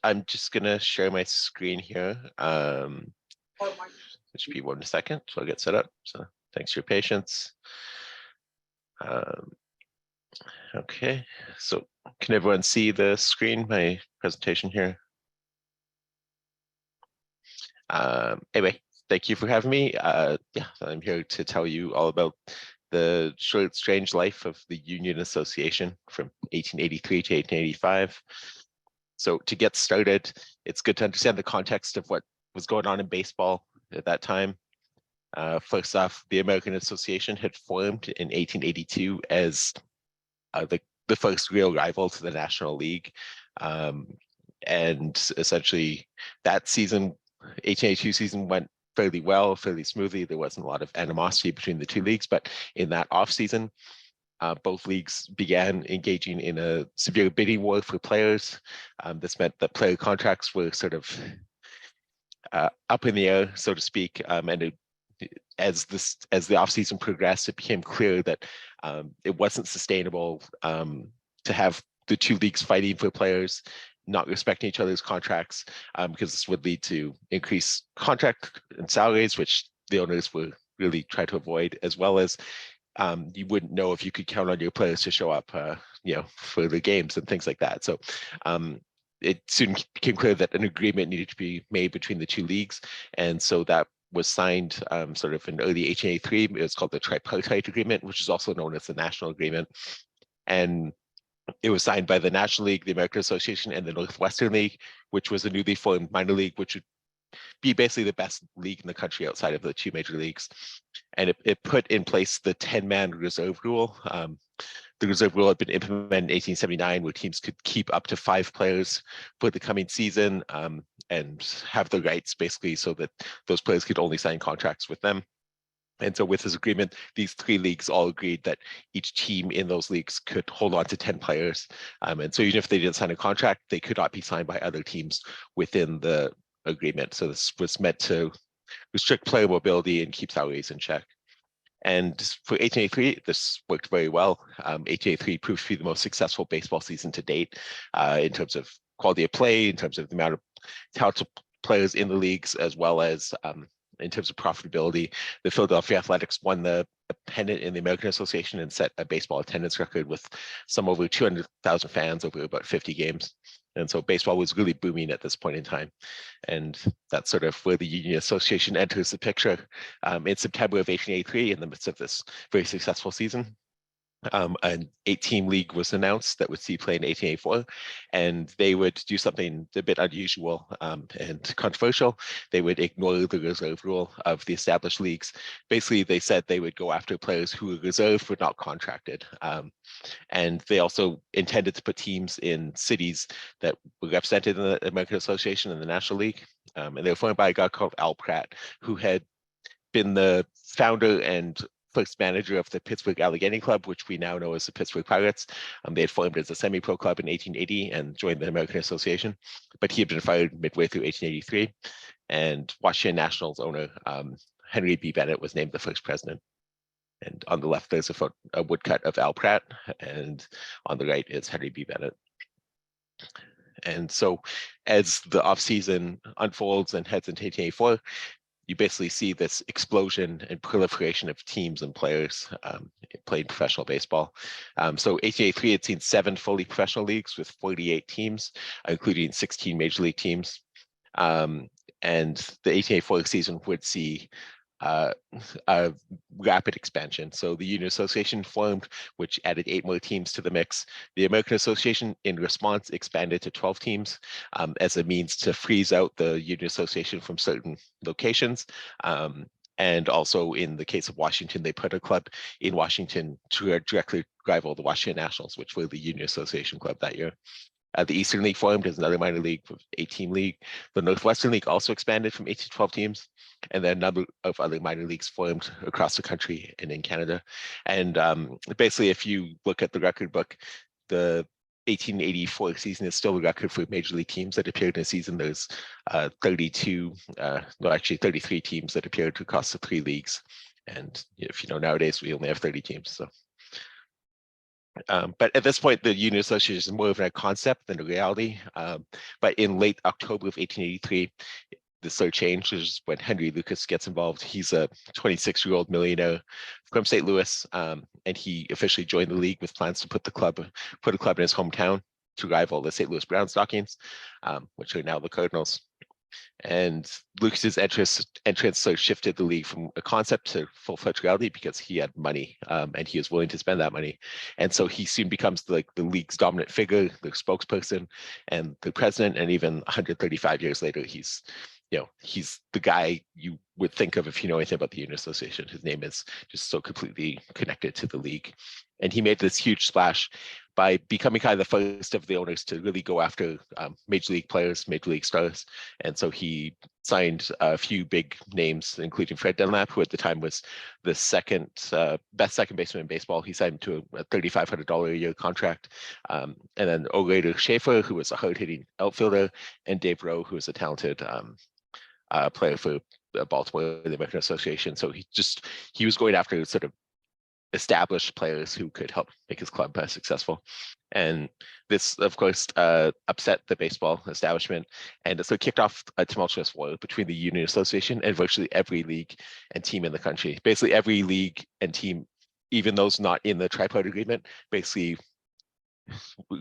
I'm just gonna share my screen here. It should be 1 second till I get set up. So thanks for your patience. Okay, so can everyone see the screen, my presentation here? Anyway, thank you for having me. Yeah, I'm here to tell you all about the short, strange life of the Union Association from 1883 to 1885. So to get started, it's good to understand the context of what was going on in baseball at that time. First off, the American Association had formed in 1882 as the first real rival to the National League. And essentially that season, 1882 season went fairly well, fairly smoothly. There wasn't a lot of animosity between the two leagues, but in that off season, both leagues began engaging in a severe bidding war for players. This meant that player contracts were sort of up in the air, so to speak, and as the offseason progressed, it became clear that it wasn't sustainable to have the two leagues fighting for players, not respecting each other's contracts, because this would lead to increased contract and salaries, which the owners were really trying to avoid, as well as you wouldn't know if you could count on your players to show up, for the games and things like that. So it soon became clear that an agreement needed to be made between the two leagues, and so that was signed sort of in early 1883. It was called the Tripartite Agreement, which is also known as the National Agreement. And it was signed by the National League, the American Association, and the Northwestern League, which was a newly formed minor league, which would be basically the best league in the country outside of the two major leagues. And it put in place the 10-man reserve rule. The reserve rule had been implemented in 1879, where teams could keep up to 5 players for the coming season and have the rights basically so that those players could only sign contracts with them. And so with this agreement, these 3 leagues all agreed that each team in those leagues could hold on to 10 players. And so even if they didn't sign a contract, they could not be signed by other teams within the agreement. So this was meant to restrict player mobility and keep salaries in check. And for 1883, this worked very well. 1883 proved to be the most successful baseball season to date in terms of quality of play, in terms of the amount of talented players in the leagues, as well as in terms of profitability. The Philadelphia Athletics won the pennant in the American Association and set a baseball attendance record with some over 200,000 fans over about 50 games. And so baseball was really booming at this point in time. And that's sort of where the Union Association enters the picture in September of 1883 in the midst of this very successful season. An 8-team league was announced that would see play in 1884, and they would do something a bit unusual and controversial. They would ignore the reserve rule of the established leagues. Basically, they said they would go after players who were reserved but not contracted. And they also intended to put teams in cities that were represented in the American Association and the National League. And they were formed by a guy called Al Pratt, who had been the founder and first manager of the Pittsburgh Allegheny Club, which we now know as the Pittsburgh Pirates. They had formed as a semi-pro club in 1880 and joined the American Association, but he had been fired midway through 1883. And Washington Nationals owner Henry B. Bennett was named the first president. And on the left, there's a woodcut of Al Pratt, and on the right is Henry B. Bennett. And so as the offseason unfolds and heads into 1884, you basically see this explosion and proliferation of teams and players playing professional baseball. So 1883 had seen 7 fully professional leagues with 48 teams, including 16 major league teams. And the 1884 season would see a rapid expansion. So the Union Association formed, which added 8 more teams to the mix. The American Association, in response, expanded to 12 teams as a means to freeze out the Union Association from certain locations. And also in the case of Washington, they put a club in Washington to directly rival the Washington Nationals, which were the Union Association club that year. The Eastern League formed as another minor league, 8-team league. The Northwestern League also expanded from 8 to 12 teams, and then a number of other minor leagues formed across the country and in Canada. And basically, if you look at the record book, the 1884 season is still a record for major league teams that appeared in a season. There's 33 teams that appeared across the 3 leagues. And if you know, nowadays we only have 30 teams. So But at this point, the Union Association is more of a concept than a reality. But in late October of 1883, this sort of changes when Henry Lucas gets involved. He's a 26-year-old millionaire from St. Louis, and he officially joined the league with plans to put a club in his hometown to rival the St. Louis Brown Stockings, which are now the Cardinals. And Lucas's entrance sort of shifted the league from a concept to full-fledged reality because he had money, and he was willing to spend that money. And so he soon becomes the league's dominant figure, the spokesperson, and the president. And even 135 years later, he's the guy you would think of if you know anything about the Union Association. His name is just so completely connected to the league. And he made this huge splash by becoming kind of the first of the owners to really go after major league players, major league stars. And so he signed a few big names, including Fred Dunlap, who at the time was the best second baseman in baseball. He signed to a $3,500 a year contract. And then O'Reilly Schaefer, who was a hard-hitting outfielder, and Dave Rowe, who was a talented player for Baltimore, the American Association. So he was going after sort of established players who could help make his club successful. And this, of course, upset the baseball establishment. And so it kicked off a tumultuous war between the Union Association and virtually every league and team in the country. Basically, every league and team, even those not in the tripartite agreement, basically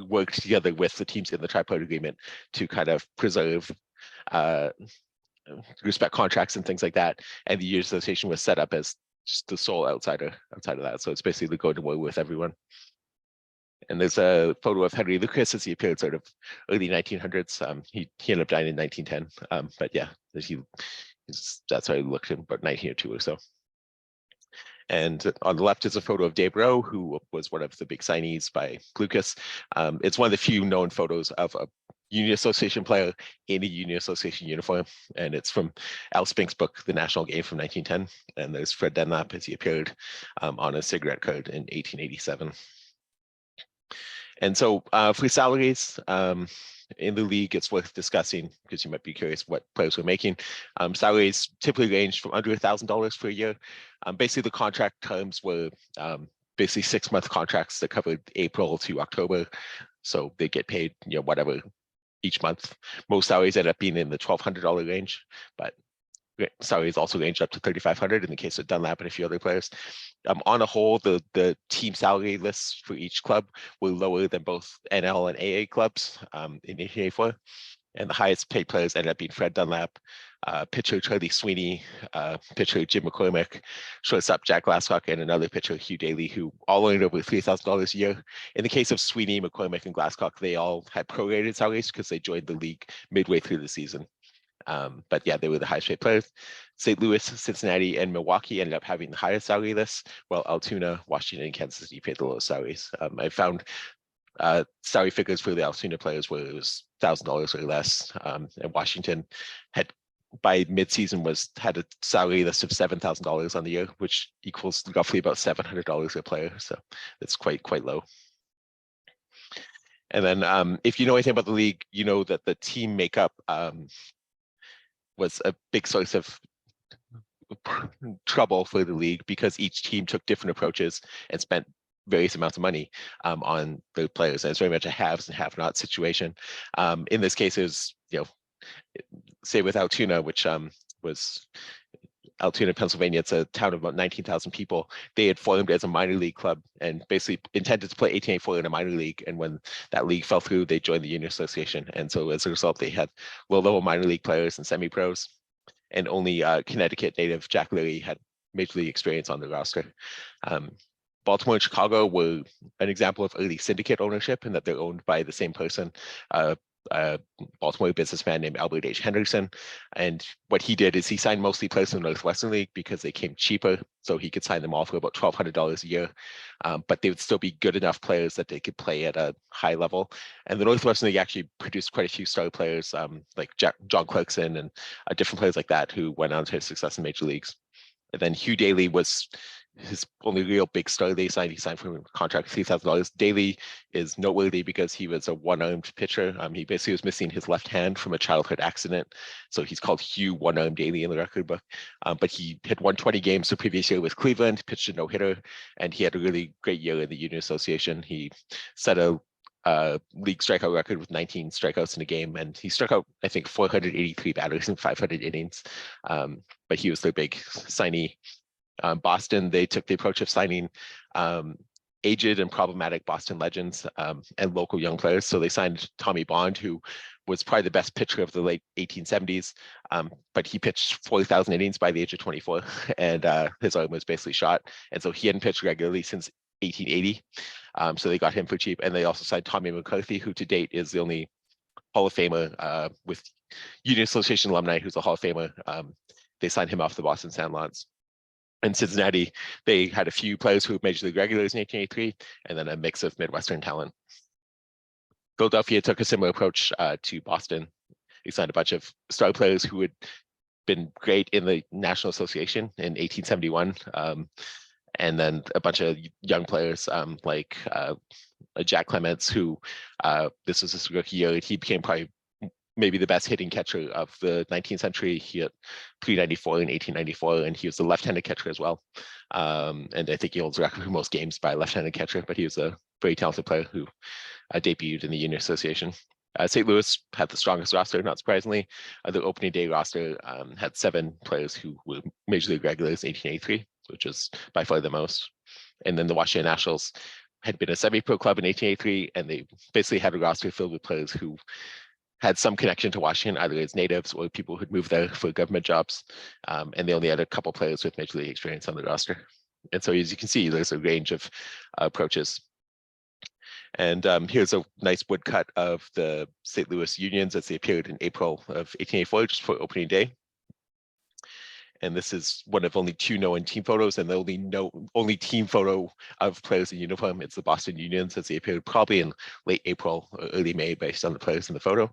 worked together with the teams in the tripartite agreement to kind of preserve respect contracts and things like that. And the Union Association was set up as just the sole outsider outside of that. So it's basically going to war with everyone. And there's a photo of Henry Lucas as he appeared sort of early 1900s. He ended up dying in 1910. But yeah, that's how he looked in about 1902 or so. And on the left is a photo of Dave Rowe, who was one of the big signees by Lucas. It's one of the few known photos of a Union Association player in a Union Association uniform, and it's from Al Spink's book, The National Game from 1910. And there's Fred Dunlap as he appeared on a cigarette card in 1887. And so for salaries in the league, it's worth discussing because you might be curious what players were making. Salaries typically ranged from under $1,000 per year. Basically, the contract terms were basically 6-month contracts that covered April to October. So they get paid, whatever each month. Most salaries end up being in the $1,200 range, but salaries also range up to $3,500 in the case of Dunlap and a few other players. On a whole, the team salary lists for each club were lower than both NL and AA clubs in 1884. And the highest paid players ended up being Fred Dunlap, pitcher Charlie Sweeney, pitcher Jim McCormick, shortstop Jack Glasscock, and another pitcher, Hugh Daly, who all earned over $3,000 a year. In the case of Sweeney, McCormick, and Glasscock, they all had prorated salaries because they joined the league midway through the season. But yeah, they were the highest paid players. St. Louis, Cincinnati, and Milwaukee ended up having the highest salary lists, while Altoona, Washington, and Kansas City paid the lowest salaries. I found salary figures for the Altoona players where it was $1,000 or less. And Washington had, by mid-season, had a salary list of $7,000 on the year, which equals roughly about $700 a player. So it's quite low. And then if you know anything about the league, you know that the team makeup was a big source of trouble for the league because each team took different approaches and spent various amounts of money on the players. And it's very much a haves and have-not situation. In this case, it was, say with Altoona, which was Altoona, Pennsylvania. It's a town of about 19,000 people. They had formed as a minor league club and basically intended to play 1884 in a minor league. And when that league fell through, they joined the Union Association. And so as a result, they had low-level minor league players and semi-pros. And only Connecticut native Jack Leary had major league experience on the roster. Baltimore and Chicago were an example of early syndicate ownership in that they're owned by the same person, a Baltimore businessman named Albert H. Henderson. And what he did is he signed mostly players in the Northwestern League because they came cheaper, so he could sign them all for about $1,200 a year. But they would still be good enough players that they could play at a high level. And the Northwestern League actually produced quite a few star players like John Clarkson and different players like that who went on to have success in major leagues. And then Hugh Daly was his only real big star they signed. He signed for a contract $3,000. Daly is noteworthy because he was a one-armed pitcher. He basically was missing his left hand from a childhood accident, so he's called Hugh One-Arm Daly in the record book. But he had won 20 games the previous year with Cleveland, pitched a no-hitter, and he had a really great year in the Union Association. He set a league strikeout record with 19 strikeouts in a game, and he struck out, I think, 483 batters in 500 innings. But he was their big signee. Boston, they took the approach of signing aged and problematic Boston legends and local young players. So they signed Tommy Bond, who was probably the best pitcher of the late 1870s, but he pitched 40,000 innings by the age of 24, and his arm was basically shot. And so he hadn't pitched regularly since 1880. So they got him for cheap. And they also signed Tommy McCarthy, who to date is the only Hall of Famer with Union Association alumni who's a Hall of Famer. They signed him off the Boston Sandlots. In Cincinnati, they had a few players who were major league regulars in 1883, and then a mix of Midwestern talent. Philadelphia took a similar approach to Boston. They signed a bunch of star players who had been great in the National Association in 1871, and then a bunch of young players like Jack Clements, who this was his rookie year. He became probably maybe the best hitting catcher of the 19th century. He had 394 in 1894, and he was a left-handed catcher as well. And I think he holds the record for most games by a left-handed catcher, but he was a very talented player who debuted in the Union Association. St. Louis had the strongest roster, not surprisingly. The opening day roster had 7 players who were major league regulars in 1883, which is by far the most. And then the Washington Nationals had been a semi-pro club in 1883, and they basically had a roster filled with players who had some connection to Washington, either as natives or people who'd moved there for government jobs. And they only had a couple players with major league experience on the roster. And so as you can see, there's a range of approaches. And here's a nice woodcut of the St. Louis Unions as they appeared in April of 1884, just for opening day. And this is one of only 2 known team photos, and the only team photo of players in uniform. It's the Boston Unions as they appeared probably in late April or early May based on the players in the photo.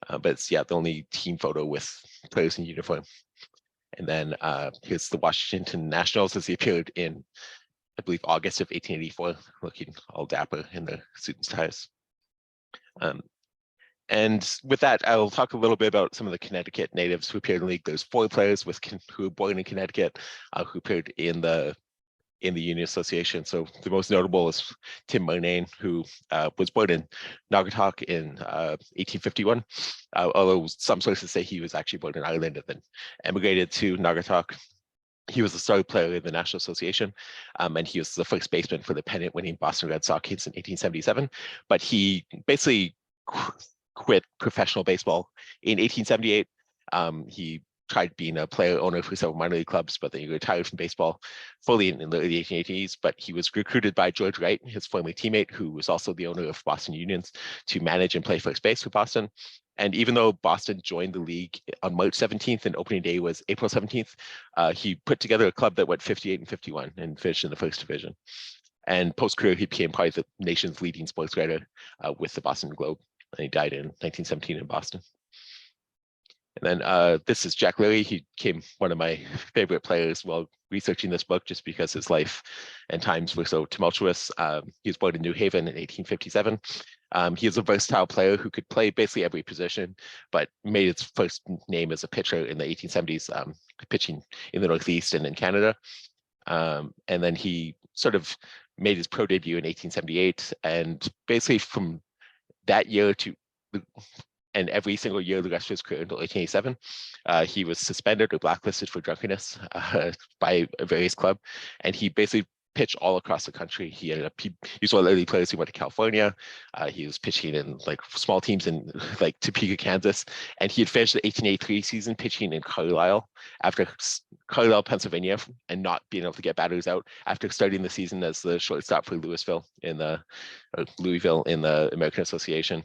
But it's, yeah, the only team photo with players in uniform. And then here's the Washington Nationals as they appeared in, I believe, August of 1884, looking all dapper in their suits and ties. And with that, I'll talk a little bit about some of the Connecticut natives who appeared in the league. There's 4 players who were born in Connecticut who appeared in the Union Association. So the most notable is Tim Murnane, who was born in Naugatuck in 1851, although some sources say he was actually born in Ireland and then emigrated to Naugatuck. He was a star player in the National Association, and he was the first baseman for the pennant-winning Boston Red Sox in 1877. But he basically quit professional baseball in 1878. He tried being a player owner for several minor league clubs, but then he retired from baseball fully in the early 1880s. But he was recruited by George Wright, his former teammate, who was also the owner of Boston Unions, to manage and play first base for Boston. And even though Boston joined the league on March 17th and opening day was April 17th, he put together a club that went 58-51 and finished in the first division. And post-career, he became probably the nation's leading sports writer with the Boston Globe. And he died in 1917 in Boston. And then this is Jack Leary. He became one of my favorite players while researching this book, just because his life and times were so tumultuous. He was born in New Haven in 1857. He is a versatile player who could play basically every position, but made his first name as a pitcher in the 1870s, pitching in the Northeast and in Canada. And then he sort of made his pro debut in 1878, and basically from that year to and every single year the rest of his career until 1887, he was suspended or blacklisted for drunkenness by a various club, and he basically pitched all across the country. He ended up, he was one of the early players who went to California. He was pitching in like small teams in like Topeka, Kansas, and he had finished the 1883 season pitching in Carlisle, Pennsylvania, and not being able to get batters out after starting the season as the shortstop for Louisville in the American Association.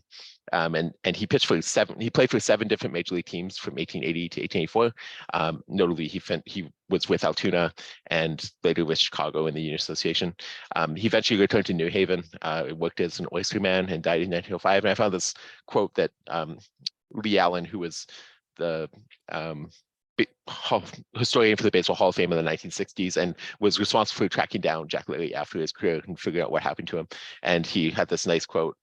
And he pitched for he played for 7 different major league teams from 1880 to 1884. Notably, he was with Altoona and later with Chicago in the Union Association. He eventually returned to New Haven, worked as an oysterman, and died in 1905. And I found this quote that Lee Allen, who was the historian for the Baseball Hall of Fame in the 1960s, and was responsible for tracking down Jack Lilly after his career and figuring out what happened to him. And he had this nice quote.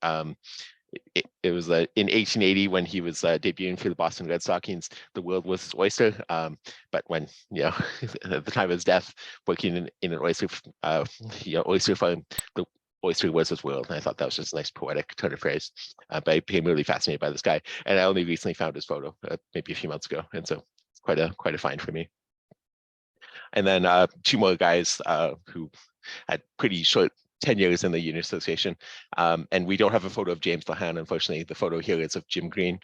It was in 1880 when he was debuting for the Boston Red Sox. The world was his oyster, but when at the time of his death, working in an oyster oyster farm, the oyster was his world. And I thought that was just a nice poetic turn of phrase. But I became really fascinated by this guy, and I only recently found his photo, maybe a few months ago, and so it's quite a find for me. And then two more guys who had pretty short tenures in the Union Association. And we don't have a photo of James Lahan, unfortunately. The photo here is of Jim Green.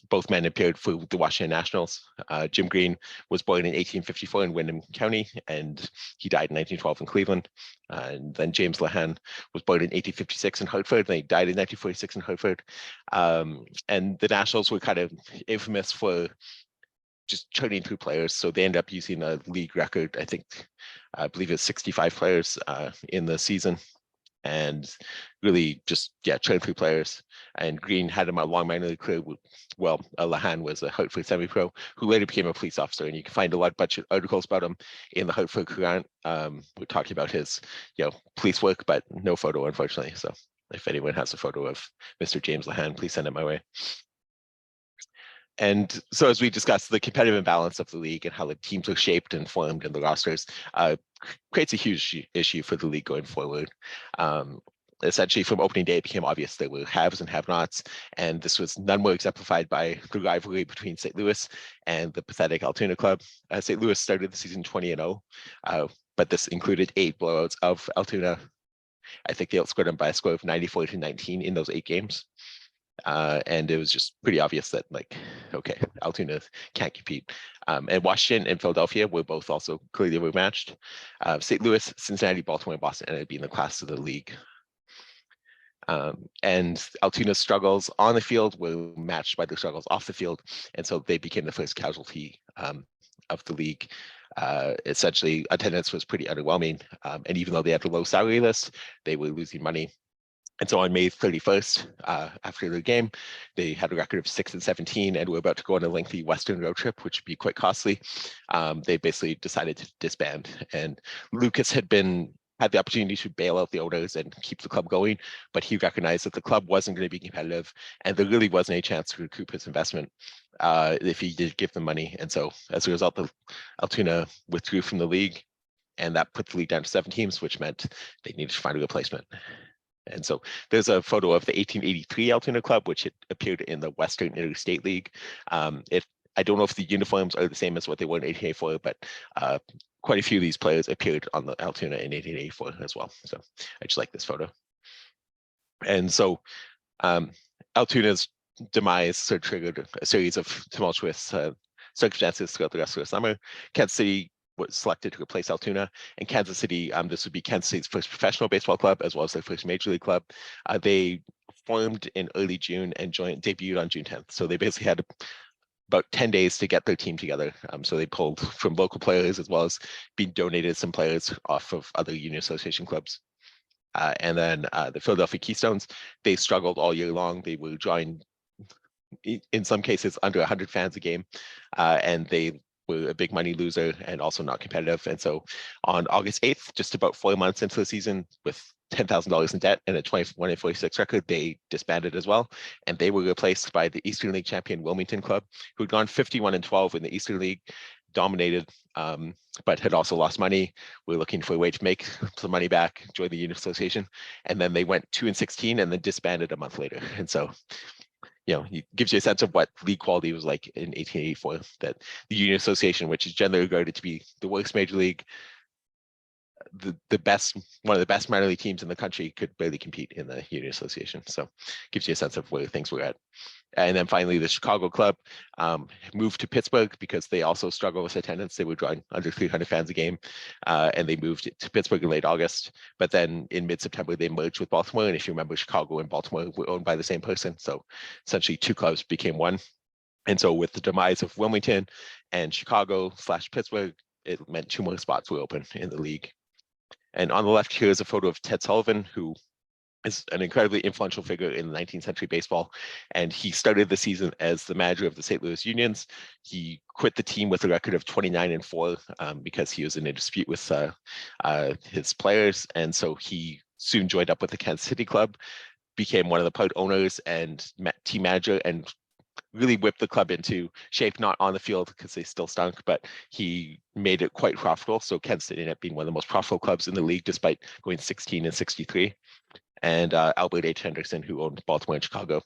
Both men appeared for the Washington Nationals. Jim Green was born in 1854 in Windham County, and he died in 1912 in Cleveland. And then James Lahan was born in 1856 in Hartford, and he died in 1946 in Hartford. And the Nationals were kind of infamous for just churning through players. So they end up using a league record, I believe it's 65 players in the season, and really just, churn through players. And Green had a long minor league career. Well, Lahan was a Hartford semi-pro who later became a police officer, and you can find a bunch of articles about him in the Hartford Courant. We're talking about his, police work, but no photo, unfortunately. So if anyone has a photo of Mr. James Lahan, please send it my way. And so as we discussed, the competitive imbalance of the league and how the teams are shaped and formed in the rosters creates a huge issue for the league going forward. Essentially, from opening day, it became obvious there were haves and have-nots, and this was none more exemplified by the rivalry between St. Louis and the pathetic Altoona club. St. Louis started the season 20-0, but this included 8 blowouts of Altoona. I think they outscored them by a score of 94-19 in those 8 games. And it was just pretty obvious that, okay, Altoona can't compete. And Washington and Philadelphia were both also clearly overmatched. St. Louis, Cincinnati, Baltimore, and Boston ended up being the class of the league. And Altoona's struggles on the field were matched by their struggles off the field, and so they became the first casualty of the league. Essentially, attendance was pretty underwhelming, and even though they had a low salary list, they were losing money. And so on May 31st, after the game, they had a record of 6-17, and were about to go on a lengthy Western road trip, which would be quite costly. They basically decided to disband, and Lucas had the opportunity to bail out the owners and keep the club going, but he recognized that the club wasn't going to be competitive, and there really wasn't a chance to recoup his investment if he did give them money. And so as a result, Altoona withdrew from the league, and that put the league down to 7 teams, which meant they needed to find a replacement. And so there's a photo of the 1883 Altoona club, which had appeared in the Western Interstate League. I don't know if the uniforms are the same as what they were in 1884, but quite a few of these players appeared on the Altoona in 1884 as well. So I just like this photo. And so Altoona's demise sort of triggered a series of tumultuous circumstances throughout the rest of the summer. Kansas City was selected to replace Altoona, and Kansas City, this would be Kansas City's first professional baseball club, as well as their first major league club. They formed in early June and debuted on June 10th. So they basically had about 10 days to get their team together. So they pulled from local players, as well as being donated some players off of other Union Association clubs. And then the Philadelphia Keystones, they struggled all year long. They were drawing, in some cases, under 100 fans a game, and they were a big money loser and also not competitive. And so on August 8th, just about 4 months into the season, with $10,000 in debt and a 21-46 record, they disbanded as well, and they were replaced by the Eastern League champion Wilmington club, who'd gone 51-12 in the Eastern League, dominated, but had also lost money. We're looking for a way to make some money back, join the Union Association, and then they went 2-16 and then disbanded a month later. And so, it gives you a sense of what league quality was like in 1884, that the Union Association, which is generally regarded to be the worst major league, one of the best minor league teams in the country, could barely compete in the Union Association. So gives you a sense of where things were at. And then finally, the Chicago club moved to Pittsburgh because they also struggle with attendance. They were drawing under 300 fans a game, and they moved to Pittsburgh in late August. But then in mid-September, they merged with Baltimore. And if you remember, Chicago and Baltimore were owned by the same person. So essentially 2 clubs became one. And so with the demise of Wilmington and Chicago/Pittsburgh, it meant 2 more spots were open in the league. And on the left here is a photo of Ted Sullivan, who is an incredibly influential figure in 19th century baseball, and he started the season as the manager of the St. Louis Unions. He quit the team with a record of 29-4 because he was in a dispute with his players, and so he soon joined up with the Kansas City club, became one of the proud owners and team manager, and really whipped the club into shape, not on the field because they still stunk, but he made it quite profitable. So Kansas City ended up being one of the most profitable clubs in the league, despite going 16-63. And Albert H. Henderson, who owned Baltimore and Chicago.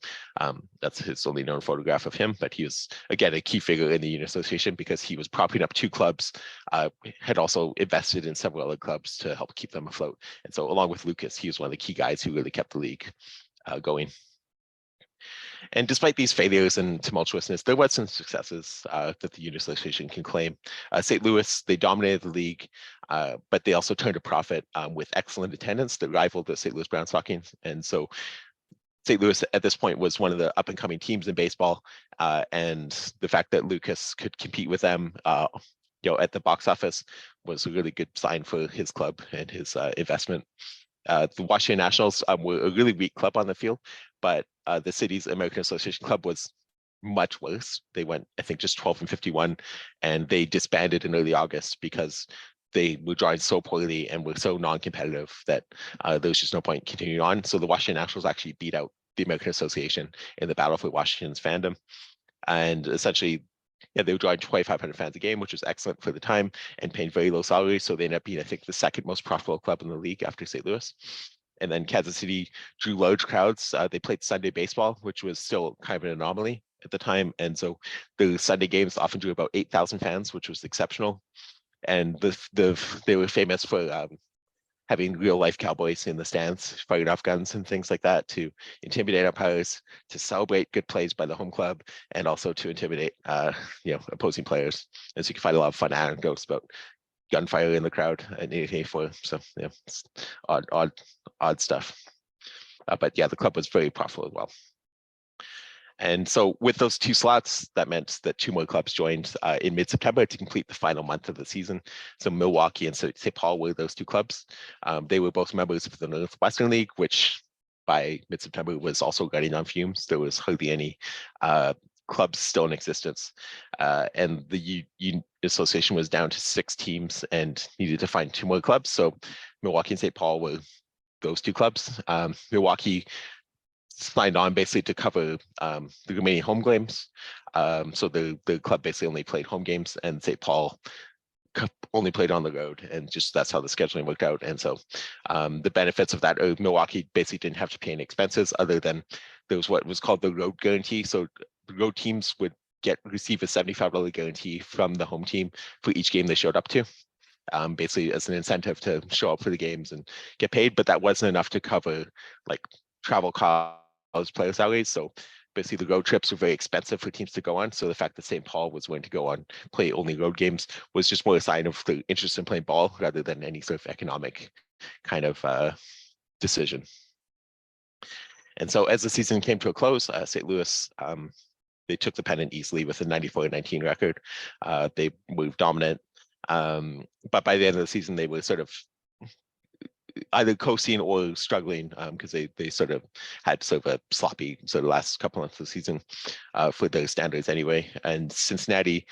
That's his only known photograph of him, but he was, again, a key figure in the Union Association because he was propping up two clubs, had also invested in several other clubs to help keep them afloat. And so along with Lucas, he was one of the key guys who really kept the league going. And despite these failures and tumultuousness, there was some successes that the Union Association can claim. St. Louis, they dominated the league, but they also turned a profit with excellent attendance that rivaled the St. Louis Brown Stockings. And so St. Louis at this point was one of the up and coming teams in baseball. And the fact that Lucas could compete with them at the box office was a really good sign for his club and his investment. The Washington Nationals were a really weak club on the field, but the city's American Association Club was much worse. They went, I think, just 12-51, and they disbanded in early August because they were drawing so poorly and were so non-competitive that there was just no point continuing on. So the Washington Nationals actually beat out the American Association in the battle for Washington's fandom. And essentially, they were drawing 2,500 fans a game, which was excellent for the time, and paying very low salaries. So they ended up being, I think, the second most profitable club in the league after St. Louis. And then Kansas City drew large crowds. They played Sunday baseball, which was still kind of an anomaly at the time. And so the Sunday games often drew about 8,000 fans, which was exceptional. And they were famous for having real life cowboys in the stands, firing off guns and things like that to intimidate umpires, to celebrate good plays by the home club, and also to intimidate opposing players. And so you can find a lot of fun anecdotes about gunfire in the crowd at 1884. So it's odd stuff. But yeah, the club was very profitable as well. And so with those two slots, that meant that two more clubs joined in mid-September to complete the final month of the season. So Milwaukee and St. Paul were those two clubs. They were both members of the Northwestern League, which by mid-September was also running on fumes. There was hardly any clubs still in existence. And the Union Association was down to 6 teams and needed to find 2 more clubs. So Milwaukee and St. Paul were those 2 clubs. Milwaukee signed on basically to cover the remaining home games. So the club basically only played home games, and St. Paul only played on the road, and just that's how the scheduling worked out. And so the benefits of that, Milwaukee basically didn't have to pay any expenses other than there was what was called the road guarantee. So the road teams would receive a $75 guarantee from the home team for each game they showed up to. Basically as an incentive to show up for the games and get paid, but that wasn't enough to cover like travel costs, player salaries. So basically the road trips were very expensive for teams to go on. So the fact that St. Paul was willing to go on, play only road games was just more a sign of the interest in playing ball rather than any sort of economic kind of decision. And so as the season came to a close, St. Louis, they took the pennant easily with a 94-19 record. They were dominant. But by the end of the season, they were sort of either coasting or struggling because they sort of had sort of a sloppy sort of last couple months of the season for their standards anyway. And Cincinnati,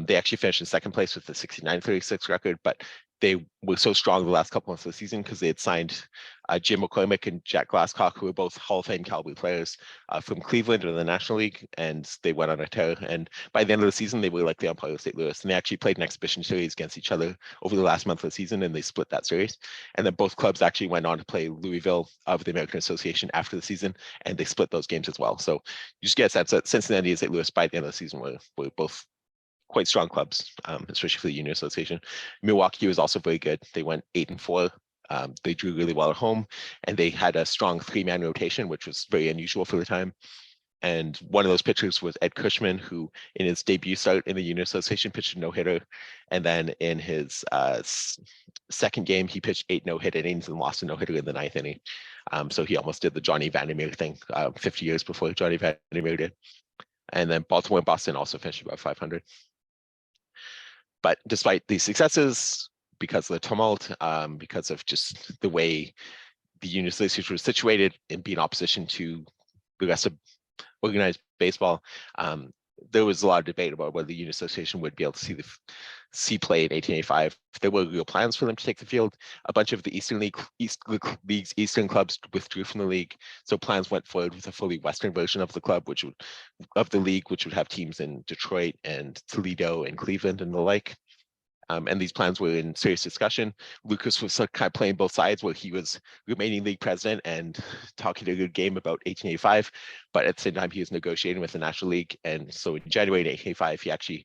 they actually finished in second place with the 69-36 record, but they were so strong the last couple months of the season because they had signed Jim McCormick and Jack Glasscock, who were both Hall of Fame caliber players from Cleveland in the National League, and they went on a tear. And by the end of the season, they were like the umpire of St. Louis, and they actually played an exhibition series against each other over the last month of the season, and they split that series. And then both clubs actually went on to play Louisville of the American Association after the season, and they split those games as well. So you just get a sense that Cincinnati and St. Louis by the end of the season were both quite strong clubs, especially for the Union Association. Milwaukee was also very good. They went 8-4. They drew really well at home, and they had a strong 3-man rotation, which was very unusual for the time. And one of those pitchers was Ed Cushman, who in his debut start in the Union Association pitched a no-hitter. And then in his second game, he pitched 8 no-hit innings and lost a no-hitter in the 9th inning. So he almost did the Johnny Vandermeer thing 50 years before Johnny Vandermeer did. And then Baltimore and Boston also finished about 500. But despite these successes, because of the tumult, because of just the way the Union Association was situated and be in opposition to the rest of organized baseball. There was a lot of debate about whether the Union Association would be able to see play in 1885. There were real plans for them to take the field. A bunch of the League's Eastern clubs withdrew from the league, so plans went forward with a fully Western version of the club, which would have teams in Detroit and Toledo and Cleveland and the like. And these plans were in serious discussion. Lucas was kind of playing both sides, where he was remaining league president and talking a good game about 1885, but at the same time he was negotiating with the National League. And so in January 1885, he actually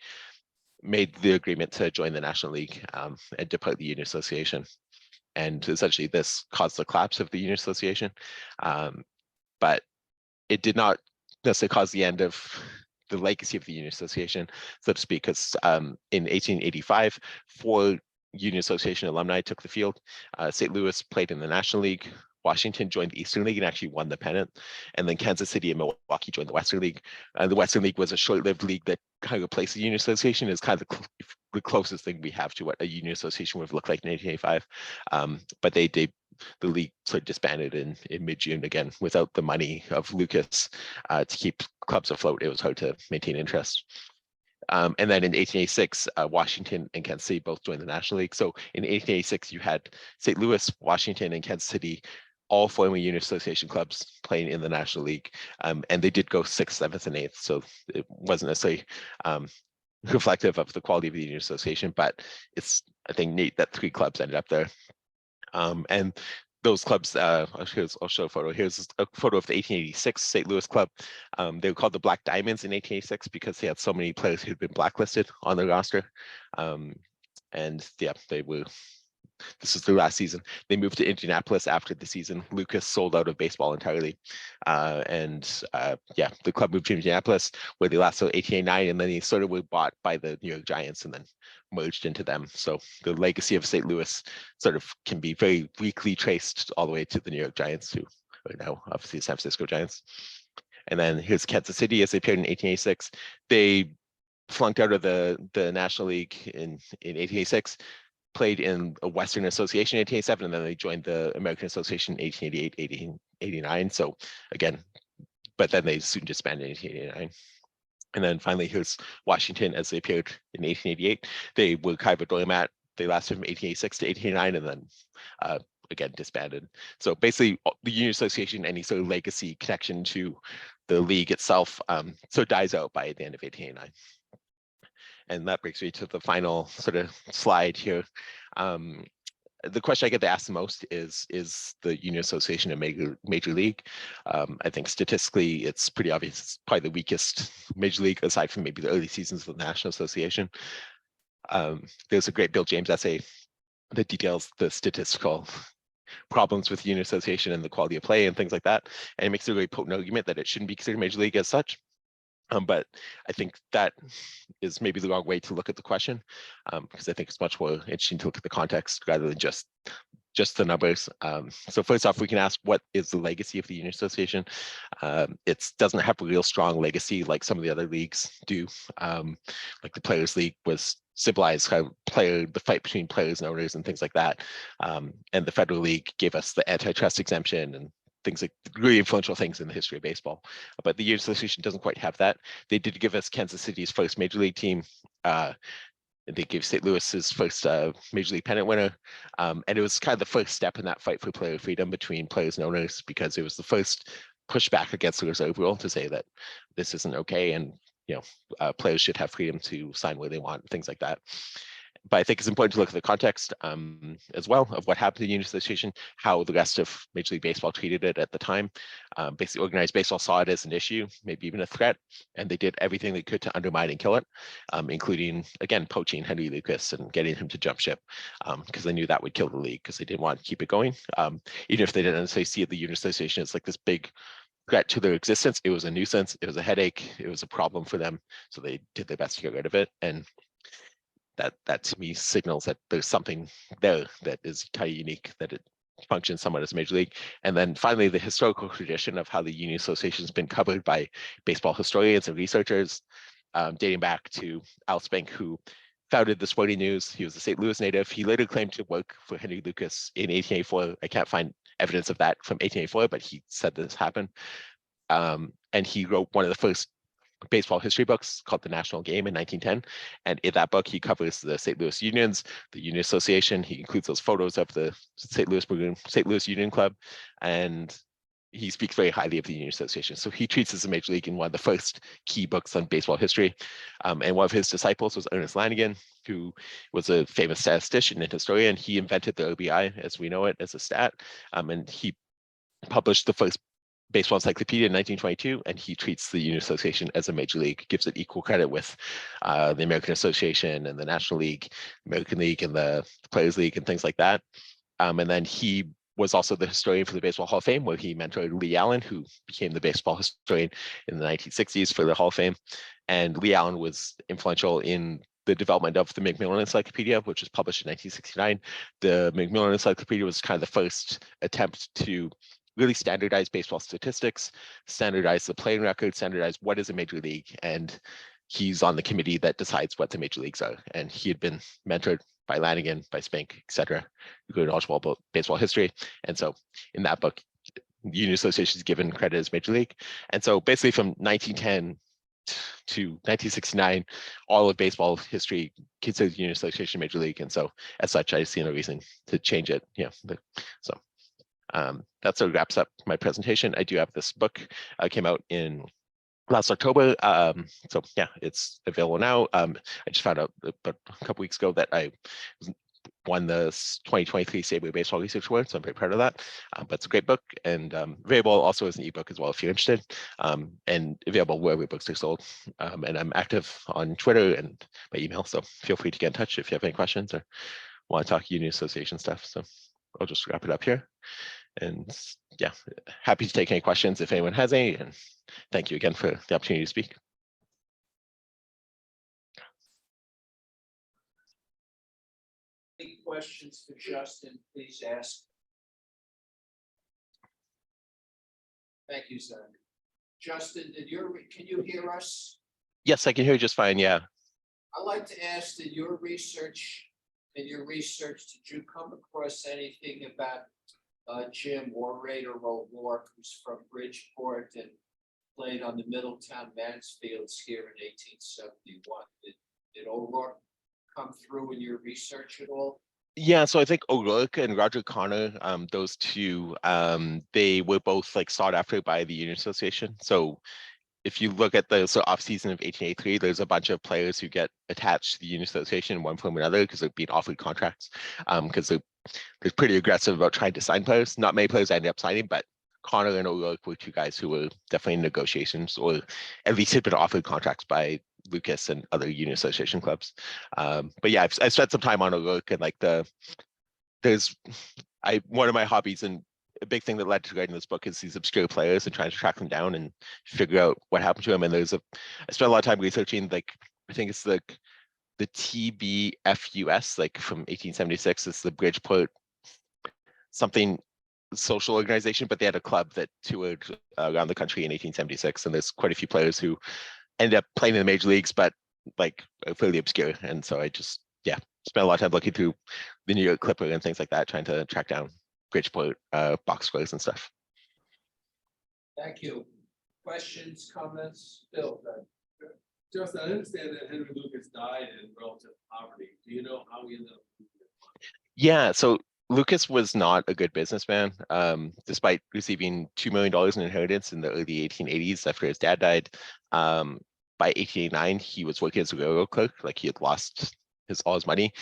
made the agreement to join the National League and depart the Union Association. And essentially this caused the collapse of the Union Association, but it did not necessarily cause the end of the legacy of the Union Association, so to speak, because in 1885, 4 Union Association alumni took the field. St. Louis played in the National League. Washington joined the Eastern League and actually won the pennant. And then Kansas City and Milwaukee joined the Western League. The Western League was a short-lived league that kind of replaced the Union Association. Is kind of the closest thing we have to what a Union Association would have looked like in 1885. But the league sort of disbanded in mid-June again. Without the money of Lucas to keep clubs afloat, it was hard to maintain interest. And then in 1886, Washington and Kansas City both joined the National League. So in 1886, you had St. Louis, Washington, and Kansas City all forming Union Association clubs playing in the National League. And they did go 6th, 7th, and 8th. So it wasn't necessarily reflective of the quality of the Union Association, but it's, I think, neat that 3 clubs ended up there. And those clubs, I'll show a photo. Here's a photo of the 1886 St. Louis club. They were called the Black Diamonds in 1886 because they had so many players who'd been blacklisted on their roster. And yeah, this is their last season. They moved to Indianapolis after the season. Lucas sold out of baseball entirely. Yeah, the club moved to Indianapolis, where they lasted 1889, and then they sort of were bought by the New York Giants and then merged into them. So the legacy of St. Louis sort of can be very weakly traced all the way to the New York Giants, who are now obviously the San Francisco Giants. And then here's Kansas City as they appeared in 1886. They flunked out of the National League in 1886. Played in a Western Association in 1887, and then they joined the American Association in 1888, 1889. So again, but then they soon disbanded in 1889. And then finally, here's Washington as they appeared in 1888. They were kind of a doormat. They lasted from 1886 to 1889, and then again disbanded. So basically, the Union Association, any sort of legacy connection to the league itself, so dies out by the end of 1889. And that brings me to the final sort of slide here. The question I get to ask the most is the Union Association a major league? I think statistically, it's pretty obvious. It's probably the weakest major league, aside from maybe the early seasons of the National Association. There's a great Bill James essay that details the statistical problems with the Union Association and the quality of play and things like that. And it makes a really potent argument that it shouldn't be considered a major league as such. But I think that is maybe the wrong way to look at the question, because I think it's much more interesting to look at the context rather than just the numbers. So first off, we can ask, what is the legacy of the Union Association? It doesn't have a real strong legacy like some of the other leagues do. Like the Players League was civilized the fight between players and owners and things like that. And the Federal League gave us the antitrust exemption and things like really influential things in the history of baseball. But the Union Association doesn't quite have that. They did give us Kansas City's first major league team. They gave St. Louis's first major league pennant winner. And it was kind of the first step in that fight for player freedom between players and owners, because it was the first pushback against the reserve rule to say that this isn't okay, and players should have freedom to sign where they want, things like that. But I think it's important to look at the context as well of what happened to the Union Association, how the rest of Major League Baseball treated it at the time. Basically, organized baseball saw it as an issue, maybe even a threat, and they did everything they could to undermine and kill it, including, again, poaching Henry Lucas and getting him to jump ship, because they knew that would kill the league, because they didn't want to keep it going. Even if they didn't necessarily see the Union Association as like this big threat to their existence, it was a nuisance, it was a headache, it was a problem for them, so they did their best to get rid of it. And that to me signals that there's something there that is kind of unique, that it functions somewhat as a major league. And then finally, the historical tradition of how the Union Association has been covered by baseball historians and researchers, dating back to Al Spank, who founded the Sporting News. He was a St. Louis native. He later claimed to work for Henry Lucas in 1884. I can't find evidence of that from 1884, but he said this happened. And he wrote one of the first baseball history books called The National Game in 1910. And in that book, he covers the St. Louis Unions, the Union Association. He includes those photos of the St. Louis Union Club. And he speaks very highly of the Union Association. So he treats as a major league in one of the first key books on baseball history. And one of his disciples was Ernest Lanigan, who was a famous statistician and historian. He invented the OBI as we know it as a stat. And he published the first baseball encyclopedia in 1922, and he treats the Union Association as a major league, gives it equal credit with the American Association and the National League, American League and the Players League and things like that. And then he was also the historian for the Baseball Hall of Fame, where he mentored Lee Allen, who became the baseball historian in the 1960s for the Hall of Fame. And Lee Allen was influential in the development of the Macmillan Encyclopedia, which was published in 1969. The Macmillan Encyclopedia was kind of the first attempt to really standardize baseball statistics, standardize the playing record, standardize what is a major league. And he's on the committee that decides what the major leagues are. And he had been mentored by Lanigan, by Spink, et cetera, who knowledge about baseball history. And so in that book, the Union Association is given credit as major league. And so basically from 1910 to 1969, all of baseball history considers the Union Association major league. And so as such, I see no reason to change it. That sort of wraps up my presentation. I do have this book, came out in last October. So yeah, it's available now. I just found out about a couple weeks ago that I won the 2023 SABR Baseball Research Award, so I'm very proud of that. But it's a great book, and available also as an ebook as well if you're interested, and available wherever books are sold. And I'm active on Twitter and by email, so feel free to get in touch if you have any questions or want to talk Union Association stuff. So I'll just wrap it up here. And yeah, happy to take any questions if anyone has any, and thank you again for the opportunity to speak. Any questions for Justin, please ask. Thank you, Zach. Justin, can you hear us? Yes, I can hear you just fine, yeah. I'd like to ask, in your research, did you come across anything about Jim Orator O'Rourke, who's from Bridgeport and played on the Middletown Mansfields here in 1871? Did O'Rourke come through in your research at all? Yeah, so I think O'Rourke and Roger Connor, those two, they were both like sought after by the Union Association. So if you look at the off season of 1883, there's a bunch of players who get attached to the Union Association in one form or another because they're being offered contracts, because they're pretty aggressive about trying to sign players. Not many players ended up signing, but Connor and O'Rourke were two guys who were definitely in negotiations, or at least had been offered contracts by Lucas and other Union Association clubs. But yeah, I've spent some time on O'Rourke, and like one of my hobbies and a big thing that led to writing this book is these obscure players and trying to track them down and figure out what happened to them. And I spent a lot of time researching, like, I think it's like the TBFUS, like from 1876, it's the Bridgeport something social organization, but they had a club that toured around the country in 1876. And there's quite a few players who ended up playing in the major leagues, but like fairly obscure. And so I just, yeah, spent a lot of time looking through the New York Clipper and things like that, trying to track down Bridgeport box scores and stuff. Thank you. Questions, comments? Bill, Justin, I understand that Henry Lucas died in relative poverty. Do you know how he ended up? Yeah, so Lucas was not a good businessman, despite receiving $2 million in inheritance in the early 1880s after his dad died. By 1889, he was working as a railroad clerk, like he had lost all his money.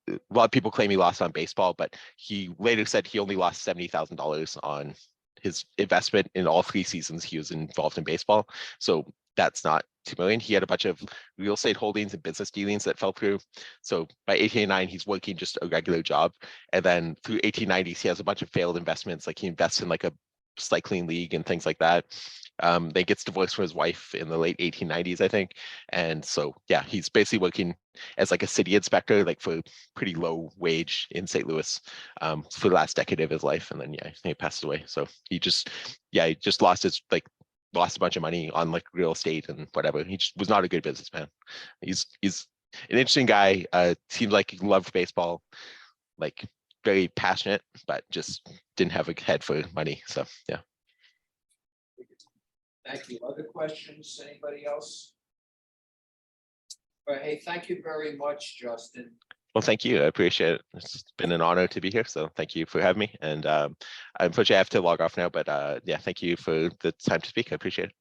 A lot of people claim he lost on baseball, but he later said he only lost $70,000 on his investment in all 3 seasons he was involved in baseball. So that's not $2 million. He had a bunch of real estate holdings and business dealings that fell through. So by 1889, he's working just a regular job. And then through 1890s, he has a bunch of failed investments. Like he invests in like a cycling league and things like that. Then gets divorced from his wife in the late 1890s, I think. And so, yeah, he's basically working as like a city inspector, like for pretty low wage in St. Louis for the last decade of his life. And then, yeah, he passed away. So he just lost a bunch of money on like real estate and whatever. He just was not a good businessman. He's an interesting guy. Seems like he loved baseball, like very passionate, but just didn't have a head for money. So yeah. Thank you. Other questions? Anybody else? All right, hey, thank you very much, Justin. Well, thank you. I appreciate it. It's been an honor to be here. So thank you for having me. And unfortunately, I have to log off now. But yeah, thank you for the time to speak. I appreciate it.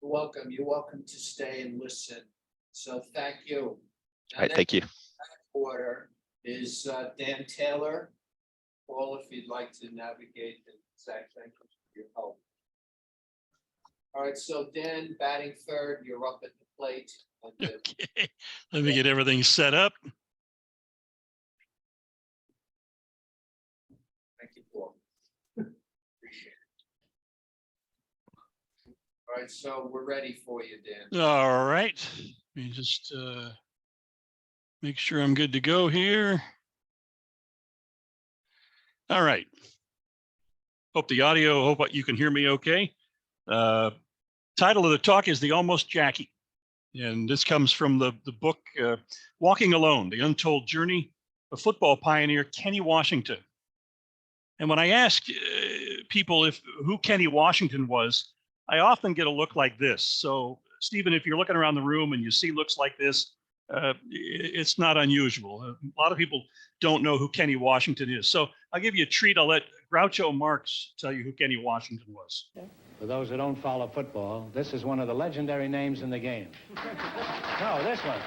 You're welcome. You're welcome to stay and listen. So thank you. All right, thank you. Order is Dan Taylor. Paul, if you'd like to navigate the exact thing for your help. All right, so Dan, batting third, you're up at the plate. Okay, let me get everything set up. Thank you, Paul. Appreciate it. All right, so we're ready for you, Dan. All right, let me just make sure I'm good to go here. All right. Hope you can hear me okay. Title of the talk is The Almost Jackie. And this comes from the book, Walking Alone, The Untold Journey of Football Pioneer Kenny Washington. And when I ask people who Kenny Washington was, I often get a look like this. So Stephen, if you're looking around the room and you see looks like this, it's not unusual. A lot of people don't know who Kenny Washington is. So I'll give you a treat. I'll let Groucho Marx tell you who Kenny Washington was. For those who don't follow football, this is one of the legendary names in the game. No, this one.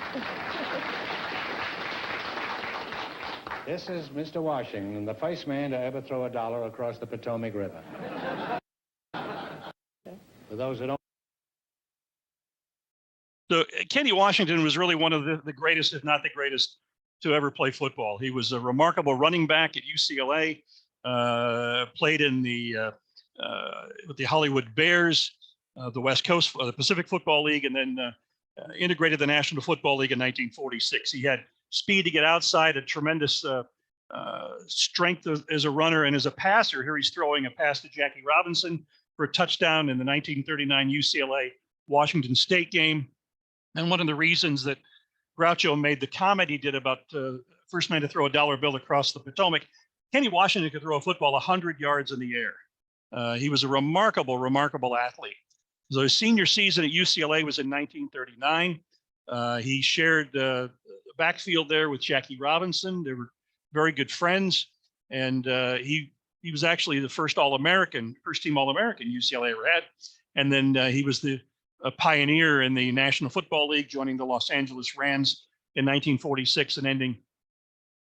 This is Mr. Washington, the first man to ever throw a dollar across the Potomac River. For those who don't. So Kenny Washington was really one of the greatest, if not the greatest, to ever play football. He was a remarkable running back at UCLA, played in with the Hollywood Bears, the West Coast, the Pacific Football League, and then integrated the National Football League in 1946. He had speed to get outside, a tremendous strength as a runner and as a passer. Here he's throwing a pass to Jackie Robinson for a touchdown in the 1939 UCLA Washington State game. And one of the reasons that Groucho made the comment he did about first man to throw a dollar bill across the Potomac, Kenny Washington could throw a football 100 yards in the air. He was a remarkable, remarkable athlete. So his senior season at UCLA was in 1939. He shared the backfield there with Jackie Robinson. They were very good friends. And he was actually the first team All-American UCLA ever had. And then he was a pioneer in the National Football League, joining the Los Angeles Rams in 1946 and ending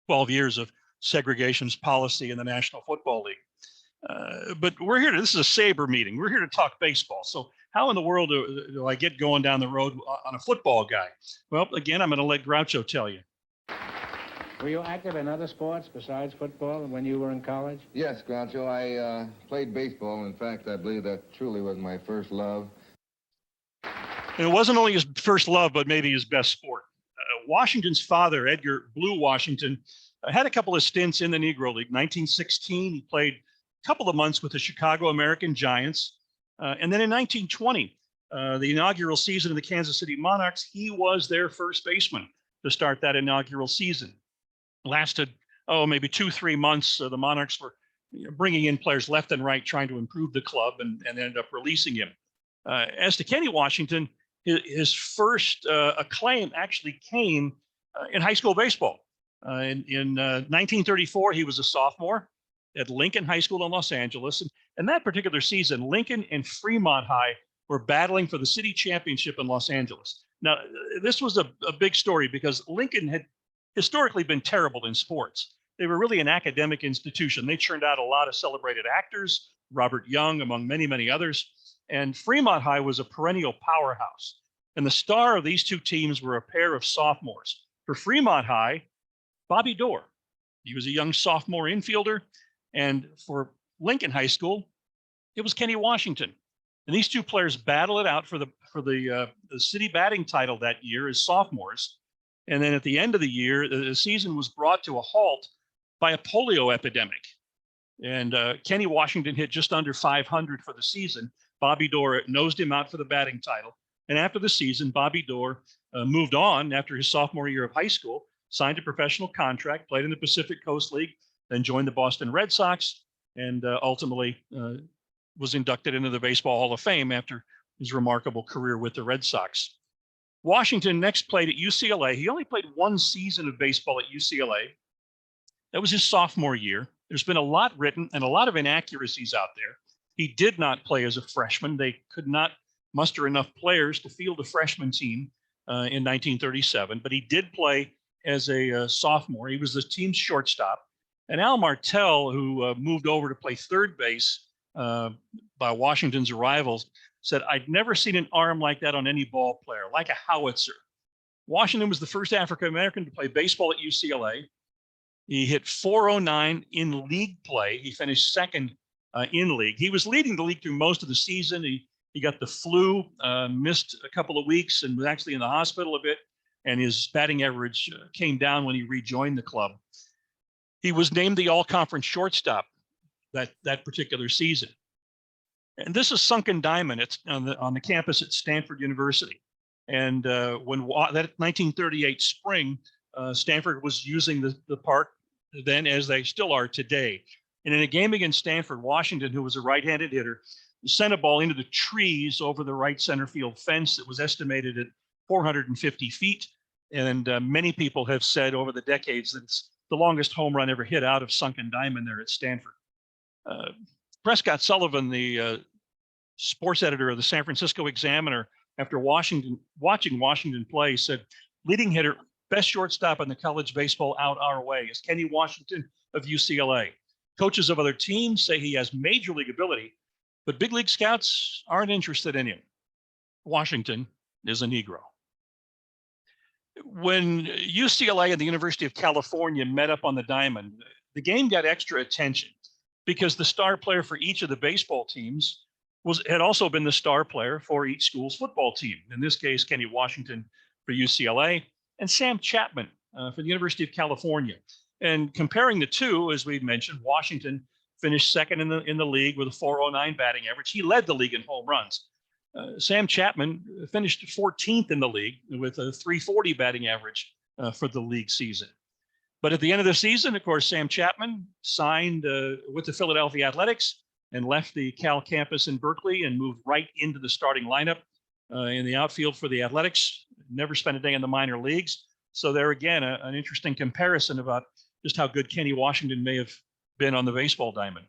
12 years of segregationist policy in the National Football League. But this is a SABR meeting. We're here to talk baseball. So how in the world do I get going down the road on a football guy? Well, again, I'm going to let Groucho tell you. Were you active in other sports besides football when you were in college? Yes, Groucho. I played baseball. In fact, I believe that truly was my first love. And it wasn't only his first love, but maybe his best sport. Washington's father, Edgar Blue Washington, had a couple of stints in the Negro League. 1916, he played a couple of months with the Chicago American Giants. And then in 1920, the inaugural season of the Kansas City Monarchs, he was their first baseman to start that inaugural season. Lasted, maybe 2-3 months. The Monarchs were bringing in players left and right, trying to improve the club, and ended up releasing him. As to Kenny Washington, his first acclaim actually came in high school baseball. In 1934, he was a sophomore at Lincoln High School in Los Angeles. And that particular season, Lincoln and Fremont High were battling for the city championship in Los Angeles. Now, this was a big story because Lincoln had historically been terrible in sports. They were really an academic institution. They churned out a lot of celebrated actors, Robert Young, among many, many others. And Fremont High was a perennial powerhouse. And the star of these two teams were a pair of sophomores. For Fremont High, Bobby Dorr. He was a young sophomore infielder. And for Lincoln High School, it was Kenny Washington. And these two players battled it out for the city batting title that year as sophomores. And then at the end of the year, the season was brought to a halt by a polio epidemic. And Kenny Washington hit just under 500 for the season. Bobby Dorr nosed him out for the batting title. And after the season, Bobby Dorr moved on after his sophomore year of high school, signed a professional contract, played in the Pacific Coast League, then joined the Boston Red Sox, and ultimately was inducted into the Baseball Hall of Fame after his remarkable career with the Red Sox. Washington next played at UCLA. He only played one season of baseball at UCLA. That was his sophomore year. There's been a lot written and a lot of inaccuracies out there. He did not play as a freshman. They could not muster enough players to field a freshman team in 1937, but he did play as a sophomore. He was the team's shortstop. And Al Martell, who moved over to play third base by Washington's arrivals, said, "I'd never seen an arm like that on any ball player, like a howitzer." Washington was the first African-American to play baseball at UCLA. He hit .409 in league play. He finished second in league. He was leading the league through most of the season. He got the flu, missed a couple of weeks, and was actually in the hospital a bit. And his batting average came down when he rejoined the club. He was named the all-conference shortstop that particular season. And this is Sunken Diamond. It's on the campus at Stanford University. And when that 1938 spring, Stanford was using the park then as they still are today. And in a game against Stanford, Washington, who was a right-handed hitter, sent a ball into the trees over the right center field fence that was estimated at 450 feet. And many people have said over the decades that it's the longest home run ever hit out of Sunken Diamond there at Stanford. Prescott Sullivan, the sports editor of the San Francisco Examiner, after watching Washington play, said, "Leading hitter, best shortstop in the college baseball out our way is Kenny Washington of UCLA. Coaches of other teams say he has major league ability, but big league scouts aren't interested in him. Washington is a Negro." When UCLA and the University of California met up on the diamond, the game got extra attention because the star player for each of the baseball teams had also been the star player for each school's football team. In this case, Kenny Washington for UCLA and Sam Chapman for the University of California. And comparing the two, as we mentioned, Washington finished second in the league with a .409 batting average. He led the league in home runs. Sam Chapman finished 14th in the league with a .340 batting average for the league season. But at the end of the season, of course, Sam Chapman signed with the Philadelphia Athletics and left the Cal campus in Berkeley and moved right into the starting lineup in the outfield for the Athletics. Never spent a day in the minor leagues. So there again, an interesting comparison about just how good Kenny Washington may have been on the baseball diamond.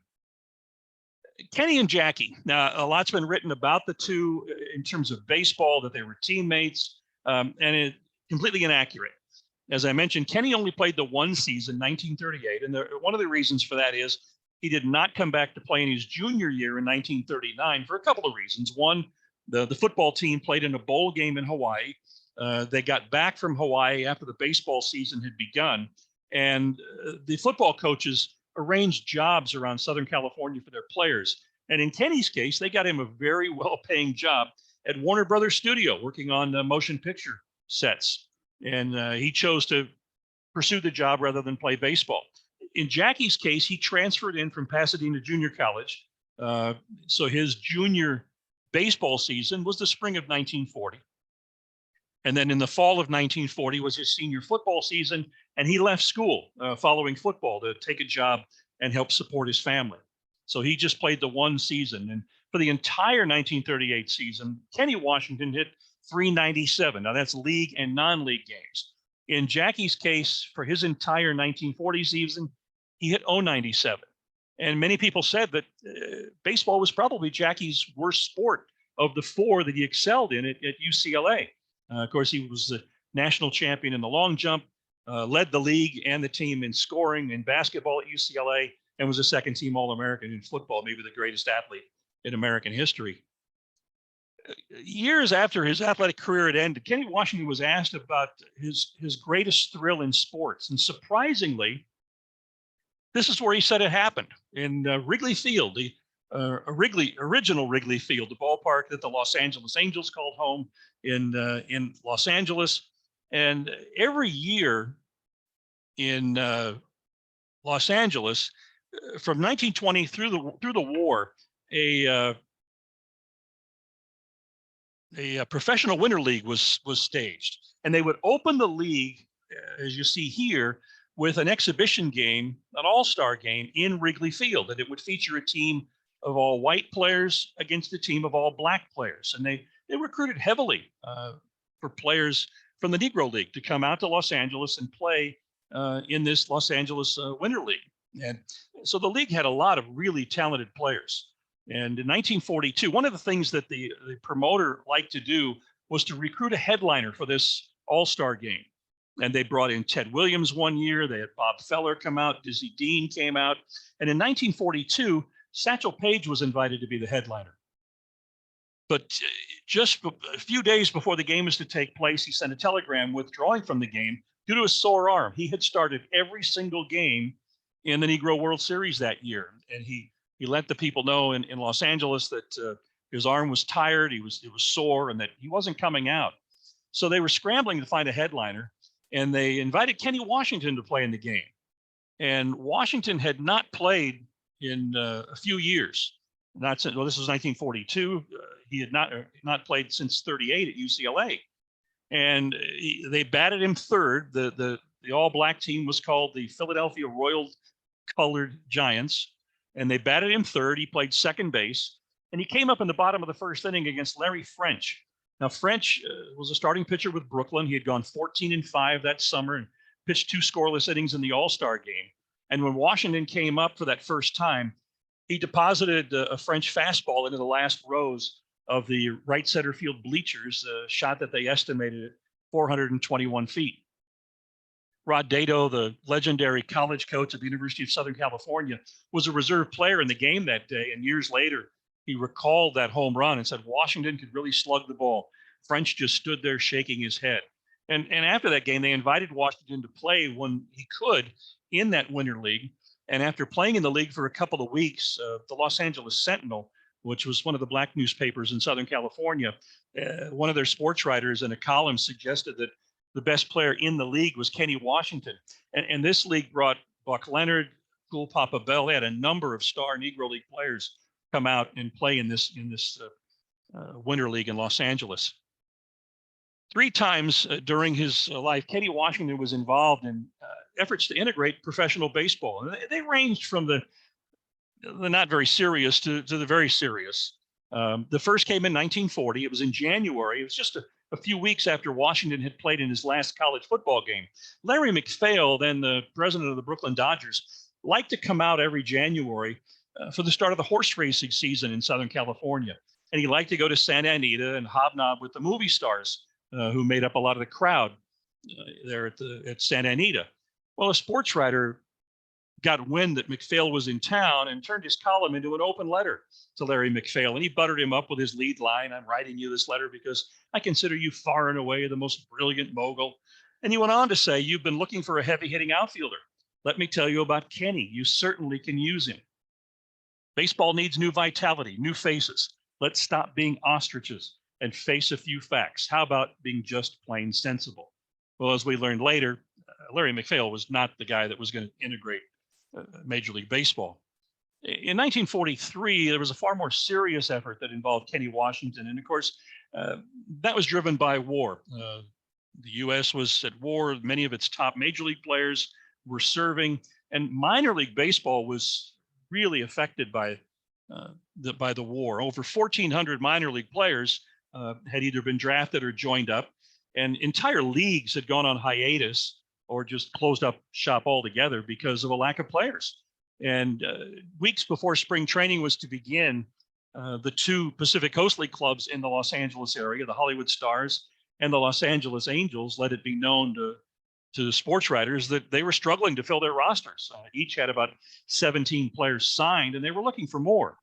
Kenny and Jackie. Now, a lot's been written about the two in terms of baseball, that they were teammates, and it's completely inaccurate. As I mentioned, Kenny only played the one season, 1938, and one of the reasons for that is he did not come back to play in his junior year in 1939 for a couple of reasons. One, the football team played in a bowl game in Hawaii. They got back from Hawaii after the baseball season had begun, and the football coaches arranged jobs around Southern California for their players. And in Kenny's case, they got him a very well-paying job at Warner Brothers Studio, working on motion picture sets. And he chose to pursue the job rather than play baseball. In Jackie's case, he transferred in from Pasadena Junior College. So his junior baseball season was the spring of 1940. And then in the fall of 1940 was his senior football season, and he left school following football to take a job and help support his family. So he just played the one season. And for the entire 1938 season, Kenny Washington hit .397. Now that's league and non-league games. In Jackie's case, for his entire 1940 season, he hit .097. And many people said that baseball was probably Jackie's worst sport of the four that he excelled in at UCLA. Of course, he was the national champion in the long jump, led the league and the team in scoring in basketball at UCLA, and was a second-team All-American in football, maybe the greatest athlete in American history. Years after his athletic career had ended, Kenny Washington was asked about his greatest thrill in sports. And surprisingly, this is where he said it happened, in Wrigley Field, the original Wrigley Field, the ballpark that the Los Angeles Angels called home in Los Angeles. And every year in Los Angeles, from 1920 through the war, a professional winter league was staged, and they would open the league, as you see here, with an exhibition game, an all-star game in Wrigley Field, and it would feature a team of all white players against a team of all black players. And they recruited heavily for players from the Negro League to come out to Los Angeles and play in this Los Angeles Winter League. And so the league had a lot of really talented players. And in 1942, one of the things that the promoter liked to do was to recruit a headliner for this all-star game. And they brought in Ted Williams one year. They had Bob Feller come out. Dizzy Dean came out. And in 1942, Satchel Paige was invited to be the headliner. But just a few days before the game was to take place, he sent a telegram withdrawing from the game due to a sore arm. He had started every single game in the Negro World Series that year. And he let the people know in Los Angeles that his arm was tired, it was sore, and that he wasn't coming out. So they were scrambling to find a headliner, and they invited Kenny Washington to play in the game. And Washington had not played in a few years. This was 1942. He had not played since '38 at UCLA. And they batted him third. The all-black team was called the Philadelphia Royal Colored Giants, and they batted him third. He played second base, and he came up in the bottom of the first inning against Larry French. Now, French was a starting pitcher with Brooklyn. He had gone 14-5 that summer and pitched 2 scoreless innings in the All-Star game. And when Washington came up for that first time, he deposited a French fastball into the last rows of the right center field bleachers, a shot that they estimated at 421 feet. Rod Dato, the legendary college coach at the University of Southern California, was a reserve player in the game that day. And years later, he recalled that home run and said Washington could really slug the ball. French just stood there shaking his head. And after that game, they invited Washington to play when he could in that Winter League. And after playing in the league for a couple of weeks, the Los Angeles Sentinel, which was one of the black newspapers in Southern California, one of their sports writers in a column suggested that the best player in the league was Kenny Washington. And this league brought Buck Leonard, Cool Papa Bell. They had a number of star Negro League players come out and play in this Winter League in Los Angeles. 3 times during his life, Kenny Washington was involved in efforts to integrate professional baseball. And they ranged from the not very serious to the very serious. The first came in 1940. It was in January. It was just a few weeks after Washington had played in his last college football game. Larry McPhail, then the president of the Brooklyn Dodgers, liked to come out every January for the start of the horse racing season in Southern California. And he liked to go to Santa Anita and hobnob with the movie stars who made up a lot of the crowd there at Santa Anita. Well, a sports writer got wind that McPhail was in town and turned his column into an open letter to Larry McPhail. And he buttered him up with his lead line, "I'm writing you this letter because I consider you far and away the most brilliant mogul." And he went on to say, "You've been looking for a heavy-hitting outfielder. Let me tell you about Kenny. You certainly can use him. Baseball needs new vitality, new faces. Let's stop being ostriches and face a few facts. How about being just plain sensible?" Well, as we learned later, Larry McPhail was not the guy that was going to integrate Major League Baseball. In 1943, there was a far more serious effort that involved Kenny Washington. And of course, that was driven by war. The U.S. was at war. Many of its top Major League players were serving, and minor league baseball was really affected by the war. Over 1,400 minor league players had either been drafted or joined up, and entire leagues had gone on hiatus or just closed up shop altogether because of a lack of players. And weeks before spring training was to begin, the 2 Pacific Coast League clubs in the Los Angeles area, the Hollywood Stars and the Los Angeles Angels, let it be known to sports writers that they were struggling to fill their rosters. Each had about 17 players signed, and they were looking for more.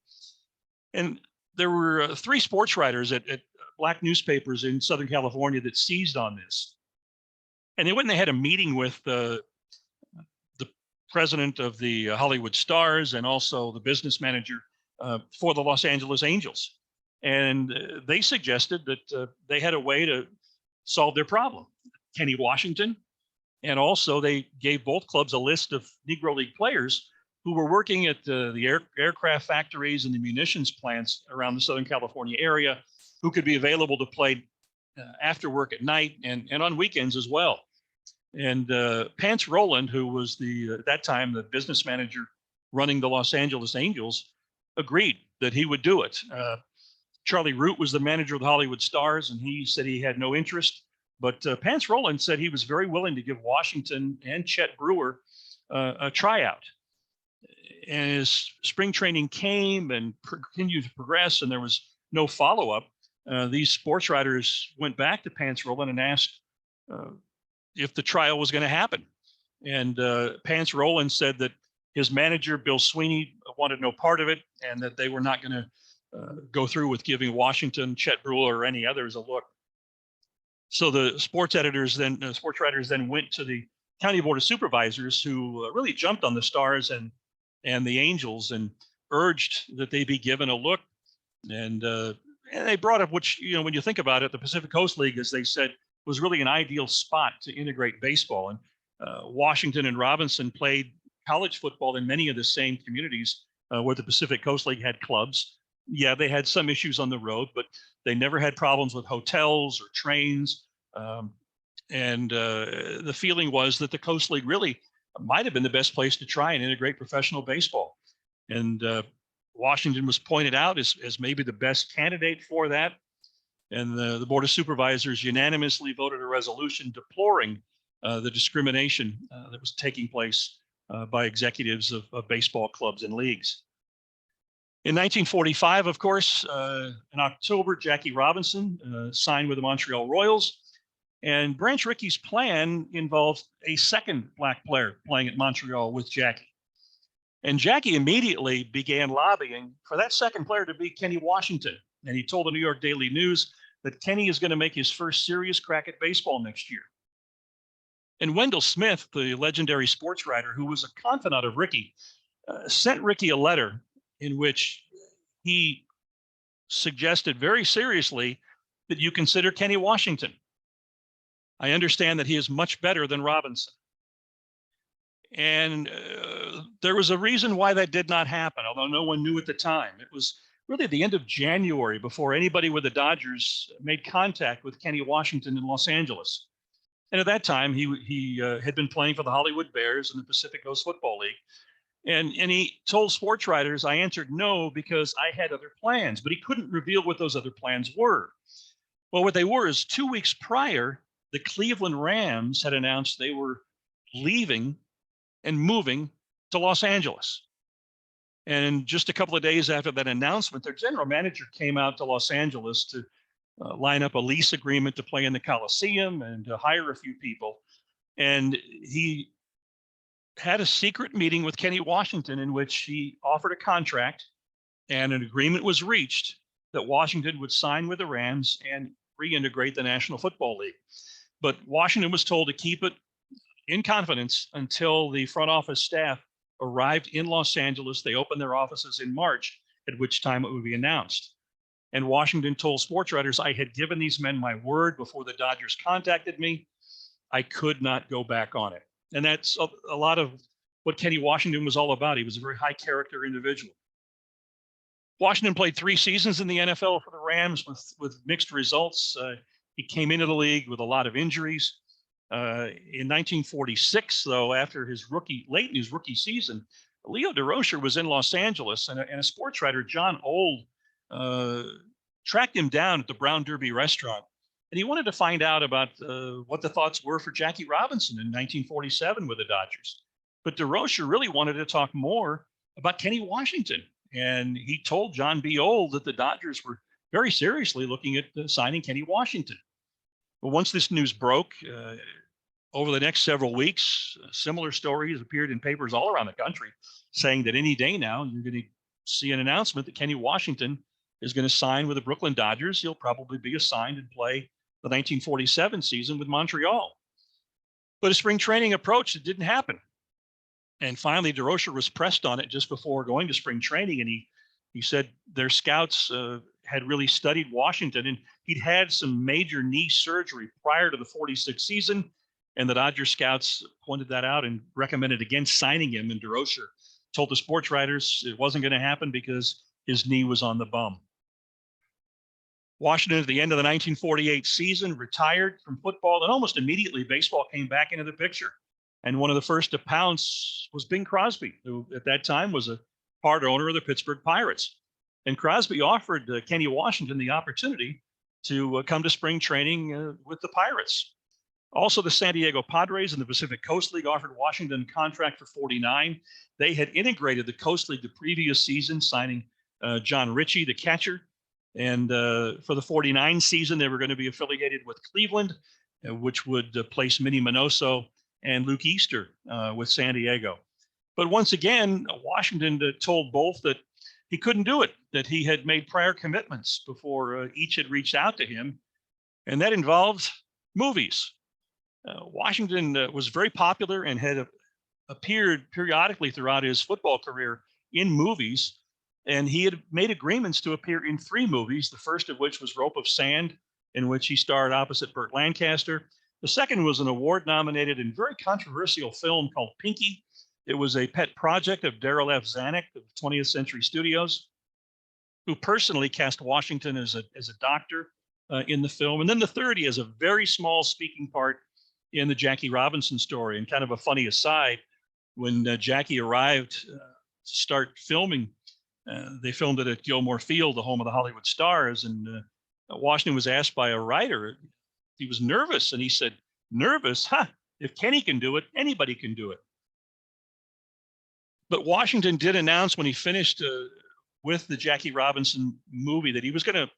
And there were 3 sports writers at black newspapers in Southern California that seized on this. And they went and they had a meeting with the president of the Hollywood Stars and also the business manager for the Los Angeles Angels. And they suggested that they had a way to solve their problem. Kenny Washington, and also they gave both clubs a list of Negro League players who were working at the aircraft factories and the munitions plants around the Southern California area, who could be available to play after work at night and on weekends as well. And Pance Rowland, who was at that time the business manager running the Los Angeles Angels, agreed that he would do it. Charlie Root was the manager of the Hollywood Stars, and he said he had no interest. But Pance Rowland said he was very willing to give Washington and Chet Brewer a tryout. And as spring training came and continued to progress, and there was no follow-up, these sports writers went back to Pance Rowland and asked if the trial was going to happen. And Pance Rowland said that his manager, Bill Sweeney, wanted no part of it, and that they were not going to go through with giving Washington, Chet Brewer, or any others a look. So the sports writers then went to the County Board of Supervisors, who really jumped on the Stars and the Angels and urged that they be given a look. And they brought up, which, when you think about it, the Pacific Coast League, as they said, was really an ideal spot to integrate baseball. And Washington and Robinson played college football in many of the same communities where the Pacific Coast League had clubs. Yeah, they had some issues on the road, but they never had problems with hotels or trains. And the feeling was that the Coast League really might have been the best place to try and integrate professional baseball. And Washington was pointed out as maybe the best candidate for that. And the Board of Supervisors unanimously voted a resolution deploring the discrimination that was taking place by executives of baseball clubs and leagues. In 1945, of course, in October, Jackie Robinson signed with the Montreal Royals. And Branch Rickey's plan involved a second black player playing at Montreal with Jackie. And Jackie immediately began lobbying for that second player to be Kenny Washington. And he told the New York Daily News that Kenny is going to make his first serious crack at baseball next year. And Wendell Smith, the legendary sports writer who was a confidant of Rickey, sent Rickey a letter in which he suggested very seriously that you consider Kenny Washington. I understand that he is much better than Robinson. And there was a reason why that did not happen, although no one knew at the time. It was really the end of January before anybody with the Dodgers made contact with Kenny Washington in Los Angeles. And at that time, he had been playing for the Hollywood Bears in the Pacific Coast Football League. And he told sports writers, I answered no because I had other plans, but he couldn't reveal what those other plans were. Well, what they were is 2 weeks prior, the Cleveland Rams had announced they were leaving and moving to Los Angeles. And just a couple of days after that announcement, their general manager came out to Los Angeles to line up a lease agreement to play in the Coliseum and to hire a few people. And he had a secret meeting with Kenny Washington in which he offered a contract, and an agreement was reached that Washington would sign with the Rams and reintegrate the National Football League. But Washington was told to keep it in confidence until the front office staff arrived in Los Angeles. They opened their offices in March, at which time it would be announced. And Washington told sports writers, I had given these men my word before the Dodgers contacted me. I could not go back on it. And that's a lot of what Kenny Washington was all about. He was a very high character individual. Washington played 3 seasons in the NFL for the Rams with mixed results. He came into the league with a lot of injuries. In 1946, though, late in his rookie season, Leo DeRocher was in Los Angeles, and a sports writer, John Old, tracked him down at the Brown Derby restaurant. And he wanted to find out about what the thoughts were for Jackie Robinson in 1947 with the Dodgers. But DeRocher really wanted to talk more about Kenny Washington. And he told John B. Old that the Dodgers were very seriously looking at signing Kenny Washington. But once this news broke, over the next several weeks, similar stories appeared in papers all around the country saying that any day now, you're going to see an announcement that Kenny Washington is going to sign with the Brooklyn Dodgers. He'll probably be assigned and play the 1947 season with Montreal. But as spring training approached, it didn't happen. And finally, DeRocher was pressed on it just before going to spring training. And he said their scouts had really studied Washington, and he'd had some major knee surgery prior to the 46 season. And the Dodger scouts pointed that out and recommended against signing him. And DeRocher told the sports writers it wasn't going to happen because his knee was on the bum. Washington, at the end of the 1948 season, retired from football, and almost immediately baseball came back into the picture. And one of the first to pounce was Bing Crosby, who at that time was a part owner of the Pittsburgh Pirates. And Crosby offered Kenny Washington the opportunity to come to spring training with the Pirates. Also, the San Diego Padres and the Pacific Coast League offered Washington a contract for $49. They had integrated the Coast League the previous season, signing John Ritchie, the catcher. And for the 49 season, they were going to be affiliated with Cleveland, which would place Minnie Minoso and Luke Easter with San Diego. But once again, Washington told both that he couldn't do it, that he had made prior commitments before each had reached out to him. And that involved movies. Washington was very popular and had appeared periodically throughout his football career in movies. And he had made agreements to appear in 3 movies, the first of which was Rope of Sand, in which he starred opposite Burt Lancaster. The second was an award-nominated and very controversial film called Pinky. It was a pet project of Darryl F. Zanuck of 20th Century Studios, who personally cast Washington as a doctor in the film. And then the third, he has a very small speaking part in the Jackie Robinson story. And kind of a funny aside, when Jackie arrived to start filming, they filmed it at Gilmore Field, the home of the Hollywood stars. And Washington was asked by a writer, he was nervous. And he said, "Nervous? Huh, if Kenny can do it, anybody can do it." But Washington did announce when he finished with the Jackie Robinson movie that he was going to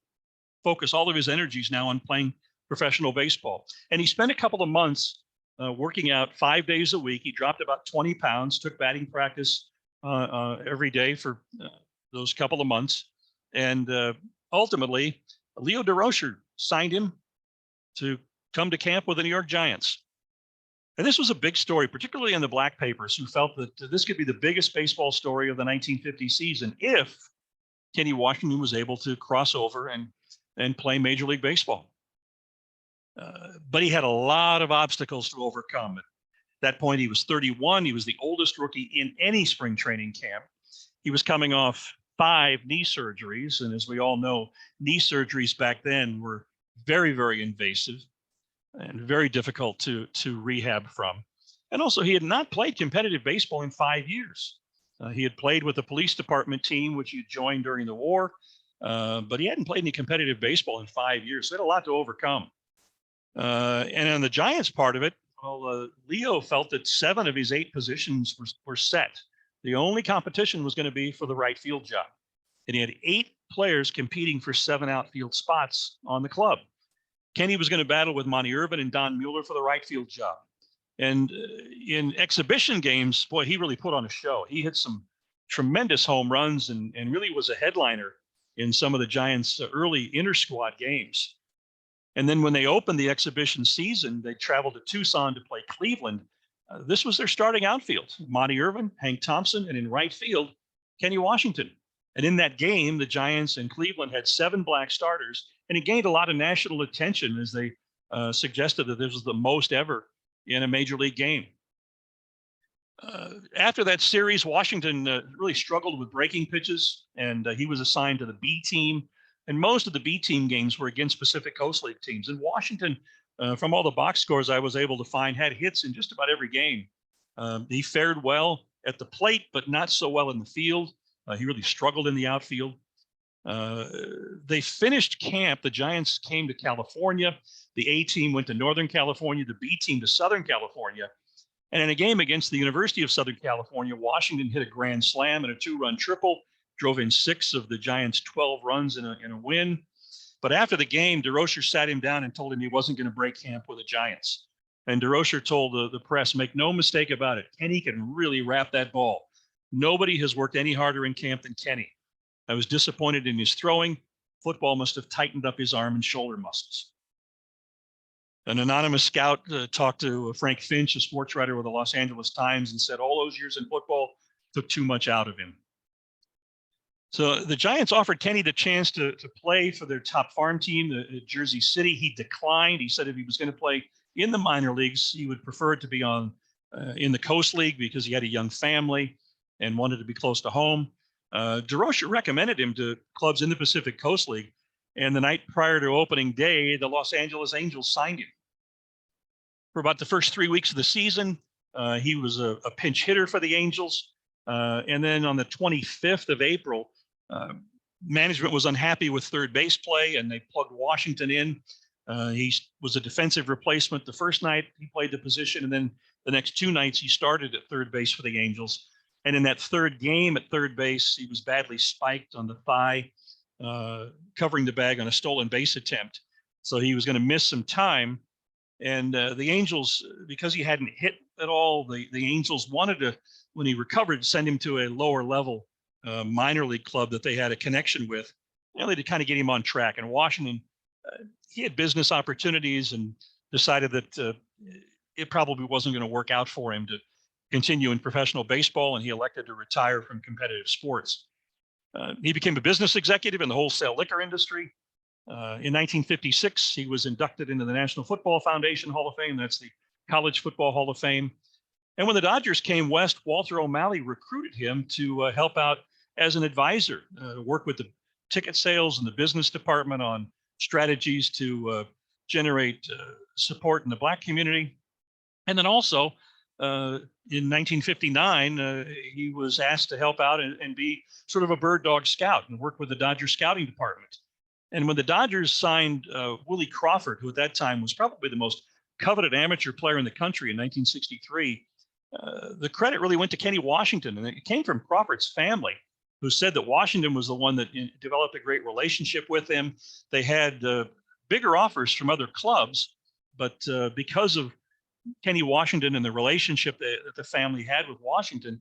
focus all of his energies now on playing professional baseball. And he spent a couple of months working out 5 days a week. He dropped about 20 pounds, took batting practice every day for those couple of months. And ultimately, Leo DeRocher signed him to come to camp with the New York Giants. And this was a big story, particularly in the black papers, who felt that this could be the biggest baseball story of the 1950 season if Kenny Washington was able to cross over and play Major League Baseball. But he had a lot of obstacles to overcome. At that point, he was 31. He was the oldest rookie in any spring training camp. He was coming off 5 knee surgeries. And as we all know, knee surgeries back then were very, very invasive and very difficult to rehab from. And also, he had not played competitive baseball in 5 years. He had played with the police department team, which he had joined during the war, but he hadn't played any competitive baseball in 5 years. So he had a lot to overcome. And on the Giants part of it, well, Leo felt that 7 of his 8 positions were set. The only competition was going to be for the right field job. And he had 8 players competing for 7 outfield spots on the club. Kenny was going to battle with Monty Irvin and Don Mueller for the right field job. And in exhibition games, boy, he really put on a show. He hit some tremendous home runs and really was a headliner in some of the Giants' early inter-squad games. And then when they opened the exhibition season, they traveled to Tucson to play Cleveland. This was their starting outfield: Monty Irvin, Hank Thompson, and in right field, Kenny Washington. And in that game, the Giants and Cleveland had 7 black starters, and it gained a lot of national attention as they suggested that this was the most ever in a major league game. After that series, Washington really struggled with breaking pitches, and he was assigned to the B team. And most of the B team games were against Pacific Coast League teams. And Washington, from all the box scores I was able to find, had hits in just about every game. He fared well at the plate, but not so well in the field. He really struggled in the outfield. They finished camp. The Giants came to California. The A team went to Northern California, the B team to Southern California. And in a game against the University of Southern California, Washington hit a grand slam and a 2-run triple, drove in 6 of the Giants' 12 runs in a win. But after the game, DeRocher sat him down and told him he wasn't going to break camp with the Giants. And DeRocher told the press, "Make no mistake about it, Kenny can really wrap that ball. Nobody has worked any harder in camp than Kenny. I was disappointed in his throwing. Football must have tightened up his arm and shoulder muscles." An anonymous scout talked to Frank Finch, a sports writer with the Los Angeles Times, and said all those years in football took too much out of him. So the Giants offered Kenny the chance to play for their top farm team, the Jersey City. He declined. He said if he was going to play in the minor leagues, he would prefer it to be in the Coast League because he had a young family and wanted to be close to home. DeRocher recommended him to clubs in the Pacific Coast League, And the night prior to opening day, the Los Angeles Angels signed him. For about the first 3 weeks of the season, he was a pinch hitter for the Angels. And then on the 25th of April, management was unhappy with third base play, and they plugged Washington in. He was a defensive replacement the first night he played the position, and then the next 2 nights he started at third base for the Angels. And in that third game at third base, he was badly spiked on the thigh, covering the bag on a stolen base attempt. So he was going to miss some time. And the Angels, because he hadn't hit at all, the Angels wanted to, when he recovered, send him to a lower level minor league club that they had a connection with, really to kind of get him on track. And Washington, he had business opportunities and decided that it probably wasn't going to work out for him to continue in professional baseball, and he elected to retire from competitive sports. He became a business executive in the wholesale liquor industry. In 1956, he was inducted into the National Football Foundation Hall of Fame. That's the College Football Hall of Fame. And when the Dodgers came west, Walter O'Malley recruited him to help out as an advisor, work with the ticket sales and the business department on strategies to generate support in the Black community. And then also in 1959, he was asked to help out and be sort of a bird dog scout and work with the Dodger scouting department. And when the Dodgers signed Willie Crawford, who at that time was probably the most coveted amateur player in the country in 1963, the credit really went to Kenny Washington. And it came from Crawford's family, who said that Washington was the one that developed a great relationship with him. They had bigger offers from other clubs, but because of Kenny Washington and the relationship that the family had with Washington,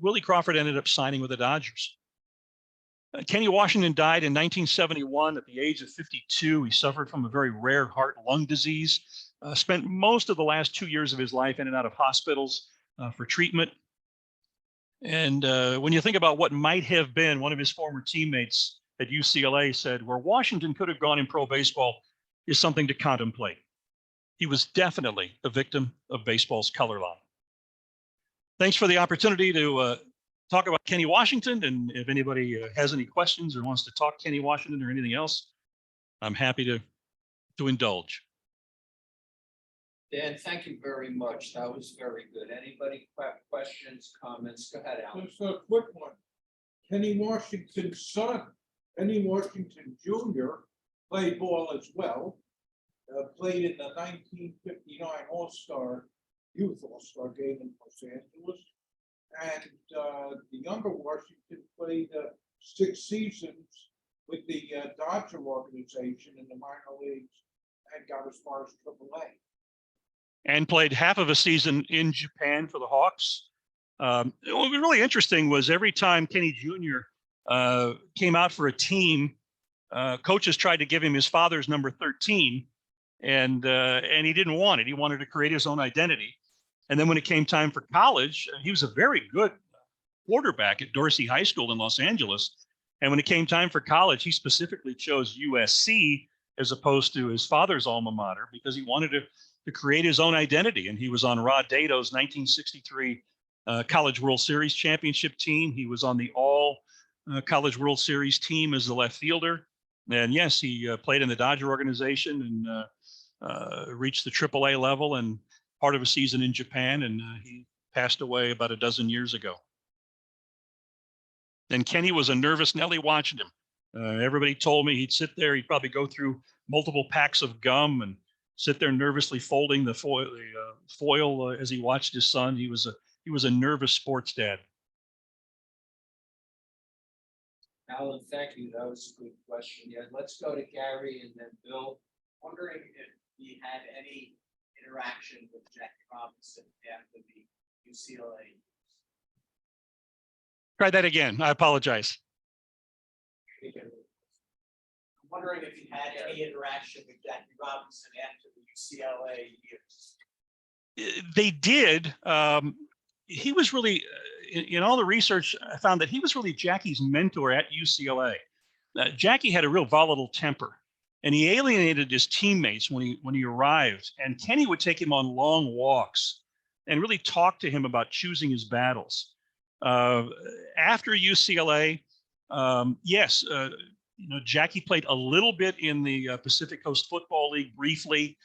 Willie Crawford ended up signing with the Dodgers. Kenny Washington died in 1971 at the age of 52. He suffered from a very rare heart-lung disease, spent most of the last 2 years of his life in and out of hospitals for treatment. And when you think about what might have been, one of his former teammates at UCLA said, where Washington could have gone in pro baseball is something to contemplate. He was definitely a victim of baseball's color line. Thanks for the opportunity to talk about Kenny Washington. And if anybody has any questions or wants to talk Kenny Washington or anything else, I'm happy to indulge. Dan, thank you very much. That was very good. Anybody questions, comments? Go ahead, Alan. Just a quick one. Kenny Washington's son, Kenny Washington Jr., played ball as well. Played in the 1959 All-Star, Youth All-Star game in Los Angeles. And the younger Washington played 6 seasons with the Dodger organization in the minor leagues and got as far as AAA. And played half of a season in Japan for the Hawks. What was really interesting was every time Kenny Jr. Came out for a team, coaches tried to give him his father's number 13, and he didn't want it. He wanted to create his own identity. And then when it came time for college, he was a very good quarterback at Dorsey High School in Los Angeles. And when it came time for college, he specifically chose USC as opposed to his father's alma mater because he wanted to create his own identity. And he was on Rod Dato's 1963 College World Series championship team. He was on the all College World Series team as the left fielder. And yes, he played in the Dodger organization and reached the AAA level and part of a season in Japan. And he passed away about a dozen years ago. And Kenny was a nervous Nelly watching him. Everybody told me he'd sit there, he'd probably go through multiple packs of gum and sit there nervously folding the foil as he watched his son. He was a nervous sports dad. Alan, thank you. That was a good question. Yeah, let's go to Gary and then Bill. Wondering if he had any interaction with Jackie Robinson after the UCLA. Try that again. I apologize. I'm wondering if he had any interaction with Jackie Robinson after the UCLA years. They did. He was really, in all the research, I found that he was really Jackie's mentor at UCLA. Jackie had a real volatile temper, and he alienated his teammates when he arrived. And Kenny would take him on long walks and really talk to him about choosing his battles. After UCLA, yes, Jackie played a little bit in the Pacific Coast Football League briefly.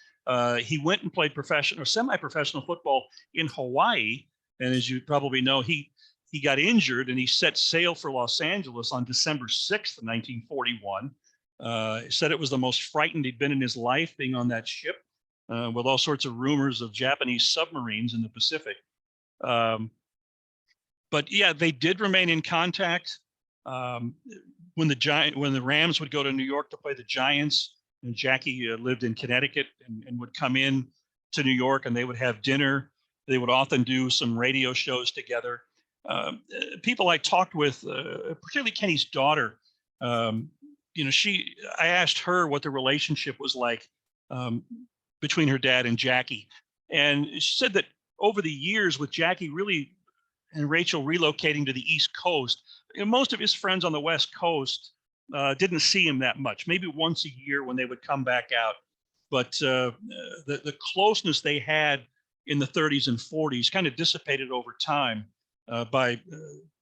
He went and played professional or semi-professional football in Hawaii. And as you probably know, he got injured and he set sail for Los Angeles on December 6th, 1941. He said it was the most frightened he'd been in his life being on that ship with all sorts of rumors of Japanese submarines in the Pacific. But yeah, they did remain in contact. When the Rams would go to New York to play the Giants, and Jackie lived in Connecticut and would come in to New York and they would have dinner. They would often do some radio shows together. People I talked with, particularly Kenny's daughter, I asked her what the relationship was like between her dad and Jackie. And she said that over the years with Jackie and Rachel relocating to the East Coast, most of his friends on the West Coast didn't see him that much, maybe once a year when they would come back out. But the closeness they had in the 30s and 40s kind of dissipated over time by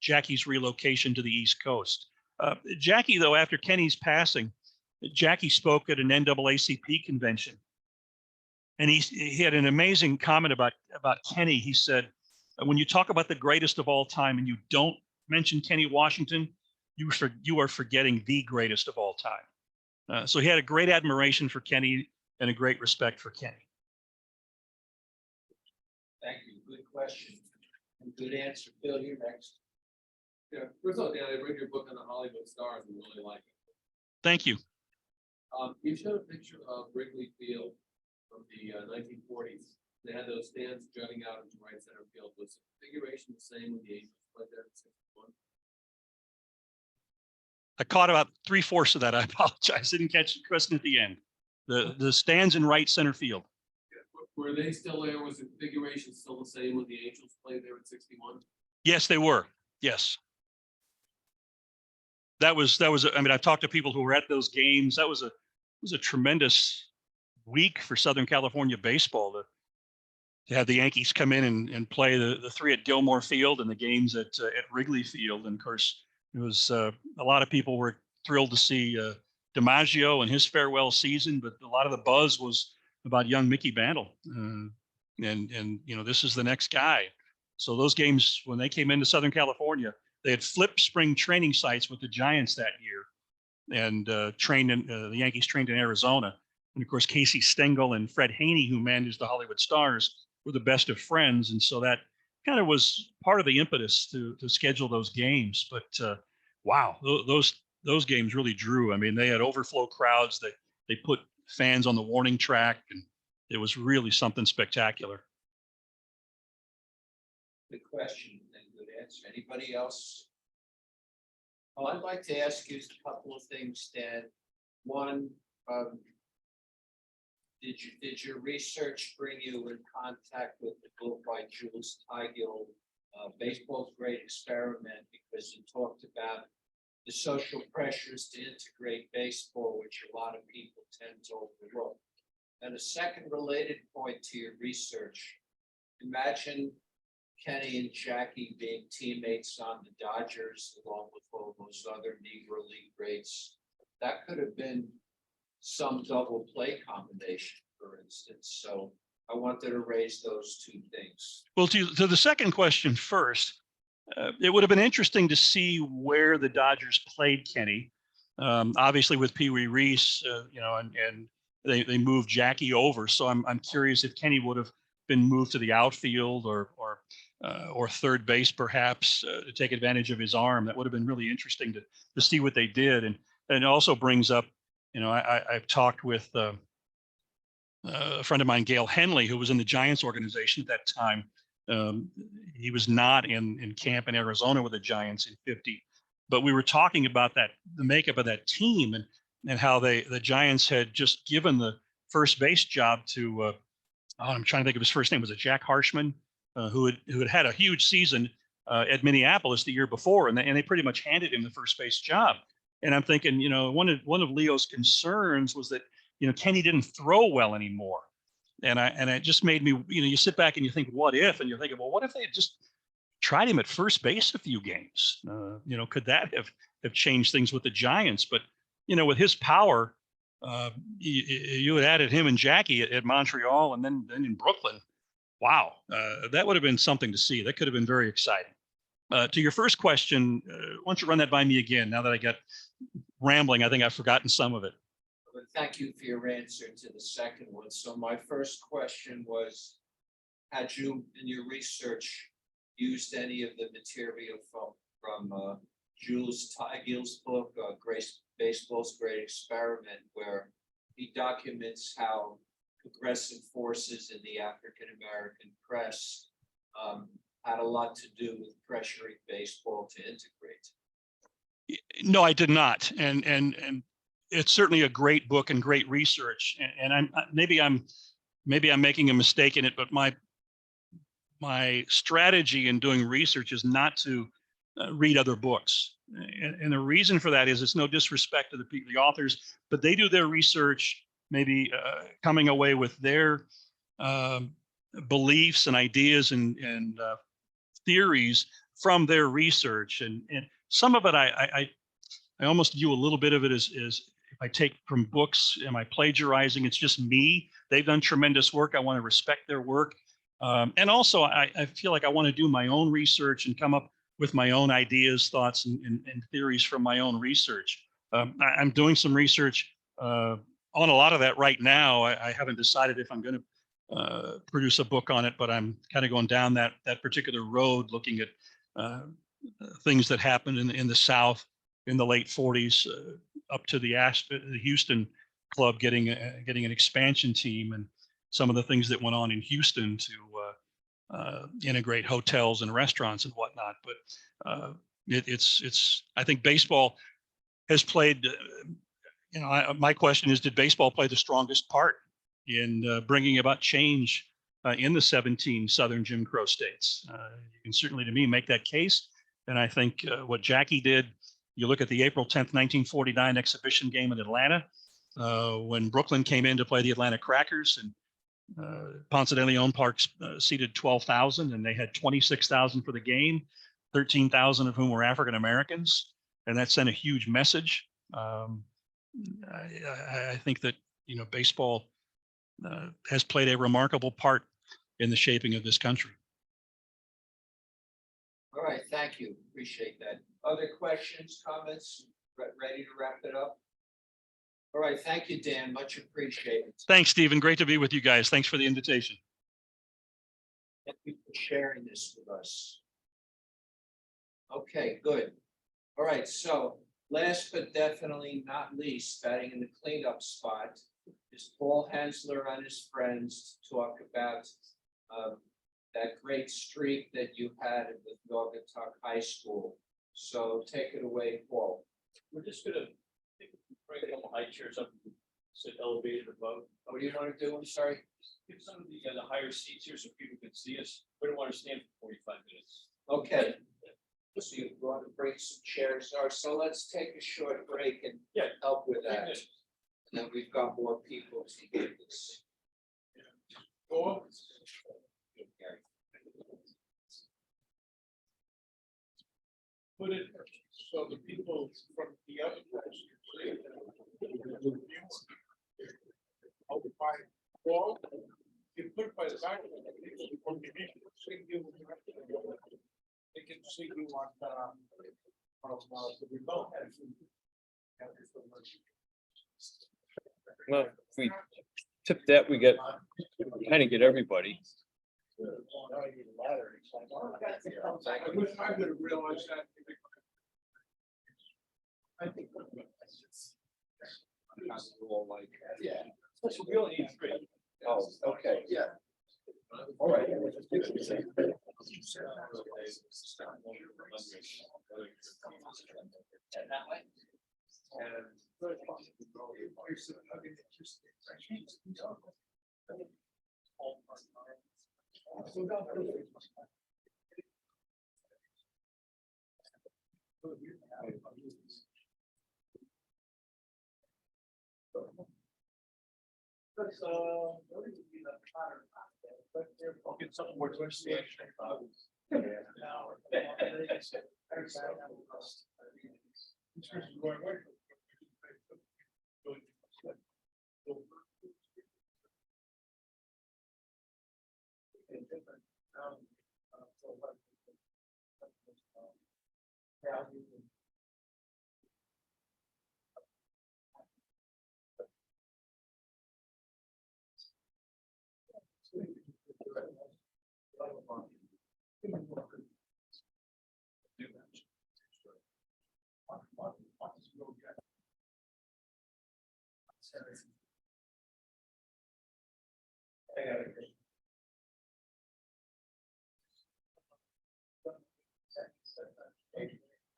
Jackie's relocation to the East Coast. Jackie, though, after Kenny's passing, Jackie spoke at an NAACP convention. And he had an amazing comment about Kenny. He said, when you talk about the greatest of all time and you don't mention Kenny Washington, you are forgetting the greatest of all time. So he had a great admiration for Kenny and a great respect for Kenny. Thank you. Good question. And good answer. Bill, you're next. Yeah, first of all, Dan, I read your book on the Hollywood stars and really like it. Thank you. You showed a picture of Wrigley Field from the 1940s. They had those stands jutting out into right center field. Was the configuration the same when the Angels played there in 61? I caught about 3/4 of that. I apologize. Didn't catch the question at the end. The stands in right center field. Yeah. Were they still there? Was the configuration still the same when the Angels played there in 61? Yes, they were. Yes. That was. I mean, I've talked to people who were at those games. That was a tremendous week for Southern California baseball to have the Yankees come in and play the three at Gilmore Field and the games at Wrigley Field. And of course, it was a lot of people were thrilled to see DiMaggio and his farewell season, but a lot of the buzz was about young Mickey Mantle. And this is the next guy. So those games, when they came into Southern California, they had flipped spring training sites with the Giants that year, and the Yankees trained in Arizona. And of course, Casey Stengel and Fred Haney, who managed the Hollywood Stars, were the best of friends. And so that kind of was part of the impetus to schedule those games. But wow, those games really drew. I mean, they had overflow crowds. They put fans on the warning track, and it was really something spectacular. Good question and good answer. Anybody else? Oh, I'd like to ask you a couple of things, Dan. One, did your research bring you in contact with the book by Jules Teichel, Baseball's Great Experiment, because it talked about the social pressures to integrate baseball, which a lot of people tend to overlook. And a second related point to your research, imagine Kenny and Jackie being teammates on the Dodgers, along with all those other Negro League greats. That could have been some double play combination, for instance. So I wanted to raise those two things. Well, to the second question first, it would have been interesting to see where the Dodgers played Kenny. Obviously, with Pee Wee Reese, and they moved Jackie over. So I'm curious if Kenny would have been moved to the outfield or third base, perhaps, to take advantage of his arm. That would have been really interesting to see what they did. And it also brings up, I've talked with a friend of mine, Gail Henley, who was in the Giants organization at that time. He was not in camp in Arizona with the Giants in 50, but we were talking about the makeup of that team and how the Giants had just given the first base job to, I'm trying to think of his first name. Was it Jack Harshman, who had a huge season at Minneapolis the year before, and they pretty much handed him the first base job. And I'm thinking, one of Leo's concerns was that Kenny didn't throw well anymore, and it just made me, you sit back and you think, what if? And you're thinking, well, what if they had just tried him at first base a few games? Could that have changed things with the Giants? But with his power, you had added him and Jackie at Montreal, and then in Brooklyn. Wow, that would have been something to see. That could have been very exciting. To your first question, why don't you run that by me again? Now that I got rambling, I think I've forgotten some of it. But thank you for your answer to the second one. So my first question was, had you in your research used any of the material from Jules Teigel's book, Baseball's Great Experiment, where he documents how progressive forces in the African American press had a lot to do with pressuring baseball to integrate? No, I did not, and it's certainly a great book and great research. And maybe I'm making a mistake in it, but my strategy in doing research is not to read other books, and the reason for that is it's no disrespect to the authors, but they do their research, maybe coming away with their beliefs and ideas and theories from their research, and some of it I almost view a little bit of it as if I take from books, am I plagiarizing? It's just me. They've done tremendous work. I want to respect their work. And also I feel like I want to do my own research and come up with my own ideas, thoughts, and theories from my own research. I'm doing some research on a lot of that right now. I haven't decided if I'm going to produce a book on it, but I'm kind of going down that particular road, looking at things that happened in the South in the late 40s, up to the Houston club getting an expansion team, and some of the things that went on in Houston to integrate hotels and restaurants and whatnot. But it's I think baseball has played. My question is, did baseball play the strongest part in bringing about change in the 17 Southern Jim Crow states? You can certainly, to me, make that case. And I think what Jackie did, you look at the April 10th, 1949 exhibition game in Atlanta, when Brooklyn came in to play the Atlanta Crackers, and Ponce de Leon Park seated 12,000, and they had 26,000 for the game, 13,000 of whom were African Americans, and that sent a huge message. I think that baseball has played a remarkable part in the shaping of this country. All right, thank you. Appreciate that. Other questions, comments? Ready to wrap it up? All right, thank you, Dan. Much appreciated. Thanks, Stephen. Great to be with you guys. Thanks for the invitation. Thank you for sharing this with us. Okay, good. All right, so last but definitely not least, batting in the cleanup spot is Paul Hensler and his friends to talk about that great streak that you had with Naugatuck High School. So take it away, Paul. We're just gonna bring a couple high chairs up, sit elevated above. What do you want to do? I'm sorry. Give some of the higher seats here so people can see us. We don't want to stand for 45 minutes. Okay. So you want to bring some chairs. All right, so let's take a short break and help with that. And then we've got more people to do this. Paul? Put it so the people from the other place can see. By Paul, you put it by the back of the people from the meeting, see you. They can see you on the remote. Well, if we tip that, we get kind of get everybody. I wish I would have realized that. I think. Yeah. We only need 3. Oh, okay. Yeah. All right. And that way. I'll get something more to understand.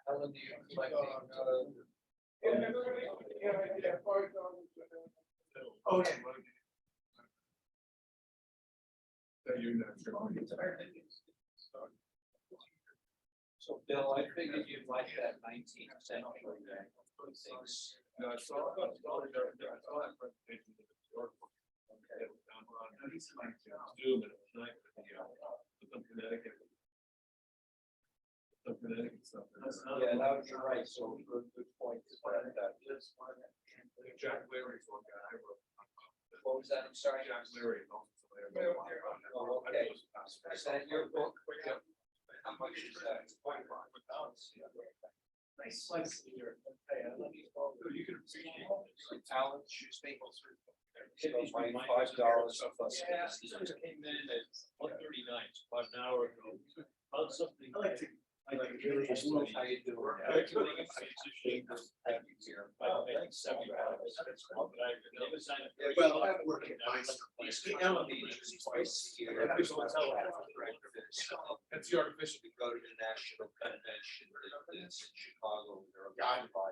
Alan, do you like Oh, yeah. So Bill, I figured you'd like that 19th century. Things. No, I saw that presentation. Zoom and it was nice, some Connecticut. Some Connecticut stuff. Yeah, that was right. So good point. Jack Larry's one guy I wrote. What was that? I'm sorry. Jack Larry. Oh, okay. Is that your book? How much is that? Nice slice of your. You can Alan, choose me. $5 plus. Yeah, this one came in at 139, about an hour ago. Found something. How you doing? Well, I'm working twice a year. That's the artificial. We go to the national convention that's in Chicago. They're by.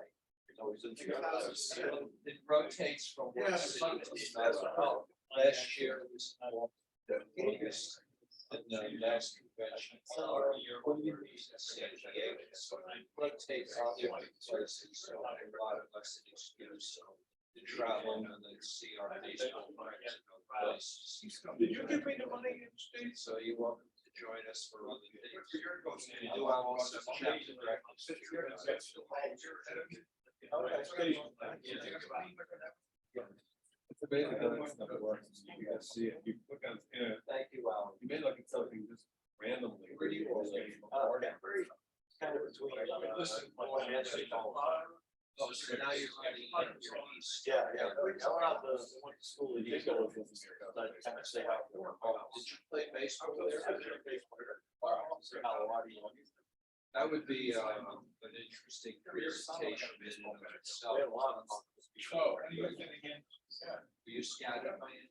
It rotates from one city to another. Last year it was August. And the last convention. San Diego. So it rotates on different places. So a lot of us an excuse to travel and then see our baseball places. Did you give me the money in States? So you're welcome to join us for other things. We do have also chapter directors. It's amazing how that stuff works. You guys see it. You look on, Thank you, Alan. you may look at something just randomly. Where do you all live? Kind of between. Listen, oh, so now you're running your east. Yeah. I went out to school in Negro. Did you play baseball there? That would be an interesting presentation in and of itself. Oh, and you did again. Were you scattered by any?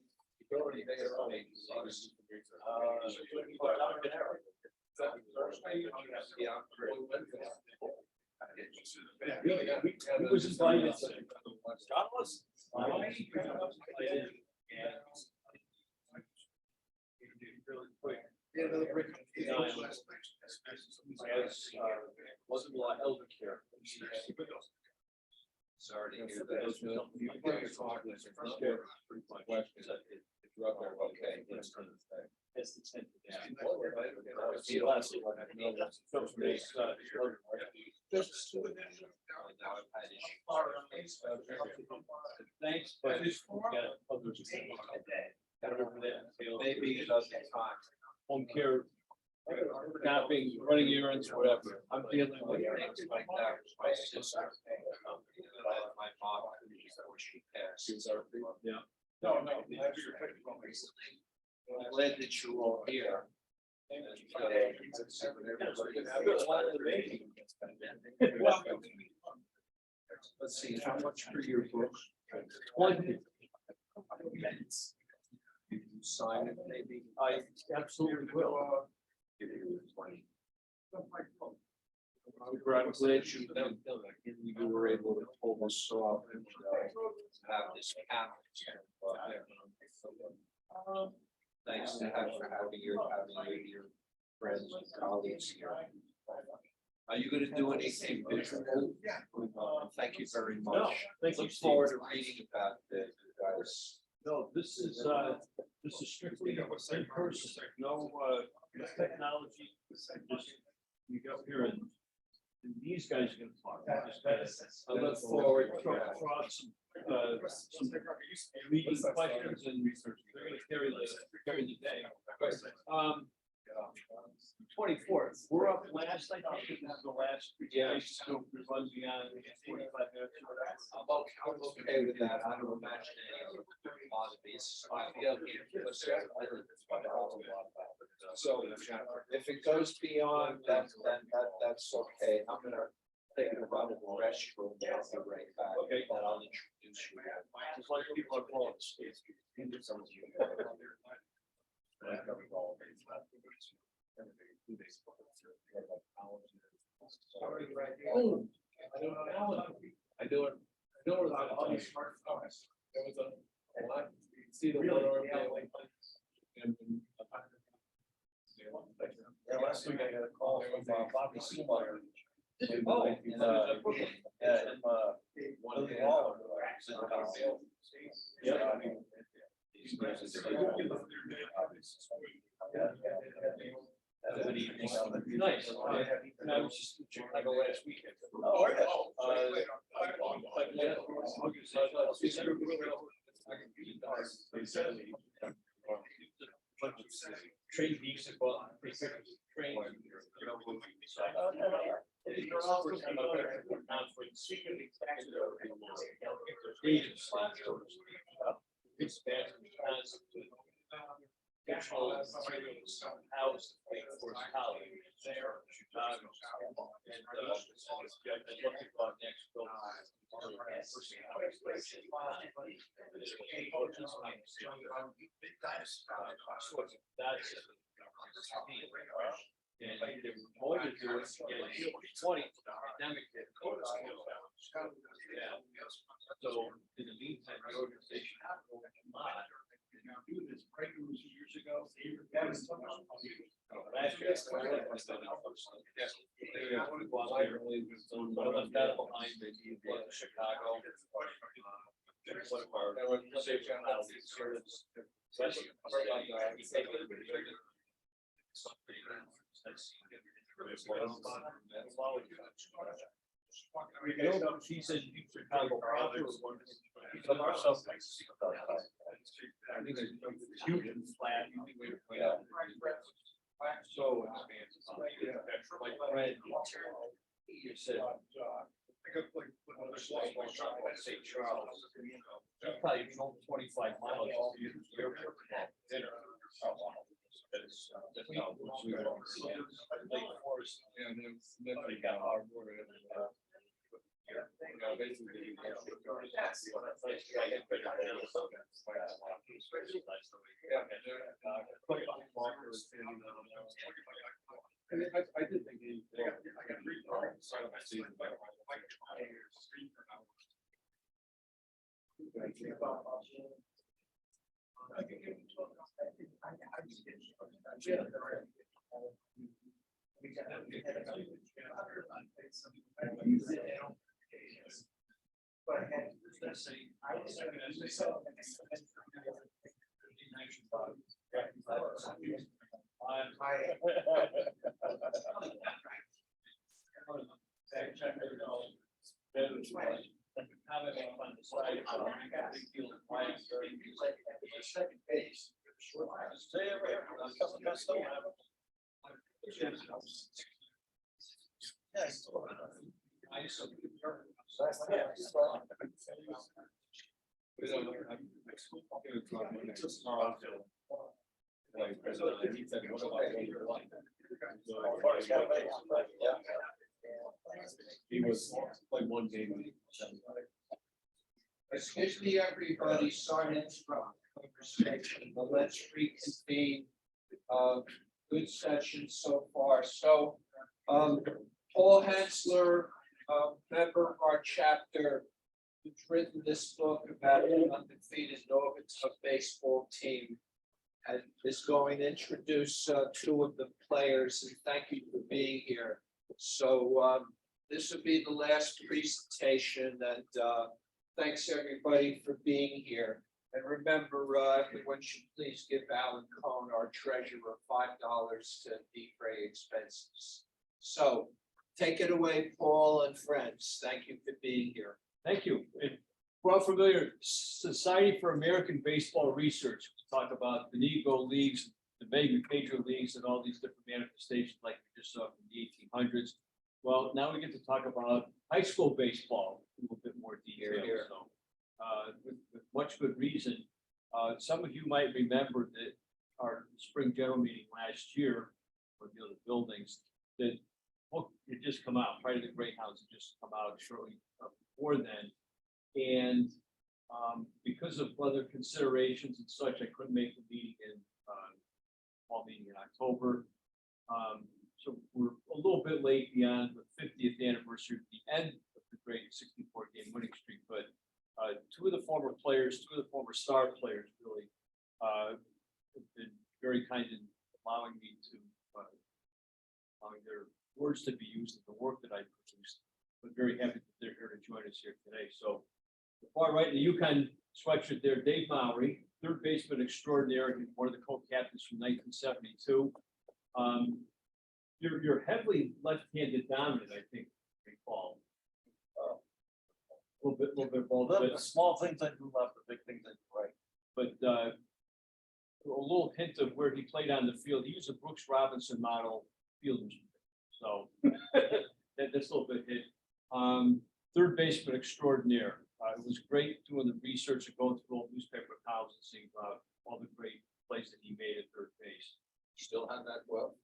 You already made a mistake. Yeah. He was invited. John was. Really quick. Wasn't a lot of elder care. Sorry to hear That's that. you can get talk, there's a number of questions. If you're up there, Okay. It's the 10th. Thanks, but Maybe another time. home care, capping, running errands, whatever. I'm dealing with Things like that with my sister. My mom, before she passed. Yeah. No, no. I'm glad that you're all here. Let's see, how much for your book? 20. You can sign it maybe? I absolutely will. Give you 20. I'm glad you were able to pull this off and Have this panel. Thanks to for having your friends and colleagues here. Are you gonna do anything visual? Thank you very much. No, thank you, Look Steve. forward to reading about the guys. No, this is strictly in person, no, technology, just, you go here and these guys are gonna talk. I look forward to that. Some reading questions and they're gonna carry the day. 24th, we're up last, I think, this is the last. Yeah. So we run beyond 45 minutes. I'm okay with that. I don't imagine any of these. So if it goes beyond that, then that's okay. I'm gonna take a run in the restroom. And I'll be right back. Okay. Then I'll introduce you. Just like people are calling. Oh, I do it. I know without all these smartphones. There was a lot. You can see the one over there. Yeah, last week I got a call from Bobby Seameyer. Oh, Yeah. Nice. And I was just in Chicago last weekend. Oh, yeah. Trade music, well, train. It's bad. House for college there, Chicago. And looking for next and they were going to do it in 2020, pandemic hit. So in the meantime, the organization do this breakthrough years ago. Last year, I left that behind in Chicago. She's in Chicago. I think it's huge and flat. So expansive. Like Fred, you said, St. Charles, probably 25 miles. Dinner. Lake Forest. And then they got hardwood. Basically. I did think I got three cards. Second base. Yes. He was like one game. Excuse me, everybody, silence from conversation, but let's reconvene. Good session so far. So, Paul Hensler, member of our chapter, who's written this book about an undefeated Naugatuck baseball team, and is going to introduce two of the players, and thank you for being here. So this will be the last presentation, and thanks everybody for being here. And remember, everyone should please give Alan Cohen, our treasurer, $5 to defray expenses. So take it away, Paul and friends. Thank you for being here. Thank you. We're all familiar, Society for American Baseball Research. We talk about the Negro leagues, the major leagues and all these different manifestations like we just saw from the 1800s. Well, now we get to talk about high school baseball in a little bit more detail. So, with much good reason. Some of you might remember that our spring general meeting last year, for the other buildings, that book had just come out. Pride of the Greyhounds had just come out shortly before then, and because of other considerations and such, I couldn't make the meeting in fall meeting in October. So we're a little bit late beyond the 50th anniversary of the end of the great 64-game winning streak, but two of the former star players really have been very kind in allowing me to allowing their words to be used in the work that I produced. But very happy that they're here to join us here today. So the far right in the UConn sweatshirt there, Dave Mowry, third baseman extraordinaire and one of the co-captains from 1972. You're heavily left-handed dominant, I think, Paul. A little bit both. The small things I do left, the big things I do right. But a little hint of where he played on the field. He was a Brooks Robinson model fielder. So that's a little bit hit. Third baseman extraordinaire. It was great doing the research and going through old newspaper accounts and seeing all the great plays that he made at third base. Still have that well?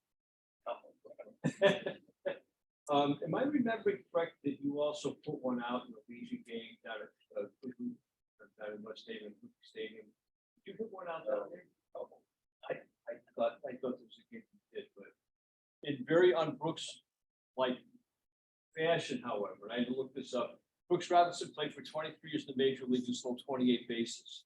Am I remembering correct that you also put one out in the Legion game down in West Haven Stadium? Did you put one out down there? Oh, I thought there was a game you did, but in very un-Brooks-like fashion, however, I had to look this up. Brooks Robinson played for 23 years in the major leagues and stole 28 bases.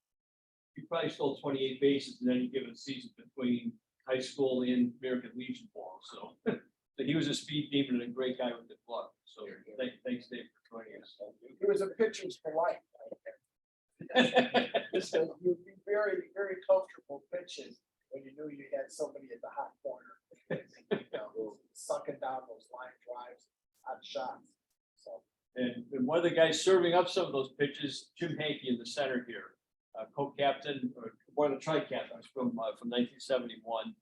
He probably stole 28 bases in any given season between high school and American Legion ball. So, so he was a speed demon and a great guy with the glove. So thanks, Dave, for joining us. It was a pitcher's for life. So you'd be very, very comfortable pitching when you knew you had somebody at the hot corner, sucking down those line drives, hot shots. So. And one of the guys serving up some of those pitches, Jim Hankey in the center here, co-captain or one of the tri-captains from 1971.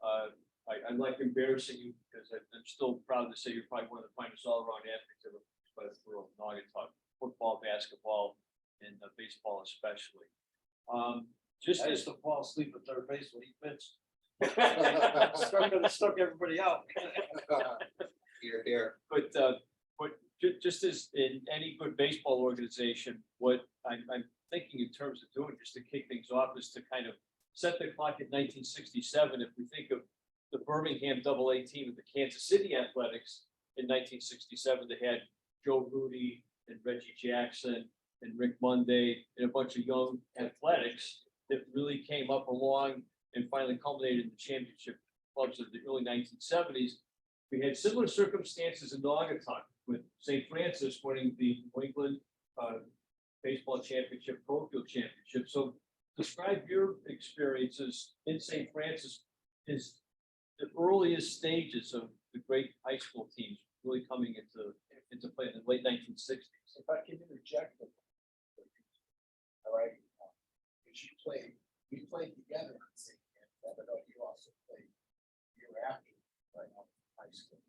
I like embarrassing you because I'm still proud to say you're probably one of the finest all-around athletes ever by the world. Naugatuck, football, basketball, and baseball especially. Just as to fall asleep at third base when he pitched. Stuck everybody out. Here. But just as in any good baseball organization, what I'm thinking in terms of doing just to kick things off is to kind of set the clock at 1967. If we think of the Birmingham AA team of the Kansas City Athletics in 1967, they had Joe Rudy and Reggie Jackson and Rick Monday and a bunch of young athletics that really came up along and finally culminated in the championship clubs of the early 1970s. We had similar circumstances in Naugatuck with St. Francis winning the New England baseball championship, parochial championship. So describe your experiences in St. Francis as the earliest stages of the great high school teams really coming into play in the late 1960s. If I can interject, all right, because we played together on St. Francis, but you also played year after, right, high school.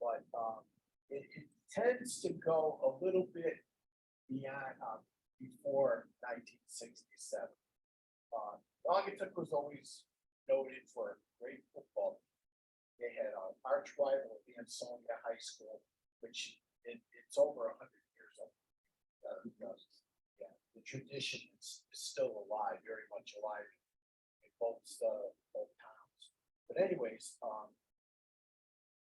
But it tends to go a little bit beyond before 1967. Naugatuck was always noted for a great football. They had an arch rival at Ansonia High School, which it's over 100 years old. Yeah, the tradition is still alive, very much alive in both towns. But anyways,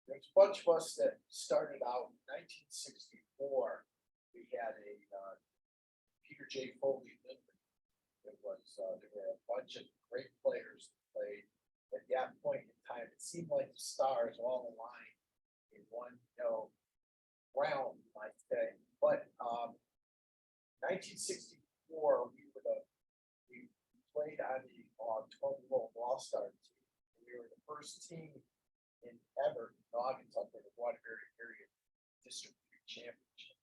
there's a bunch of us that started out in 1964. We had a Peter J. Foley Midland. There were a bunch of great players that played. At that point in time, it seemed like the stars all aligned in one, realm, like that. But 1964, we played on the 12-year-old All-Star team. We were the first team in ever Naugatuck in the Waterbury area District 3 championship.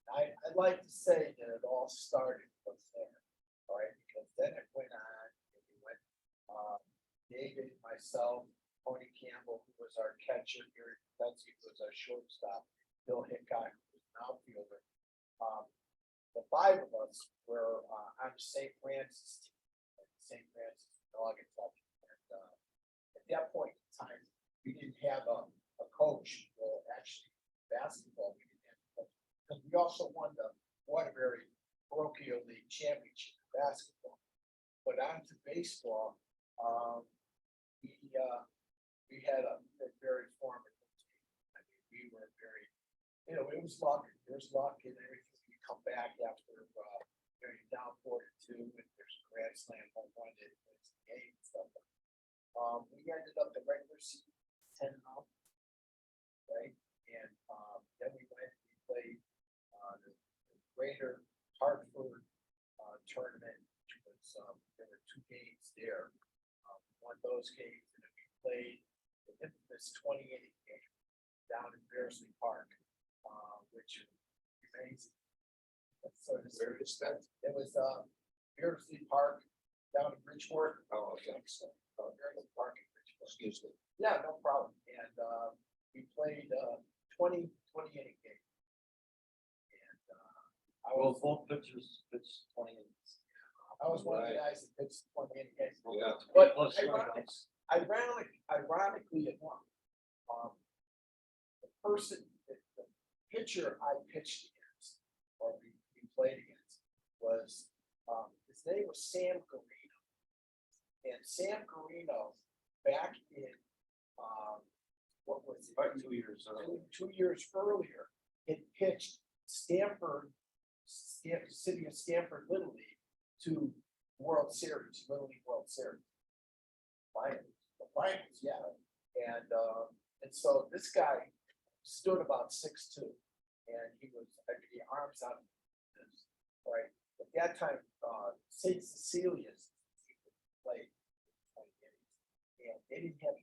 I'd like to say that it all started was there, all right, because then it went on and we went David, myself, Tony Campbell, who was our catcher, Gary Betsy, who was our shortstop, Bill Hickok, who was an outfielder. The five of us were on the St. Francis team, St. Francis Naugatuck. And at that point in time, we didn't have a coach. Well, actually, basketball, we didn't have a coach. Because we also won the Waterbury Parochial League Championship in basketball. But on to baseball, we had a very formative team. I mean, we were very, it was luck. There's luck in everything. You come back after you're down 4-2, and there's a grand slam home run that wins the game and stuff. We ended up the regular season 10-0, right? And then we played the Greater Hartford tournament, which was there were 2 games there. Won those games, and then we played the infamous 28 game down in Bearsley Park, which remains. So very expensive. It was Bearsley Park down in Bridgeport. Oh, okay. So, Bearsley Park in Bridgeport. Excuse me. Yeah, no problem. And we played 28 games. And I was both pitchers pitched 20 innings. I was one of the guys that pitched 28 games. Yeah. But Plus strikeouts. ironically enough, the pitcher I pitched against, or we played against, was his name was Sam Garino. And Sam Garino, back in what was it? 2 years. 2 years earlier, had pitched Stanford, City of Stanford Little League to World Series, Little League World Series. The Lions, yeah. And so this guy stood about 6'2", and he was, I mean, the arms out of this, right? At that time, St. Cecilia's played 20 games, and they didn't have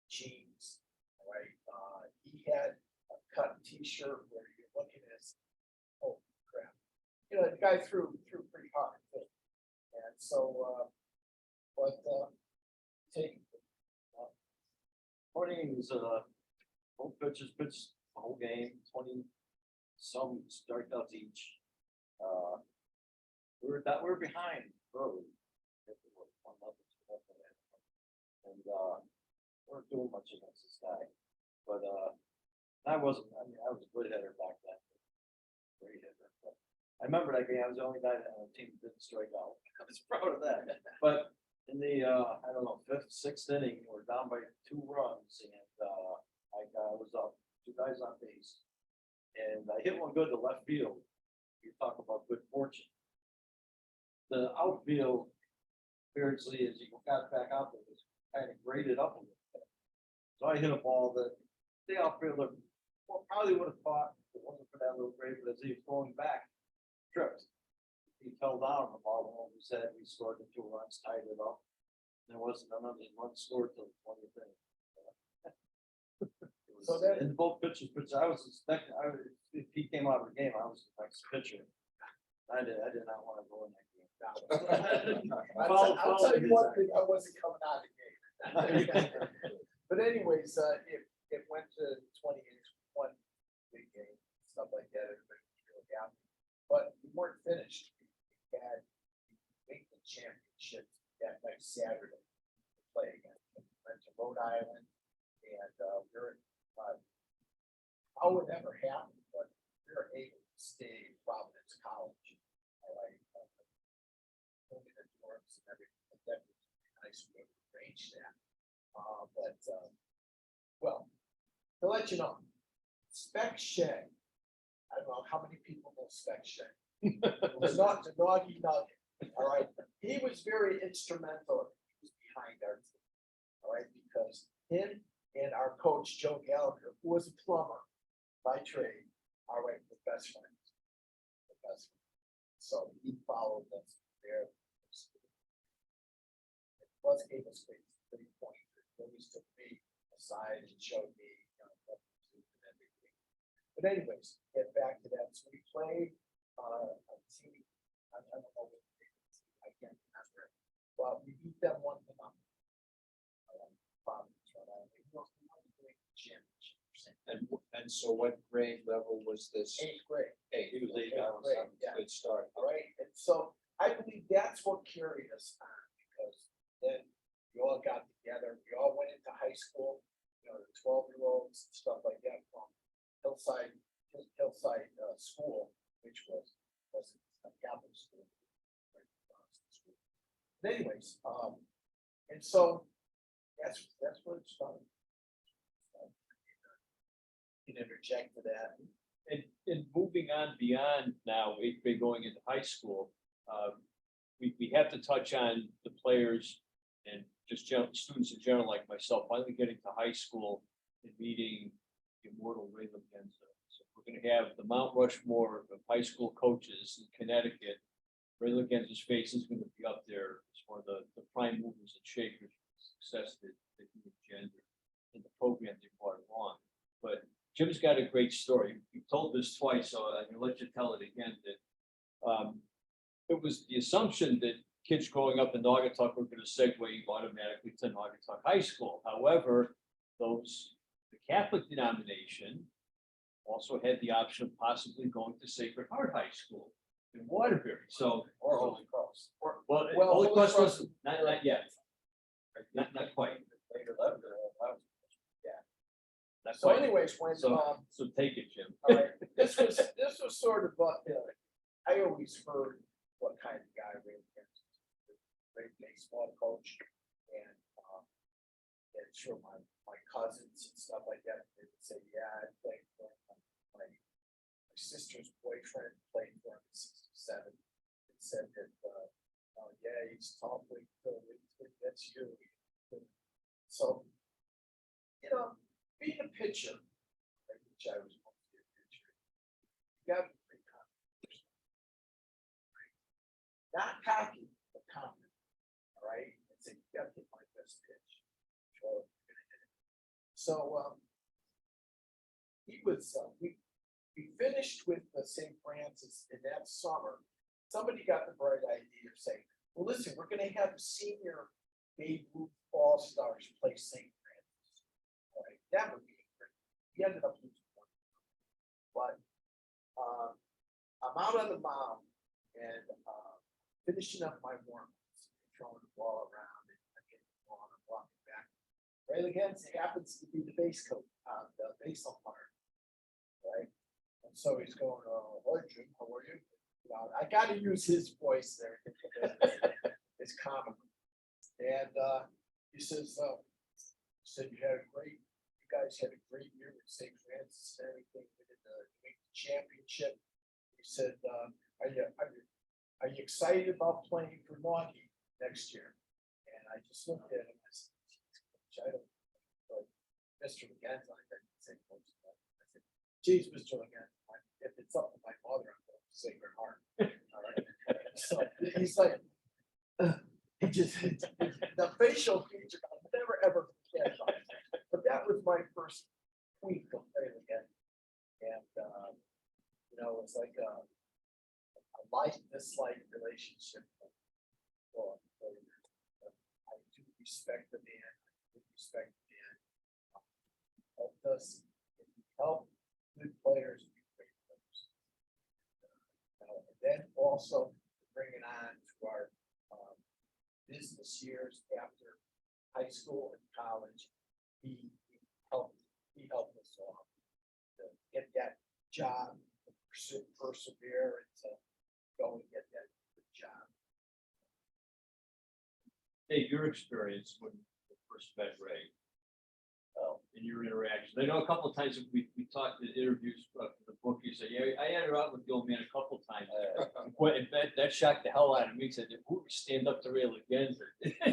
jeans, right? He had a cut T-shirt where you're looking at his, oh crap, the guy threw pretty hard, and so, take. 20 innings, both pitchers pitched the whole game, 20 some strikeouts each. We were behind early. And we weren't doing much against this guy. But I was a good hitter back then. Great hitter. But I remember that game. I was the only guy on the team that didn't strike out. I was proud of that. But in the I don't know, 5th, 6th inning, we're down by 2 runs, and I was up, 2 guys on base, and I hit one good to left field. You talk about good fortune. The outfield, apparently, as he got back out there, was kind of graded up a little bit. So I hit a ball that the outfielder probably would have caught if it wasn't for that little grade, but as he was going back, tripped. He fell down, the ball went over his head. We scored the 2 runs, tied it up. There wasn't another run scored till the 20th inning. So that, and both pitchers, I was expecting. If he came out of the game, I was the next pitcher. I did not want to go in that game. I'll tell you one thing, I wasn't coming out of the game. But anyways, it went to 20 innings, 1 big game, stuff like that. Everybody was really happy. But we weren't finished. We had the championship that next Saturday to play again. We went to Rhode Island, and we're how would ever happen, but we were able to stay in Providence College. All right, in the dorms and everything. That was nice way to arrange that. Well, to let you know, Spec Shay. I don't know how many people know Spec Shay. It was not the Noggy Nugget. All right, he was very instrumental. He was behind our team. All right, because him and our coach Joe Gallagher, who was a plumber by trade, all right, were best friends. The best friends. So he followed us there. It was gave us great 3 points. He always took me aside and showed me, what to do and everything. But anyways, get back to that. So we played a team. I don't know what it is. I can't remember it. But we beat them 1-0. And so what grade level was this? Eighth grade. Eighth. He was eighth, Okay, I was great, seventh. yeah. Good start. All right, and so I believe that's what carried us on, because then we all got together, we all went into high school, you know, the 12-year-olds and stuff like that from Hillside School, which wasn't a Catholic school. But anyways, and so that's where it started. You can interject to that. And moving on beyond now, eighth grade going into high school, we have to touch on the players and just students in general, like myself, finally getting to high school and meeting the immortal Ray Lagenza. So we're going to have the Mount Rushmore of high school coaches in Connecticut. Ray Lagenza's face is going to be up there as one of the prime movers and shakers of success that he engendered in the program they brought along. But Jim's got a great story. You've told this twice, so I'm gonna let you tell it again. That it was the assumption that kids growing up in Naugatuck were going to segue automatically to Naugatuck High School. However, the Catholic denomination also had the option of possibly going to Sacred Heart High School in Waterbury. So, Or Holy Cross. well, Well, Holy Holy Cross Cross- wasn't not yet, not quite. Later, that was. Not So quite. anyways, when, So take it, Jim. all right, this was sort of, I always heard what kind of guy Ray Lagenza was, great baseball coach, and sure my cousins and stuff like that, they would say, yeah, I played for him. My sister's boyfriend played for him in '67, and said that, oh yeah, he's tough, that's you. So, you know, being a pitcher, which I was mostly a pitcher, you got to be pretty confident. Not cocky, but confident. All right, and say, you got to hit my best pitch. So he was. We finished with St. Francis in that summer. Somebody got the bright idea of saying, "Well, listen, we're going to have senior Babe Ruth All-Stars play St. Francis." All right, that would be great. He ended up losing one, but I'm out on the mound and finishing up my warm-ups, throwing the ball around, and I get the ball and I'm walking back. Ray Lagenza happens to be the base coach, the base umpire, right? And so he's going, "Hi Jim, how are you?" You know, I got to use his voice there. It's comical. And he says, "You had a great. You guys had a great year with St. Francis and everything. We did the championship." He said, "Are you excited about playing for Naughty next year?" And I just looked at him. I said, "I don't, like, Mr. Lagenza." I didn't say close to that. I said, "Geez, Mr. Lagenza, if it's up to my mother, I'm going to Sacred Heart." All right. So he's like, he just the facial feature. I'll never ever forget. But that was my first tweak of Ray Lagenza, and you know, it's like a like-dislike relationship. Well, I do respect the man. I do respect the man. Helped us. Help good players be great players. And then also bring it on to our business years after high school and college. He helped us all to get that job, to persevere, and to go and get that good job. Dave, your experience when you first met Ray, in your interaction. I know a couple of times we talked in interviews for the book. You said, "Yeah, I had her out with the old man a couple of times." In fact, that shocked the hell out of me. He said, "Who would stand up to Ray Lagenza?"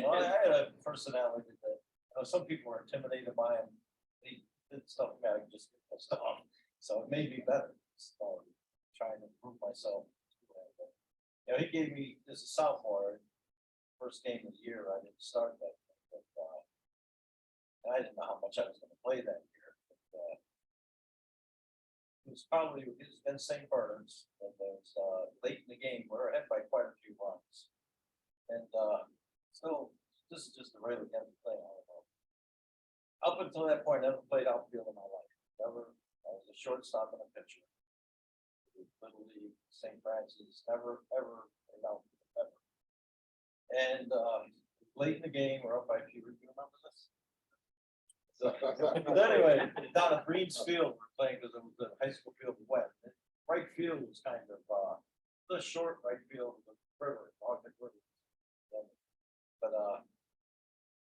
Well, I had a personality that some people were intimidated by him. They did stuff I could just get pissed off. So it made me better. Trying to improve myself. You know, he gave me as a sophomore, first game of the year. I didn't start that, but I didn't know how much I was going to play that year. But, it was probably against St. Bernard's, and it was late in the game. We were ahead by quite a few runs, and still, this is just a regular game to play. I don't know. Up until that point, I never played outfield in my life. Never. I was a shortstop and a pitcher. Little League, St. Francis, never ever played outfield ever. And late in the game, we're up by a few. Do you remember this? So, but anyway, down at Breed's Field, we're playing because it was the high school field was wet. Right field was kind of the short right field of the river, Naugatuck River. But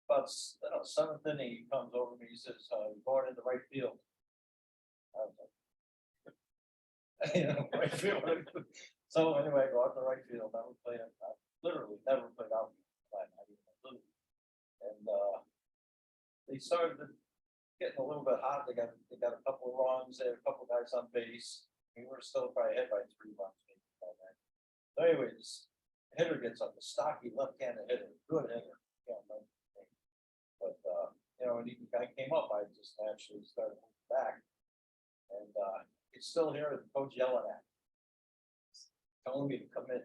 about seventh inning, he comes over to me. He says, "You're going into right field." I was like, right field. So anyway, I go out to right field. Never played it. I literally never played outfield. And they started getting a little bit hot. They got a couple of runs. They had a couple of guys on base. We were still probably ahead by 3 runs. Maybe by then. So anyway, this hitter gets up, a stocky left-handed hitter, good hitter. But when the guy came up, I just naturally started moving back, and it's still here. The coach yelling at me, telling me to come in.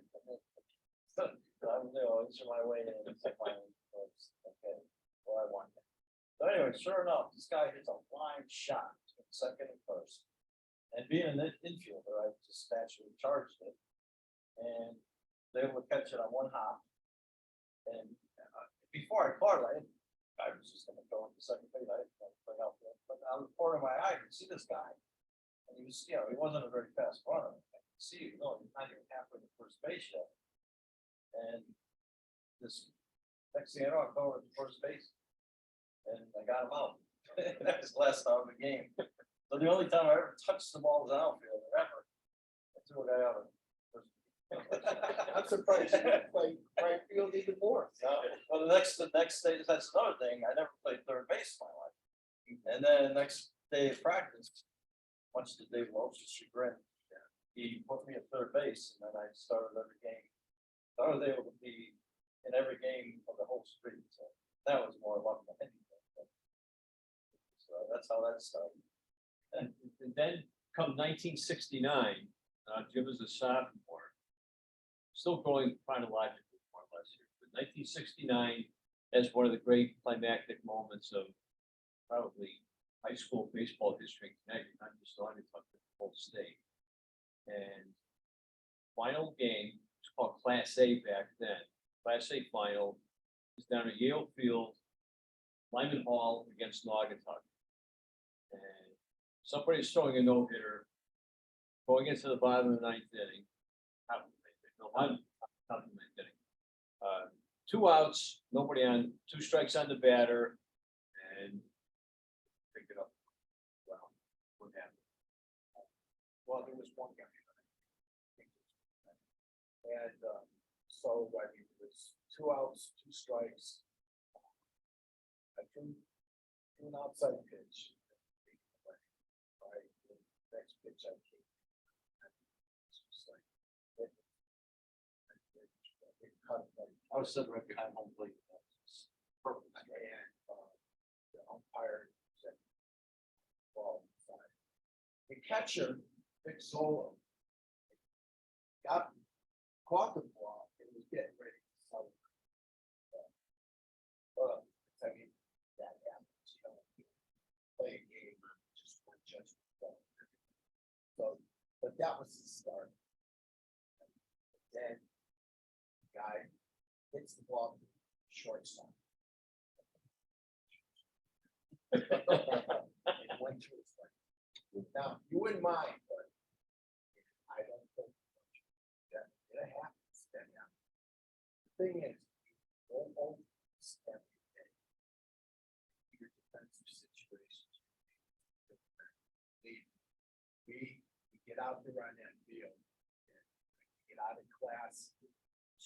I'm inching my way in. It's like okay, well, I want it. So anyway, sure enough, this guy hits a line shot between second and first. And being an infielder, I just naturally charged it, and they were able to catch it on one hop. And before I caught it, I was just going to go into second base. I didn't play outfield, but out of the corner of my eye, I could see this guy, and he was, he wasn't a very fast runner. I could see, he's not even halfway to first base yet. And this next thing I know, I go over to first base, and I got him out. That was the last time of the game. So the only time I ever touched the ball as an outfielder ever, I threw a guy out of first base. I'm surprised you didn't play right field even more. Well, the next day, that's another thing. I never played third base in my life. And then the next day of practice, much to Dave Welch's chagrin, he put me at third base, and then I started every game. So I was able to be in every game of the whole street. So that was more luck than anything. So that's how that started. And then come 1969, Jim was a sophomore, still going chronologically more or less here. But 1969 as one of the great climactic moments of probably high school baseball history in Connecticut, not just Naugatuck, but the whole state. And final game, it's called Class A back then. Class A final is down at Yale Field, Lyman Hall against Naugatuck. And somebody's throwing a no-hitter, going into the bottom of the ninth inning. Top of the ninth inning. 2 outs, nobody on, 2 strikes on the batter, and pick it up. Well, what happened? Well, there was one guy. And so I mean, it was 2 outs, 2 strikes. I threw an outside pitch. Right, the next pitch I came. I was sitting right behind home plate. Perfect. And the umpire said, "Ball inside." The catcher, Vic Solo, caught the ball and was getting ready to celebrate. I mean, that happens, play a game, just one judgment. So, but that was the start. Then the guy hits the ball to shortstop. It went through his leg. Now, you wouldn't mind, but I don't think that it happens. The thing is, don't always every day. Your defensive situations. We get out there on that field. We get out of class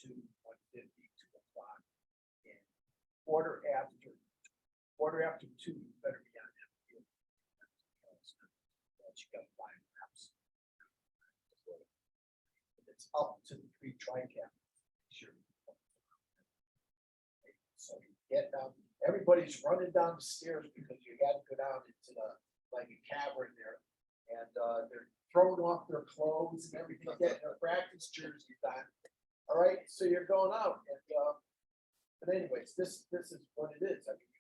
2, 1:50, 2 o'clock. And quarter after 2, you better be on that field. You got 5 laps. It's up to the 3 tri-cap. Sure. So you get down, everybody's running down the stairs because you had to go down into the, like a cavern there. And they're throwing off their clothes and everything, getting their practice jerseys on. All right, so you're going out, and But anyways, this is what it is. I mean,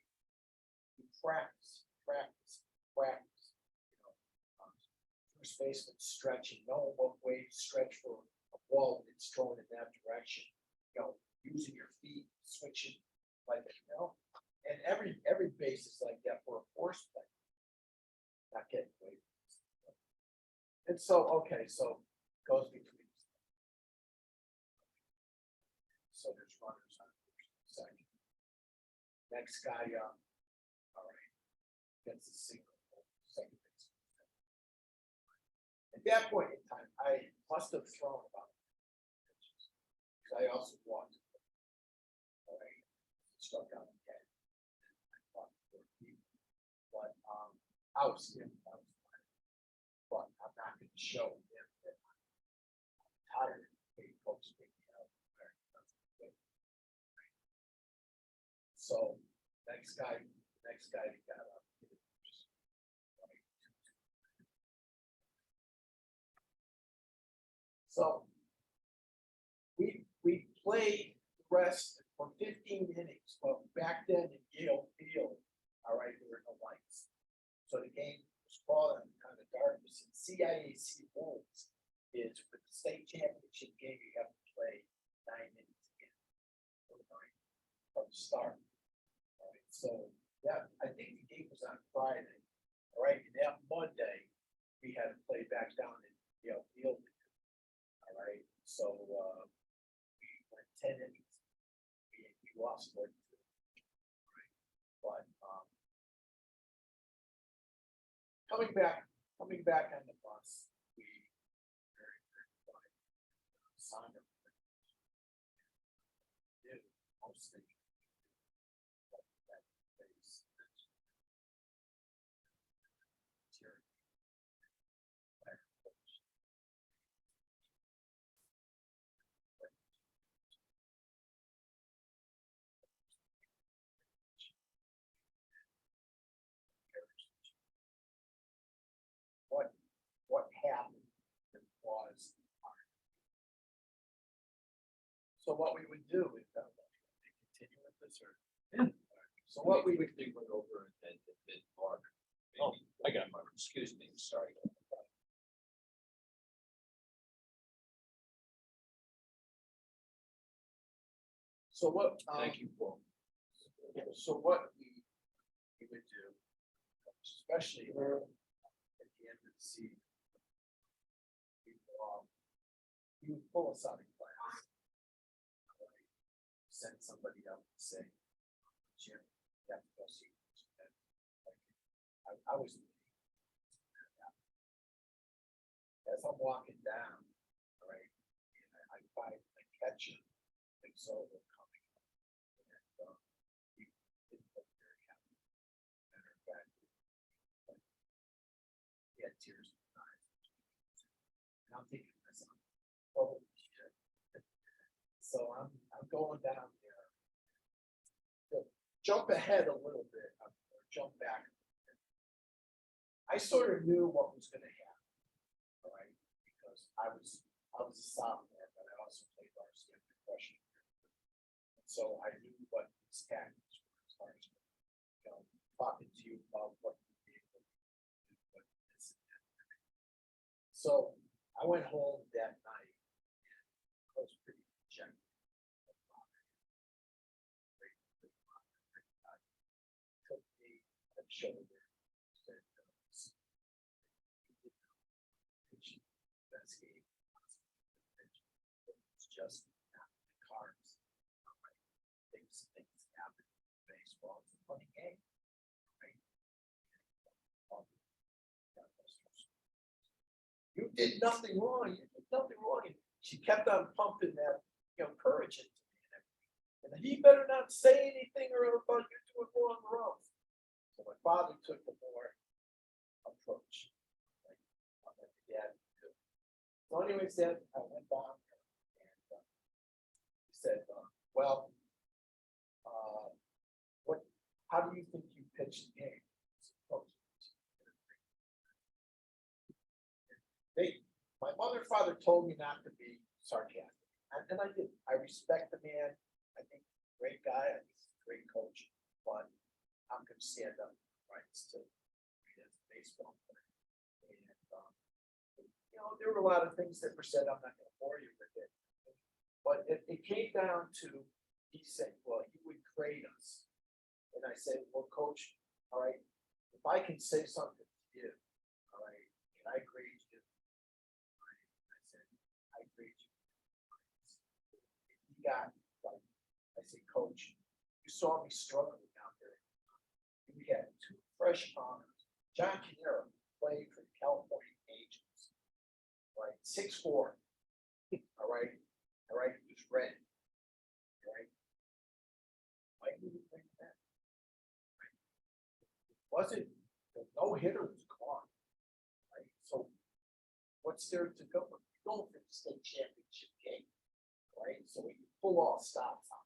you practice. You know, first baseman stretching, knowing what way to stretch for a ball when it's thrown in that direction. You know, using your feet, switching, like, you know, and every base is like that for a force play. Not getting away from this. And so, okay, so goes between. So there's runners on first and second. Next guy up. All right. Gets a single. Second base. At that point in time, I must have thrown about pitches. Because I also walked. All right. Struck out again. But I was fine. But I'm not going to show him that I'm tired. He folks pick me out. So next guy that got up. So we played the rest for 15 innings, but back then in Yale Field, all right, there were no lights. So the game was called on kind of darkness. And CIAC rules is for the state championship game, you have to play 9 innings again. From the start. All right, so yeah, I think the game was on Friday. All right, and that Monday we had to play back down in Yale Field. All right, so we went 10 innings. We lost 1-2. Right, but coming back on the bus, we very quiet. Sonder did most things. What happened was, so what we would do is continue with this, or so what we would quickly went over and Mark. Oh, I got Mark. Excuse me, sorry. so what Thank you, Paul. so what we would do, especially at the end of the season, we would pull us out of class. Send somebody up and say, Jim, you have to go see. I was. As I'm walking down, all right, and I find the catcher, and so they're coming up. And he didn't look very happy. Matter of fact, he had tears in his eyes. And I'm thinking to myself, holy shit. So I'm going down there. Jump ahead a little bit, or jump back. I sort of knew what was going to happen, all right, because I was a sophomore, but I also played varsity after freshman year. So I knew what his tactics were as far as, you know, talking to you about what you did, what this and that. So I went home that night and I was pretty dejected. Took me and shoulder. It's just not the cards. Right? Things happen in baseball. It's a funny game. Right? You did nothing wrong. You did nothing wrong. And she kept on pumping that, you know, courage into me and everything. And he better not say anything or about you doing wrong or wrong. So my father took the more approach. Like, I'm like, Dad. So anyways, then I went down and he said, well, how do you think you pitched the game? My mother and father told me not to be sarcastic, and I did. I respect the man. I think great guy, I think he's a great coach, but I'm gonna stand up for rights to baseball player. And, you know, there were a lot of things that were said, I'm not gonna bore you with it. But it came down to, he said, well, he would grade us. And I said, well, coach, all right, if I can say something to you, all right, can I grade you? All right, I said, I grade you. He got, like, I said, coach, you saw me struggling out there. We had 2 fresh honors. John Canero played for the California Angels, right? 6'4", all right, he was ready, all right. Why did you think that? Right. Wasn't the no hitter was gone, right? So what's there to go? You're going for the state championship game, right? So we pull all stops out,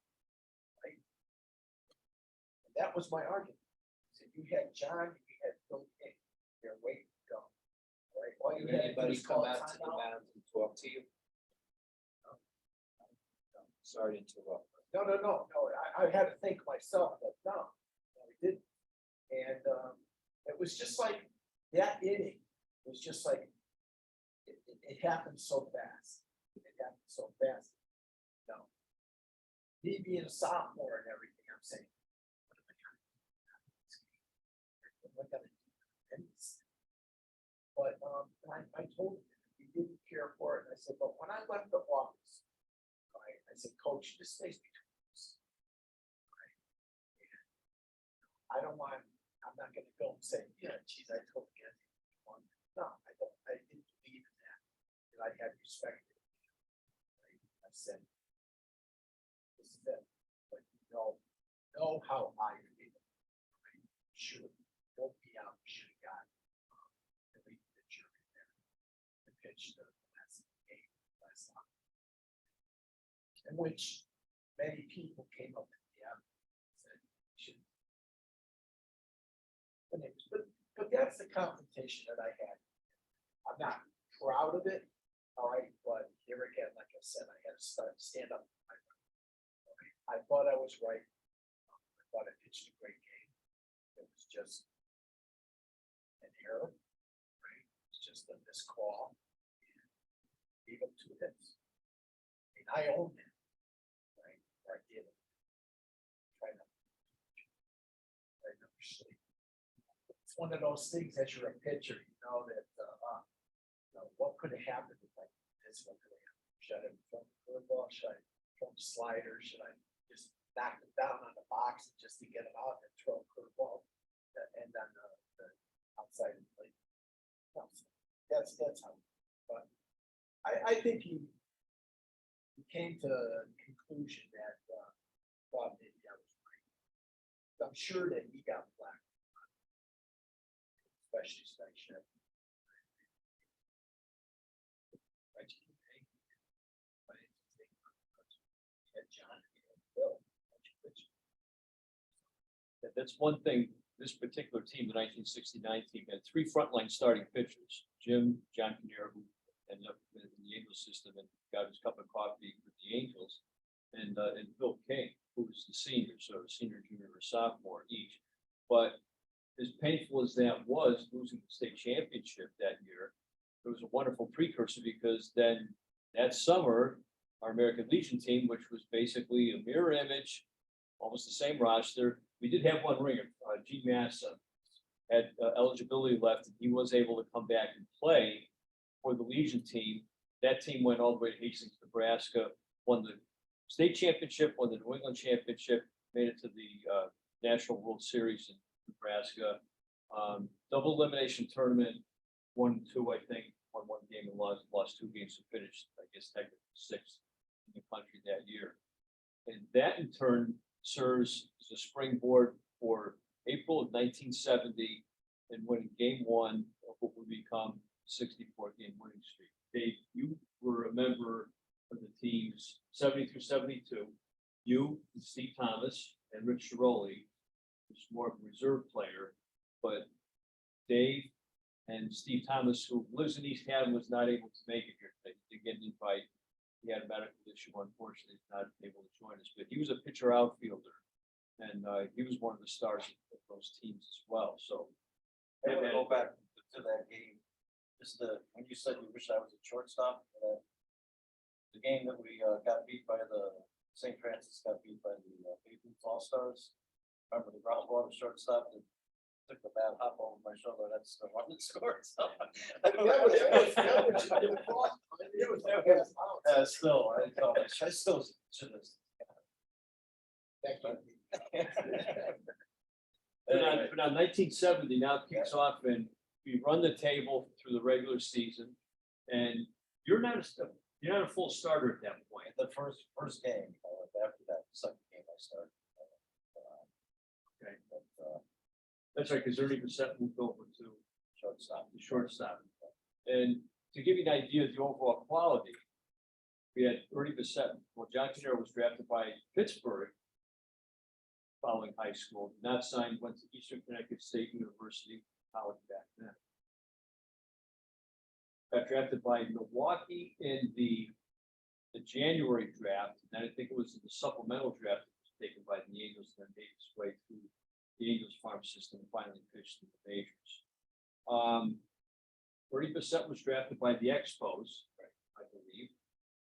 right? And that was my argument. So you had John, you had Bill King, you're waiting to go, all right? All you had to do was call out to the timeout. mound and talk to you? Sorry to interrupt. No. I had to think myself, but no, I didn't. And it was just like that inning was just like it happened so fast. It happened so fast. No, me being a sophomore and everything, I'm saying, what am I gonna do? But I told him he didn't care for it. And I said, but when I left the office, I said, coach, this stays between us. Right? And I don't want, I'm not gonna go and say, yeah, geez, I told you. No, I don't, I didn't believe in that. And I had respect. Right? I said, this is it. But you know how I feel. Right? Should have, don't be out, should have got the lead pitcher in there. The pitch the last game, last time. In which many people came up to me and said, should. But that's the confrontation that I had. I'm not proud of it, all right, but here again, like I said, I had to stand up. I thought I was right. I thought I pitched a great game. It was just an error, right? It's just a missed call. Gave up 2 hits. And I owned it. Right? Or I did it. Try not to sleep. It's one of those things as you're a pitcher, you know that what could have happened if I did this? What could have happened? Should I have thrown the curveball? Should I throw the slider? Should I just knock it down on the box just to get it out and throw a curveball and then the outside of the plate? No, so that's how. But I think he came to the conclusion that thought maybe I was right. I'm sure that he got black, especially section. That's one thing, this particular team, the 1969 team, had 3 frontline starting pitchers, John Canero, who ended up in the Angels system and got his cup of coffee with the Angels, and Bill King, who was the senior, so a senior, junior, or sophomore each. But as painful as that was, losing the state championship that year, it was a wonderful precursor because then that summer, our American Legion team, which was basically a mirror image, almost the same roster. We did have one ringer, G. Massa, had eligibility left, and he was able to come back and play for the Legion team. That team went all the way to Hastings, Nebraska, won the state championship, won the New England championship, made it to the National World Series in Nebraska. Double elimination tournament, 1-2, I think, won 1 game and lost 2 games and finished, I guess, technically 6th in the country that year. And that in turn serves as a springboard for April of 1970 and winning game 1 of what would become 64-game winning streak. Dave, you were a member of the teams 70 through 72. You, Steve Thomas, and Rich Ciroli, who's more of a reserve player, but Dave and Steve Thomas, who lives in East Haven, was not able to make it here today. He did get an invite, he had a medical issue, unfortunately, he's not able to join us, but he was a pitcher outfielder. And he was one of the stars of those teams as well, so. I want to go back to that game. Just when you said you wish I was a shortstop, the game that we got beat by the St. Francis got beat by the Babe Ruth All-Stars. Remember the ground ball shortstop that took the bad hop over my shoulder. That's the one that scored. So, still, I still should have. But now 1970 now kicks off, and we run the table through the regular season, and you're not a full starter at that point. The first game, after that second game, I started. Okay, that's right, because Ernie Bissett moved over to the shortstop. And to give you an idea of the overall quality, we had Ernie Bissett. Well, John Canero was drafted by Pittsburgh following high school, did not sign, went to Eastern Connecticut State University, college back then. Got drafted by Milwaukee in the January draft, and then I think it was in the supplemental draft that was taken by the Angels, and then made its way through the Angels farm system and finally pitched in the majors. Ernie Bissett was drafted by the Expos, I believe,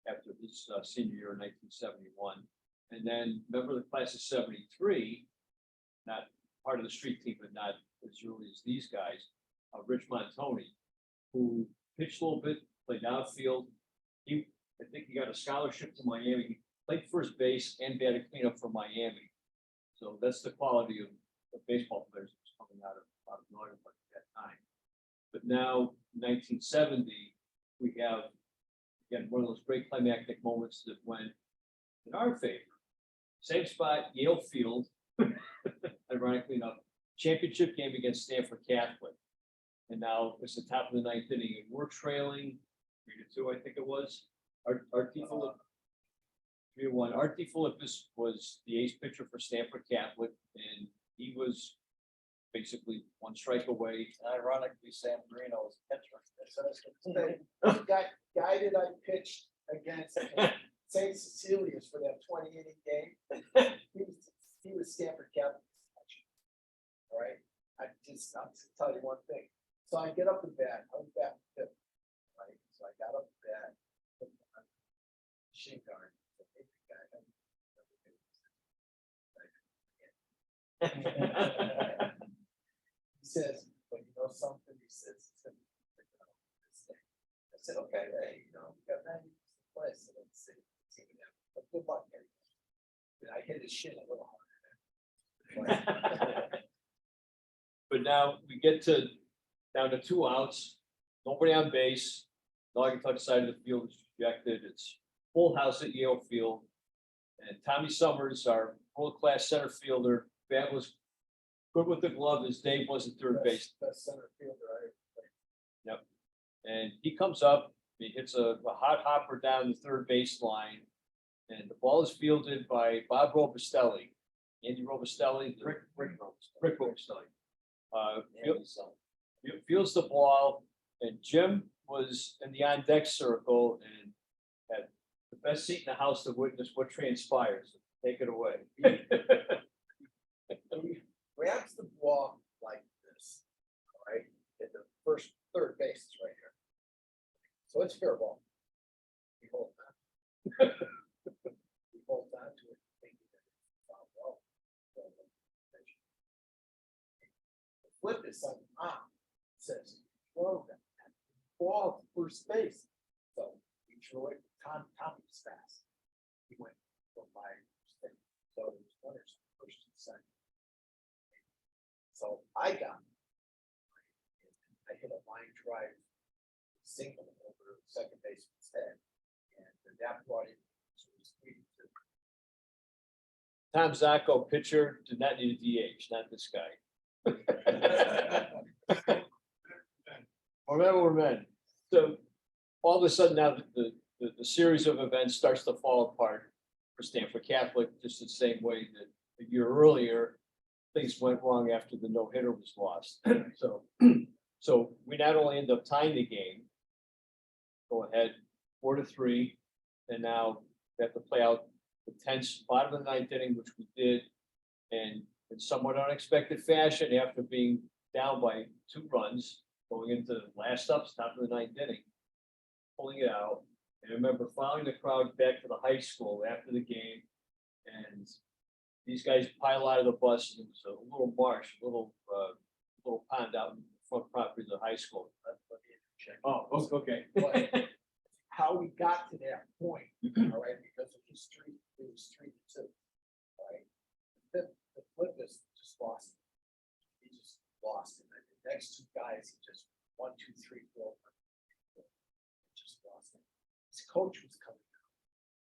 after his senior year in 1971. And then remember the class of 73, not part of the street team, but not as early as these guys, Rich Montoni, who pitched a little bit, played outfield. I think he got a scholarship to Miami. He played first base and batted cleanup for Miami. So that's the quality of baseball players that was coming out of Naugatuck at that time. But now, 1970, we have, again, one of those great climactic moments that went in our favor. Same spot, Yale Field, ironically enough, championship game against Stanford Catholic. And now it's the top of the ninth inning, and we're trailing 3-2, I think it was. Art DeFilippis, 3-1. Art DeFilippis was the ace pitcher for Stanford Catholic, and he was basically one strike away. And ironically, Sam Marino was catcher. Guy that I pitched against St. Cecilia's for that 20-inning game, he was Stanford Catholic. All right, I'll just tell you one thing. So I get up in bed, I was back to tip, right? So I got up in bed, put on shin guard. He says, "But you know something?" He says, I said, "Okay, hey, we got 90 place, so let's see. But good luck, Gary." And I hit his shit a little harder. But now we get down to 2 outs, nobody on base. Naugatuck side of the field is rejected. It's full house at Yale Field. And Tommy Summers, our world-class center fielder, bat was good with the glove as Dave was at third base. Best center fielder I ever played. Yep. And he comes up, he hits a hot hopper down the third baseline, and the ball is fielded by Bob Robustelli, Andy Robustelli, Rick Robustelli. Fields the ball, and Jim was in the on-deck circle and had the best seat in the house to witness what transpires. Take it away. He grabs the ball like this, all right, at the third base is right here. So it's fair ball. He holds on. He holds on to it, thinking that it's foul ball. The flip is on the mound, says, throw that ball to first base. So he threw it, Tommy was fast. He went from my thing. So it was runners first and second. So I got him. I hit a line drive single over second baseman's head, and that brought him to his feet. Tom Zacco, pitcher, did not need a DH, not this guy. Remember, we're men. So all of a sudden now the series of events starts to fall apart for Stanford Catholic, just the same way that a year earlier, things went wrong after the no-hitter was lost. So we not only end up tying the game, go ahead, 4-3, And now we have to play out the tense bottom of the ninth inning, which we did. And in somewhat unexpected fashion, after being down by 2 runs, going into the last up, top of the ninth inning, pulling it out. And I remember following the crowd back to the high school after the game. And these guys pile out of the bus, and it was a little marsh, a little pond out in the front property of the high school. Oh, okay. But how we got to that point, all right, because of history, it was 3-2, right? The flip is just lost. He just lost it. And the next 2 guys, he just 1, 2, 3, 4. Just lost it. His coach was coming out.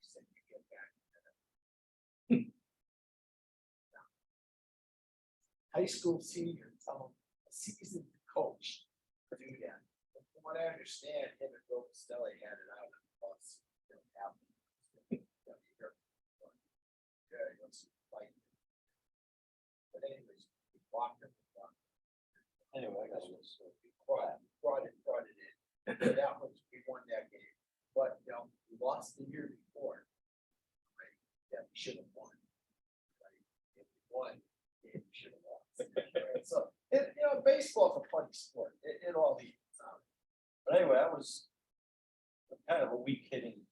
He said, "You get back." High school senior, tell him a seasoned coach to do that. But from what I understand, him and Bill Costelli had it out on the bus. You know, happened. Yeah, he wants to fight. But anyways, we walked him. Anyway, I guess we brought it in. That was, we won that game. But, you know, we lost the year before. Right? Yeah, we should have won. Right? If we won, yeah, we should have won. Right? So, you know, baseball is a funny sport. It all evens out. But anyway, I was kind of a weak hitting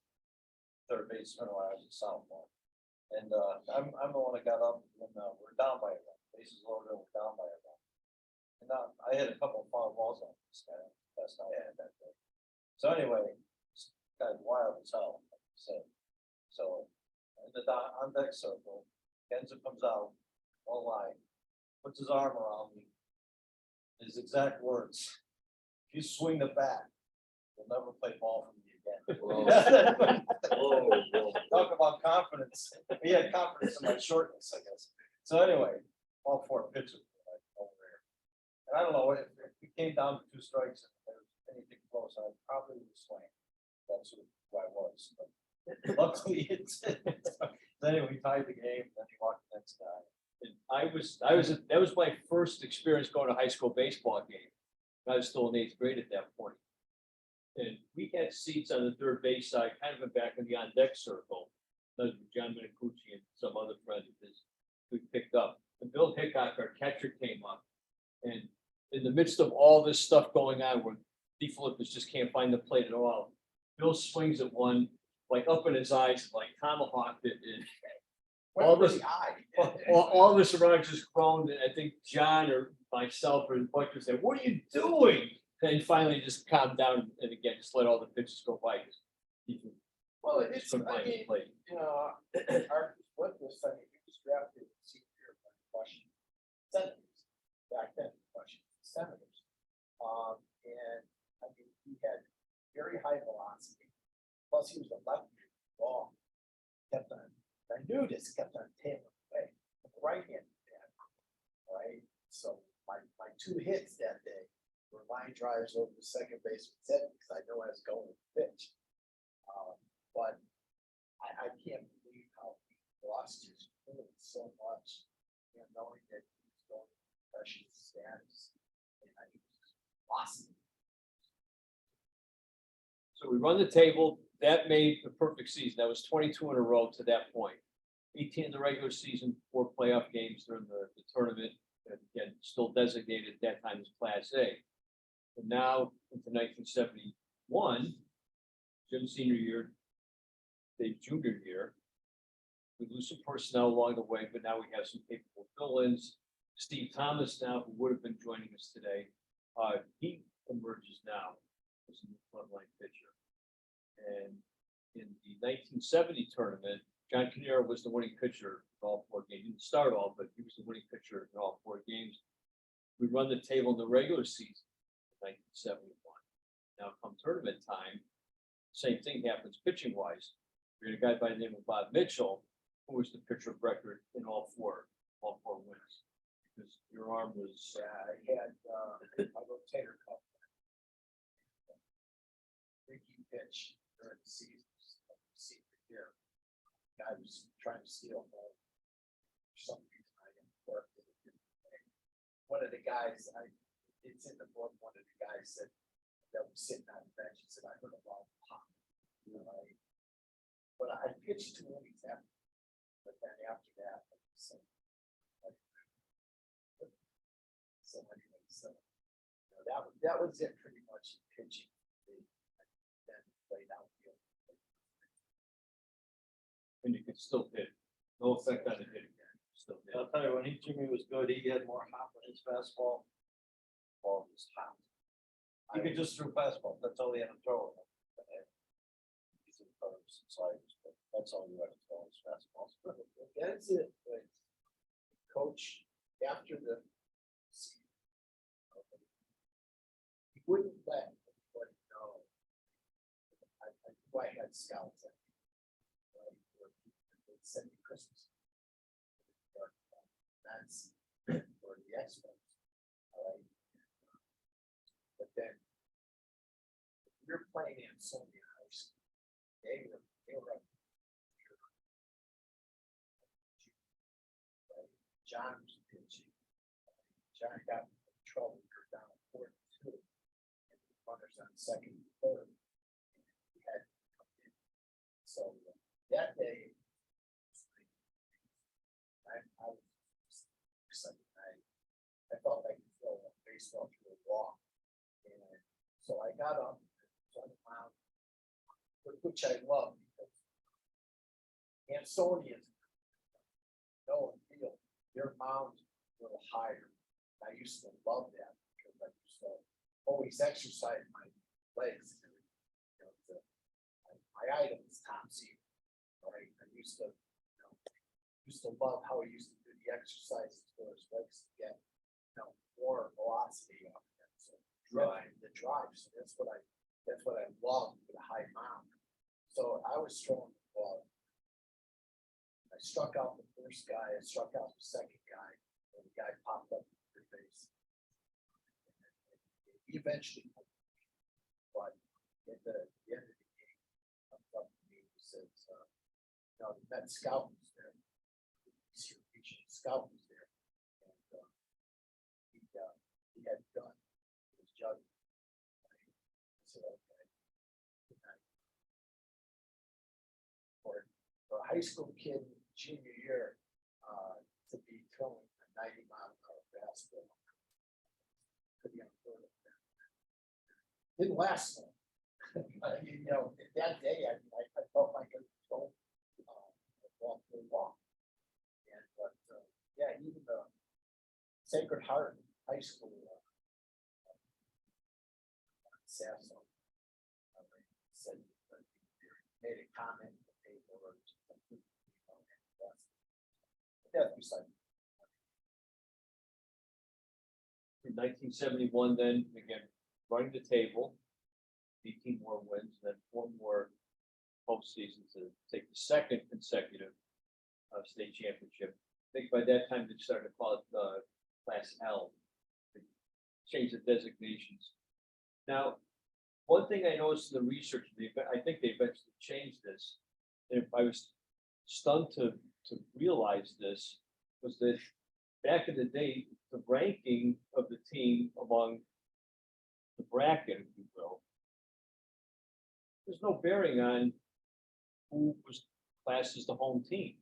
third baseman when I was in sophomore. And I'm the one that got up when we're down by a run. Bases loaded, we're down by a run. And I had a couple of foul balls on this guy, best I had that day. So anyway, this guy's wild as hell, like I said. So in the on deck circle, Kenza comes out, all line, puts his arm around me. His exact words: "If you swing the bat, you'll never play ball from me again." Talk about confidence. He had confidence in my shortness, I guess. So anyway, all 4 pitches were like over there. And I don't know if we came down to 2 strikes and there was anything close, I probably would swing. That's who I was. But luckily it didn't. So anyway, we tied the game, then he walked the next guy. And that was my first experience going to a high school baseball game. I was still in 8th grade at that point. And we had seats on the third base side, kind of in back in the on deck circle. That was John Minicucci and some other friend of his we picked up. And Bill Hickok, our catcher, came up. And in the midst of all this stuff going on, where DeFilippis just can't find the plate at all, Bill swings at one, like up in his eyes, like tomahawked it. And all this, all this around just groaned. And I think John or myself or the bunch said, "What are you doing?" And finally just calmed down and again, just let all the pitches go by. Well, it's, I mean, you know, our what was, I mean, he was drafted senior year by Washington Senators back then, Washington Senators. And I mean, he had very high velocity. Plus, he was a left-handed ball. Kept on, I knew this, kept on tailing away. Right-handed bat, right? So my 2 hits that day were line drives over the second baseman's head because I know I was going to pitch. But I can't believe how he lost his cool so much, you know, knowing that he was going to professional status. And I think he just lost it. So we run the table. That made the perfect season. That was 22 in a row to that point. 18 in the regular season, 4 playoff games during the tournament. And again, still designated at that time as Class A. And now into 1971, Jim's senior year, Dave's junior year, we lose some personnel along the way, but now we have some capable fill-ins. Steve Thomas now, who would have been joining us today, he emerges now as a new frontline pitcher. And in the 1970 tournament, John Canero was the winning pitcher in all 4 games. He didn't start all, but he was the winning pitcher in all 4 games. We run the table in the regular season in 1971. Now come tournament time, same thing happens pitching wise. We had a guy by the name of Bob Mitchell, who was the pitcher of record in all four wins. Because your arm was I had my rotator cuff. Ricky pitch during the season, senior year. Guy was trying to steal home. For some reason, I didn't work. One of the guys, it's in the book. One of the guys said that was sitting on the bench. He said, "I heard a ball pop." You know, but I pitched 2 innings after, but then after that, so. So anyway, so, you know, that was it pretty much pitching. Then played outfield. And you can still hit. No effect on the hitting. Still hit. I'll tell you, when Jimmy was good, he had more hop on his fastball. Ball was hot. He could just throw fastball, that's all he had to throw. He's in front of some sliders, but that's all you had to throw is fastballs. That's it. Coach, after the season, he wouldn't let anybody know. I had scouts at they sent me Christmas. That's for the Expos. All right. But then you're playing in so many high school. They were up. John was pitching. John got in trouble for down 4-2. And the runners on second and third. He had to come in. So that day, I was excited. I felt like I could throw a baseball through a wall. And so I got up on the mound, which I love because Ansonians know and feel their mound a little higher. I used to love that because I used to always exercise my legs. You know, my item is top seat. Right? I used to love how he used to do the exercises for his legs to get, more velocity off them. So the drive. So that's what I love with a high mound. So I was throwing the ball. I struck out the first guy, I struck out the second guy, and the guy popped up in your face. He eventually, but at the end of the game, comes up to me and says, the Met scout was there. Scout was there, and he had done his judgment. I said, okay, good night. For a high school kid, junior year, to be throwing a 90-mile-an-hour fastball, could be unheard of. Didn't last long. I mean, that day I felt like I was throwing a ball to the wall. Yeah, even the Sacred Heart High School, Sasso, said made a comment in the paper, In 1971, then again, running the table, 18 more wins, then 4 more postseasons to take the second consecutive state championship. I think by that time they started to call it Class L. They changed the designations. Now, one thing I noticed in the research, I think they eventually changed this. And I was stunned to realize this, was that back in the day, the ranking of the team among the bracket, if you will, there's no bearing on who was classed as the home team.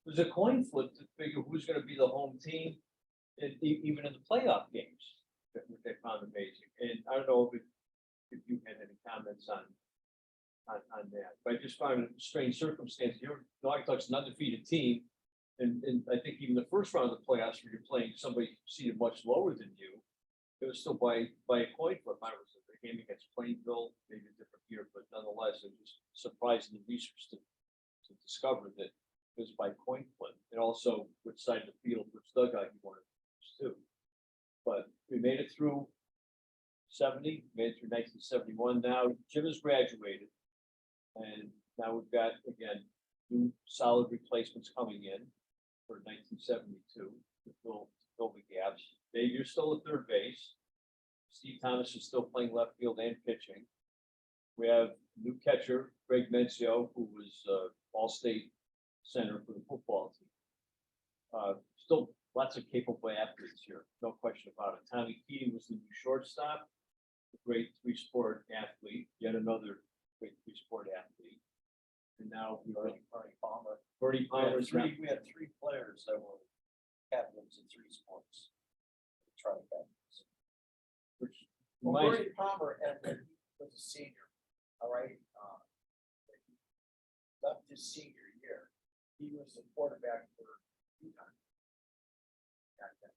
It was a coin flip to figure who's going to be the home team, even in the playoff games, which I found amazing. And I don't know if you had any comments on that, but I just found it a strange circumstance. Naugatuck's an undefeated team, and I think even the first round of the playoffs, where you're playing somebody seated much lower than you, it was still by a coin flip. I was a game against Plainville, maybe a different year, but nonetheless, it was surprising the research to discover that it was by coin flip, and also which side of the field, which dugout you wanted to use too. But we made it through 70, made it through 1971. Now Jim has graduated, and now we've got again new solid replacements coming in for 1972 to fill the gaps. Dave, you're still at third base. Steve Thomas is still playing left field and pitching. We have new catcher Greg Mencio, who was all-state center for the football team. Still lots of capable athletes here, no question about it. Tommy Keating was the new shortstop, a great three-sport athlete, yet another great three-sport athlete. And now we are Bernie Palmer. Bernie Palmer's now. We had three players that were captains in three sports. Trifectas. Which Well, reminds- Bernie Palmer was a senior, all right? Left his senior year. He was the quarterback for UConn. Back then.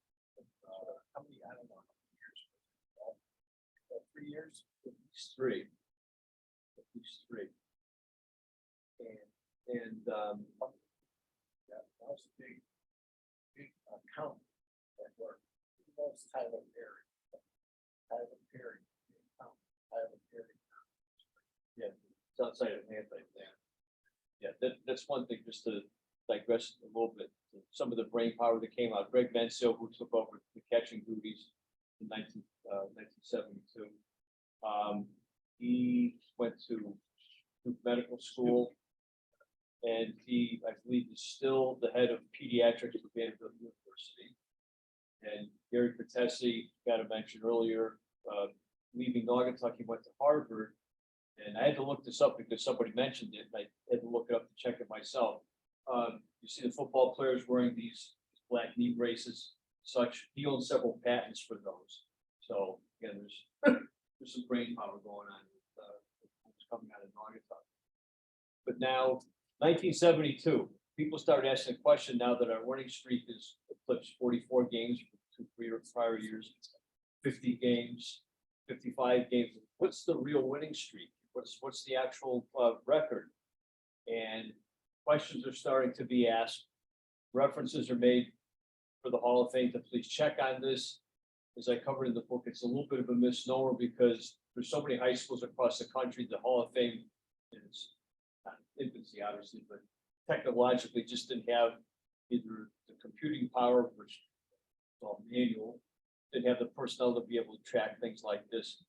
How many, I don't know, how many years. 3 years? At least three. At least three. And Yeah, that was a big count that worked. That was Tyler Perry. Tyler Perry. Tyler Perry. yeah, it's outside of Atlanta. Yeah, that's one thing, just to digress a little bit. Some of the brain power that came out. Greg Mensil, who took over the catching duties in 1972. He went to Duke Medical School, and he, I believe, is still the head of pediatrics at Vanderbilt University. And Gary Patesi, got to mention earlier, leaving Naugatuck, he went to Harvard. And I had to look this up because somebody mentioned it, and I had to look it up to check it myself. You see the football players wearing these black knee braces, such. He owns several patents for those. So again, there's some brain power going on with what's coming out of Naugatuck. But now, 1972, people started asking the question now that our winning streak is eclipsed 44 games from 2 prior years, 50 games, 55 games. What's the real winning streak? What's the actual record? And questions are starting to be asked. References are made for the Hall of Fame to please check on this. As I covered in the book, it's a little bit of a misnomer because there's so many high schools across the country. The Hall of Fame is not infancy, obviously, but technologically just didn't have either the computing power, which is all manual, didn't have the personnel to be able to track things like this.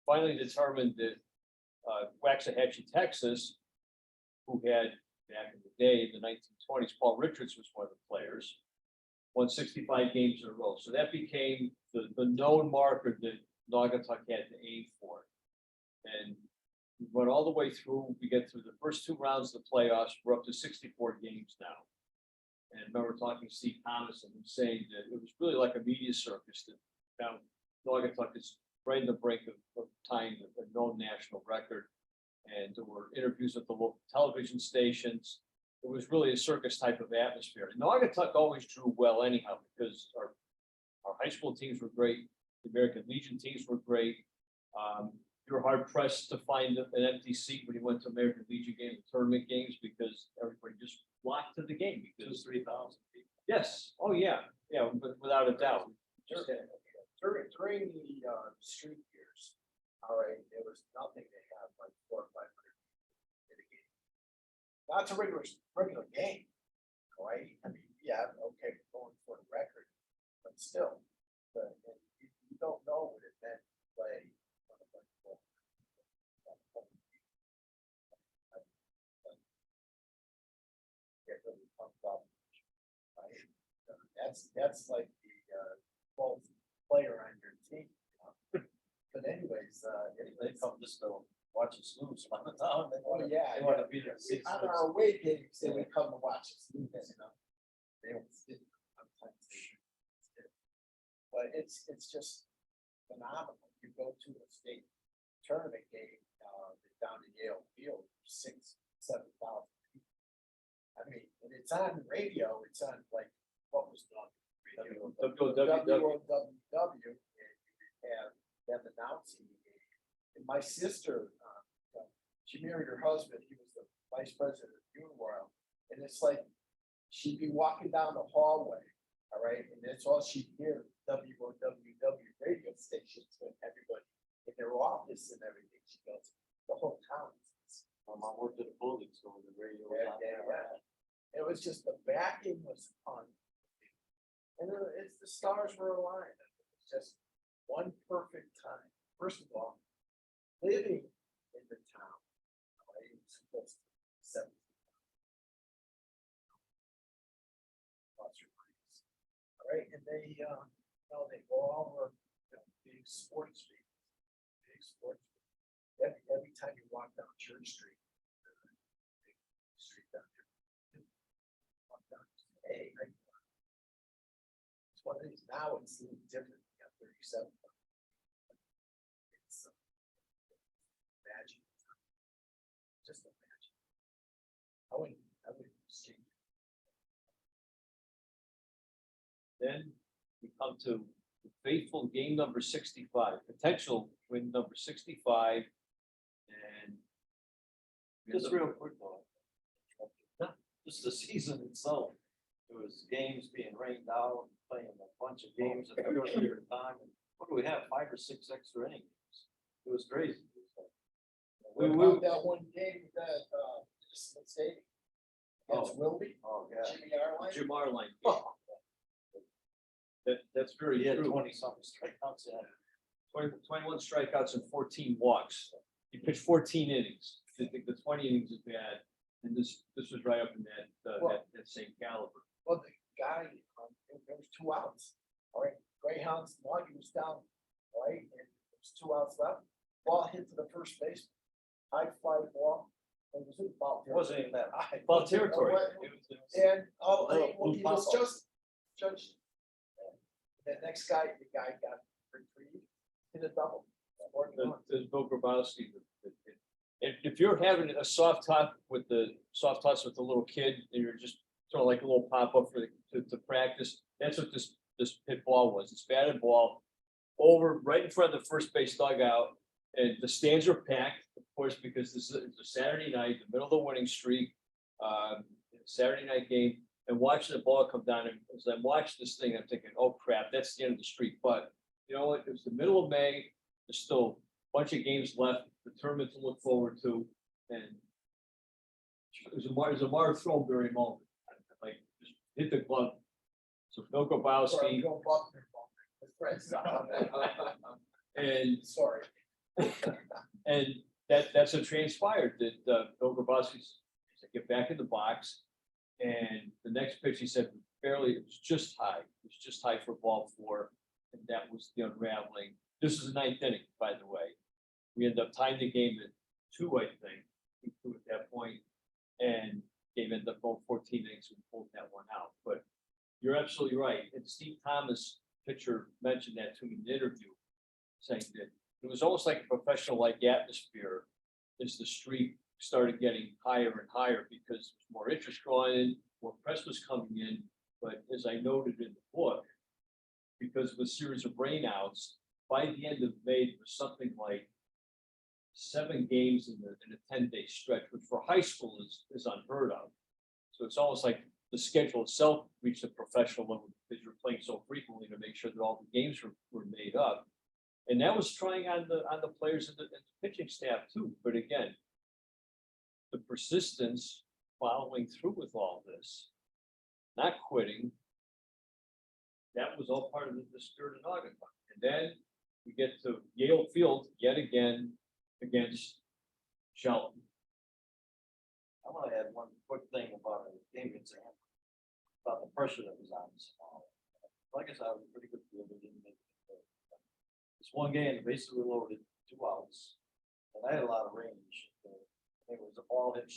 Finally determined that Waxahachie, Texas, who had back in the day, in the 1920s, Paul Richards was one of the players, won 65 games in a row. So that became the known marker that Naugatuck had to aim for. And we run all the way through, we get through the first 2 rounds of the playoffs, we're up to 64 games now. And I remember talking to Steve Thomas and him saying that it was really like a media circus that now Naugatuck is right in the brink of tying a known national record. And there were interviews with the local television stations. It was really a circus type of atmosphere. And Naugatuck always drew well anyhow, because our high school teams were great. The American Legion teams were great. You were hard pressed to find an empty seat when you went to American Legion games, tournament games, because everybody just flocked to the game because 3,000 people. yes, oh yeah, without a doubt. During the street years, all right, there was nothing to have like 400 or 500 in a game. That's a regular game, all right? I mean, yeah, okay, we're going for the record, but still, you don't know what it meant to play. Get really pumped up, right? That's like the 12th player on your team. But anyways, They come just to watch us lose. They want to be there. On our away games, they would come to watch us lose, you know. They don't sit sometimes. But it's just phenomenal. You go to a state tournament game down in Yale Field, 6,000-7,000 people. I mean, and it's on radio. It's on like what was done. WWW. WWW, and you have them announcing the game. And my sister, she married her husband. He was the vice president of Uniworld, and it's like she'd be walking down the hallway, all right, and that's all she'd hear: WWW radio stations with everybody in their office and everything. She goes, the whole town. My mom worked at a building, so the radio was Yeah, on there. It was just the backing was on. And it's the stars were aligned. It's just one perfect time. First of all, living in the town. Right? It's supposed to be 7. All right, and they all were big sports fans. Big sports fans. Every time you walk down Church Street, hey, it's what it is now. It's a little different. You got 37. It's magic. Just imagine. I wouldn't see. Then we come to the faithful game number 65, potential win number 65. And Just real quick, though. Just the season itself, there was games being rained out, playing a bunch of games at a short period of time. And what do we have? 5 or 6 extra innings. It was crazy. We that one game that stadium against Wilby. Oh yeah. Jimmy Arline. Jim Arline. That's very true. 20-something strikeouts. Yeah. 21 strikeouts and 14 walks. He pitched 14 innings. I think the 20 innings is bad, and this was right up in that same caliber. Well, the guy, there was 2 outs. All right, Greyhounds, Smoky was down, right, and there was 2 outs left. Ball hit to the first base, high fly ball. It was in foul territory. It wasn't even that high. Foul territory. And he was just judged. The next guy, the guy got retrieved, hit a double. There's Bill Grabowski. If you're having a soft toss with the little kid, and you're just sort of like a little pop up to practice, that's what this hit ball was. This batted ball over right in front of the first base dugout, and the stands are packed, of course, because this is a Saturday night, the middle of the winning streak, Saturday night game. And watching the ball come down, and as I watched this thing, I'm thinking, oh crap, that's the end of the streak. But you know what? It was the middle of May. There's still a bunch of games left, the tournament to look forward to, and it was a Marv Thornberry moment. Like just hit the glove. So Bill Grabowski. And sorry. And that's what transpired. That Bill Grabowski said, get back in the box. And the next pitch, he said, barely, it was just high. It was just high for ball 4. And that was the unraveling. This is the 9th inning, by the way. We ended up tying the game at 2, I think, at that point. And game ended up going 14 innings and pulled that one out. But you're absolutely right. And Steve Thomas, pitcher, mentioned that to me in the interview, saying that it was almost like a professional-like atmosphere as the streak started getting higher and higher because more interest going in, more press was coming in. But as I noted in the book, because of a series of rainouts, by the end of May, there was something like 7 games in a 10-day stretch, which for high school is unheard of. So it's almost like the schedule itself reached a professional level because you're playing so frequently to make sure that all the games were made up. And that was trying on the players and the pitching staff too. But again, the persistence following through with all this, not quitting, that was all part of the spirit of Naugatuck. And then we get to Yale Field yet again against Shelton. I want to add one quick thing about a game example, about the pressure that was on us. Like I said, I was a pretty good fielder, didn't make it. This one game, basically loaded 2 outs, and I had a lot of range. It was a ball hit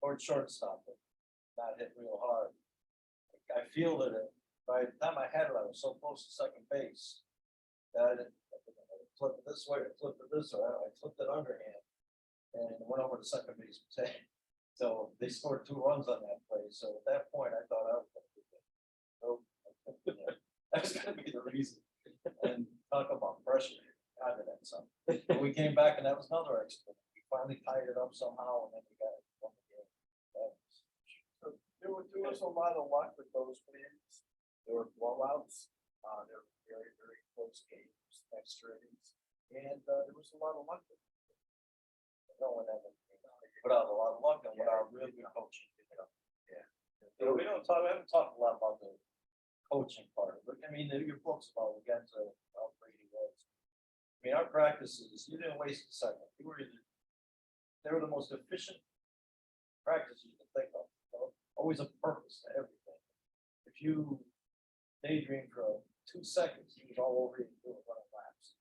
toward shortstop, but not hit real hard. I feel that by the time I had it, I was so close to second base that I flipped it this way, I flipped it this way, I flipped it underhand, and went over to second base. So they scored 2 runs on that play. So at that point, I thought I was going to do that. So that's going to be the reason. And talk about pressure. God, that's something. But we came back, and that was another expert. We finally tied it up somehow, and then we got it won the game. So there was a lot of luck with those wins. There were blowouts. There were very, very close games, extra innings, and there was a lot of luck. No one ever put out a lot of luck and without really good coaching. Yeah. We haven't talked a lot about the coaching part. But I mean, your books about against how Brady was. I mean, our practices, you didn't waste a second. They were the most efficient practices you can think of. Always a purpose to everything. If you daydream for 2 seconds, he was all over you doing running laps.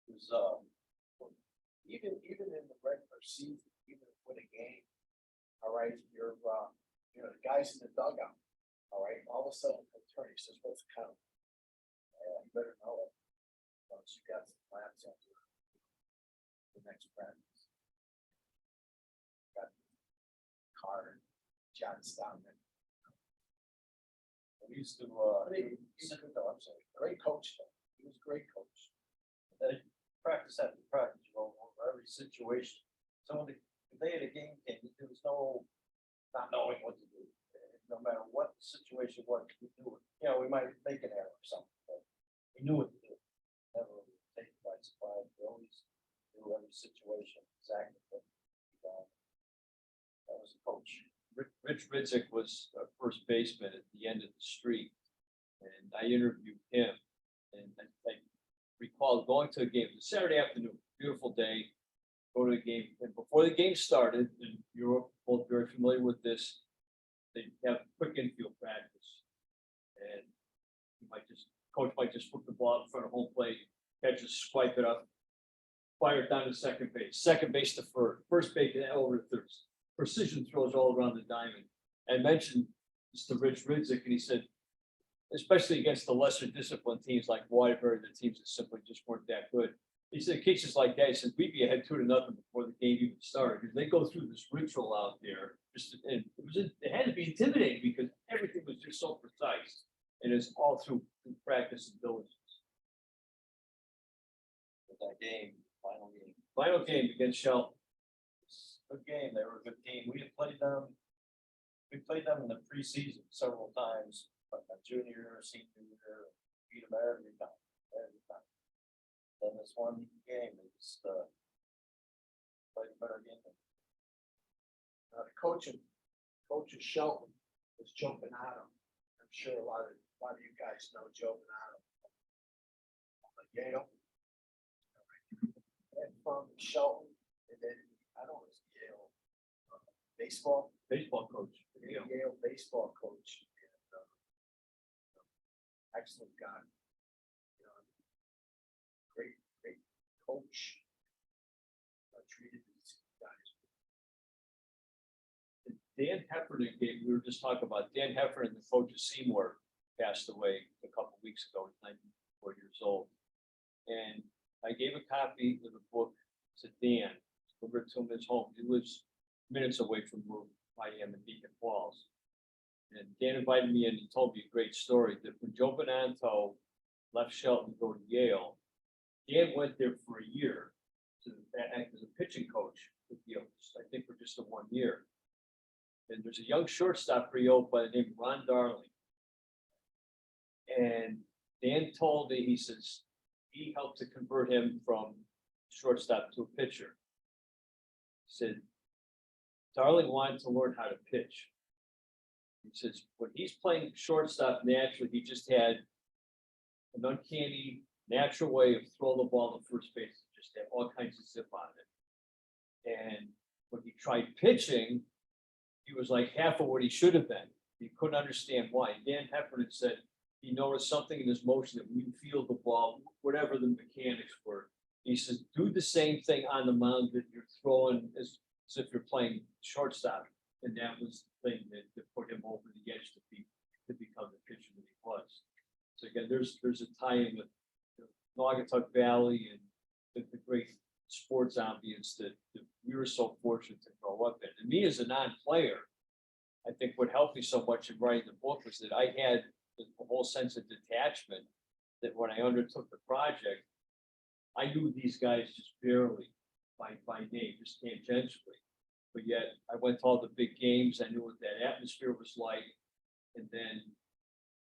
It was even in the regular season, even with a game, all right, you're you know, the guys in the dugout, all right, all of a sudden, the attorney says, what's the count? You better know it. Once you got some laps after the next practice. Got Carter, Johnstown. We used to, I'm sorry, great coach though. He was a great coach. Then practice after practice, you know, over every situation. So when the day of the game came, there was no not knowing what to do. No matter what the situation was, we knew it. You know, we might make an error or something, but we knew what to do. Never taken by surprise. We always knew every situation exactly what that was a coach. Rich Ridzik was a first baseman at the end of the street, and I interviewed him. And I recall going to a game, it was Saturday afternoon, beautiful day, go to the game, and before the game started, and you're both very familiar with this, they have quick infield practice, and coach might just put the ball in front of home plate, catches, swipe it up, fire it down to second base to first base over to third. Precision throws all around the diamond. I mentioned this to Rich Ridzik, and he said, especially against the lesser disciplined teams like Waterbury, the teams that simply just weren't that good. He said cases like that, he said, we'd be ahead 2-0 before the game even started. Because they go through this ritual out there, and it had to be intimidating because everything was just so precise. And it's all through practice and diligence. That game, Final game against Shelton. Good game. They were a good team. We had played them. We played them in the preseason several times, but my junior year, senior year, beat them every time. Every time. Then this one game, they just played a better game. The coach of Shelton was Joe Bernardo. I'm sure a lot of you guys know Joe Bernardo. Yale. And from Shelton, and then I don't know, Yale baseball coach. Yale baseball coach. And, excellent guy. You know, great coach. Treated these guys. Dan Heffernan we were just talking about Dan Heffernan, the coach of Seymour, passed away a couple of weeks ago. He's 94 years old. And I gave a copy of the book to Dan, delivered to him at his home. He lives minutes away from where I am in Beacon Falls. And Dan invited me in and told me a great story that when Joe Bonanto left Shelton to go to Yale, Dan went there for a year to act as a pitching coach with Yale, I think for just 1 year. And there's a young shortstop for Yale by the name of Ron Darling. And Dan told me, he says, he helped to convert him from shortstop to a pitcher. He said, Darling wanted to learn how to pitch. He says, when he's playing shortstop naturally, he just had an uncanny, natural way of throwing the ball to first base, just had all kinds of zip on it. And when he tried pitching, he was like half of what he should have been. He couldn't understand why. Dan Heffernan said he noticed something in his motion that when you feel the ball, whatever the mechanics were, he says, do the same thing on the mound that you're throwing as if you're playing shortstop. And that was the thing that put him over the edge to become the pitcher that he was. So again, there's a tie-in with the Naugatuck Valley and the great sports ambience that we were so fortunate to grow up in. And me as a non-player, I think what helped me so much in writing the book was that I had the whole sense of detachment that when I undertook the project, I knew these guys just barely by name, just tangentially. But yet I went to all the big games. I knew what that atmosphere was like. And then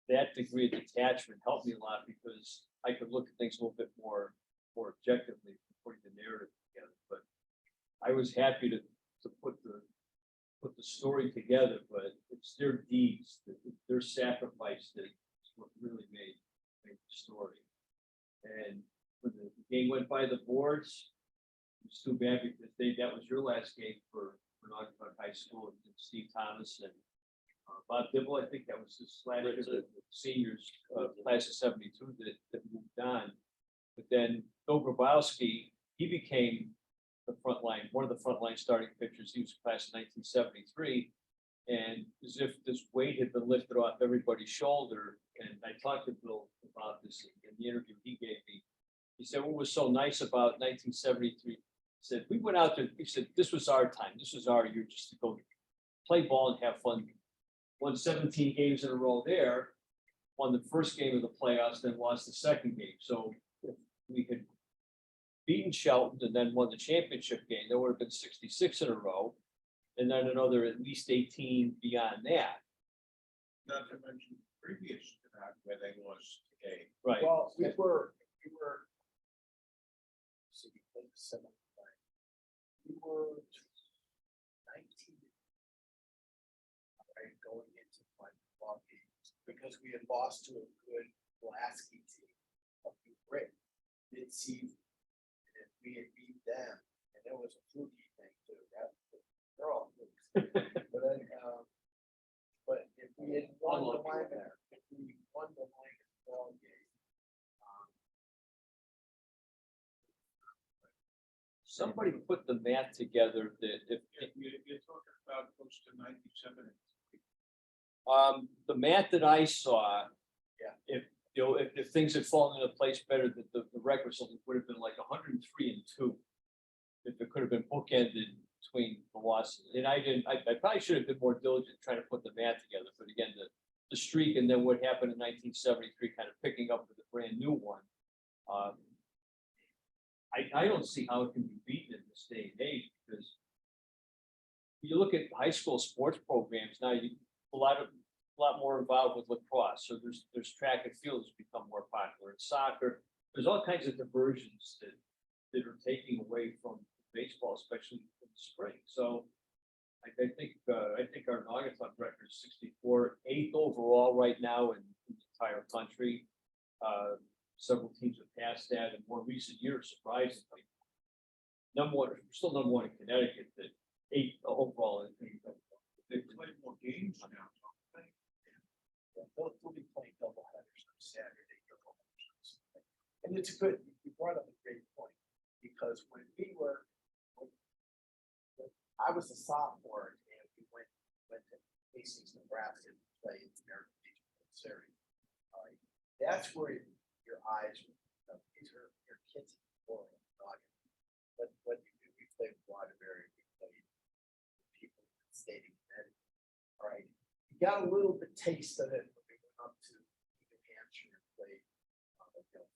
that degree of detachment helped me a lot because I could look at things a little bit more objectively, putting the narrative together. But I was happy to put the story together, but it's their deeds, their sacrifice that is what really made the story. And when the game went by the boards, it was too bad because that was your last game for Naugatuck High School, and Steve Thomas and Bob Dibble. I think that was his last year, the seniors, class of 72 that moved on. But then Bill Grabowski, he became the front line, one of the frontline starting pitchers. He was class of 1973. And as if this weight had been lifted off everybody's shoulder. And I talked to Bill about this in the interview he gave me. He said, what was so nice about 1973? He said, we went out there, he said, this was our time. This was our year just to go play ball and have fun. Won 17 games in a row there, won the first game of the playoffs, then lost the second game. So if we had beaten Shelton and then won the championship game, there would have been 66 in a row. And then another at least 18 beyond that. Not to mention previous to that, where they lost the game. Right. Well, we were. So we played the semifinal. We were 19. Right, going into my ball games because we had lost to a good Pulaski team up in Brick mid-season, and we had beat them, and it was a fluky thing too. Right? They're all flukes. But then, but if we had won the minor, if we won the minor ball game. Somebody put the math together that if You're talking about close to 97. the math that I saw, Yeah. if you know, if things had fallen into place better, that the record something would have been like 103-2. If it could have been bookended between the losses. And I probably should have been more diligent trying to put the math together, but again, the streak and then what happened in 1973 kind of picking up with a brand new one. I don't see how it can be beaten in this day and age because you look at high school sports programs now, you a lot more involved with lacrosse. So there's track and field has become more popular. In soccer, there's all kinds of diversions that are taking away from baseball, especially in the spring. So I think our Naugatuck record is 64, 8th overall right now in the entire country. Several teams have passed that in more recent years, surprisingly. Still number one in Connecticut, that 8th overall. They played more games now. don't they? They'll be playing double headers on Saturday. And it's a good, you brought up a great point, because when I was a sophomore and we went to Hastings, Nebraska to play in the American Legion World Series. That's where your eyes, these are your kids in Florida, but what you do, we played Waterbury, we played people in the state of Connecticut. All right, you got a little bit taste of it when we went up to New Hampshire and played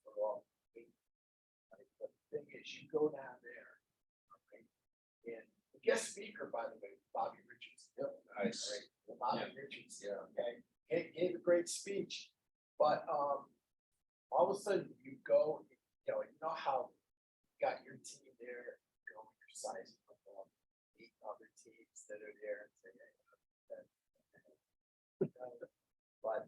for all week. Right? But the thing is, you go down there, right? And the guest speaker, by the way, Bobby Richards. Nice. Right? Well, Bobby Richards, okay, gave a great speech, but all of a sudden you go, you know how you got your team there, you go with your size football, meet other teams that are there and say, hey, but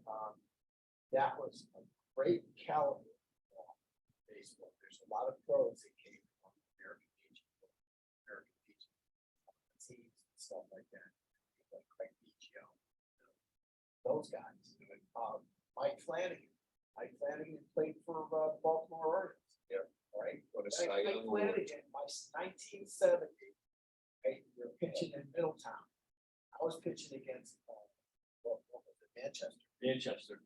that was a great caliber of baseball. There's a lot of pros that came from American Legion teams and stuff like that. Like Craig Biggio, those guys. Mike Flanagan. Mike Flanagan played for the Baltimore Orioles. Yeah, right. Mike Flanagan, by 1970, right, you're pitching in Middletown. I was pitching against what was it, Manchester,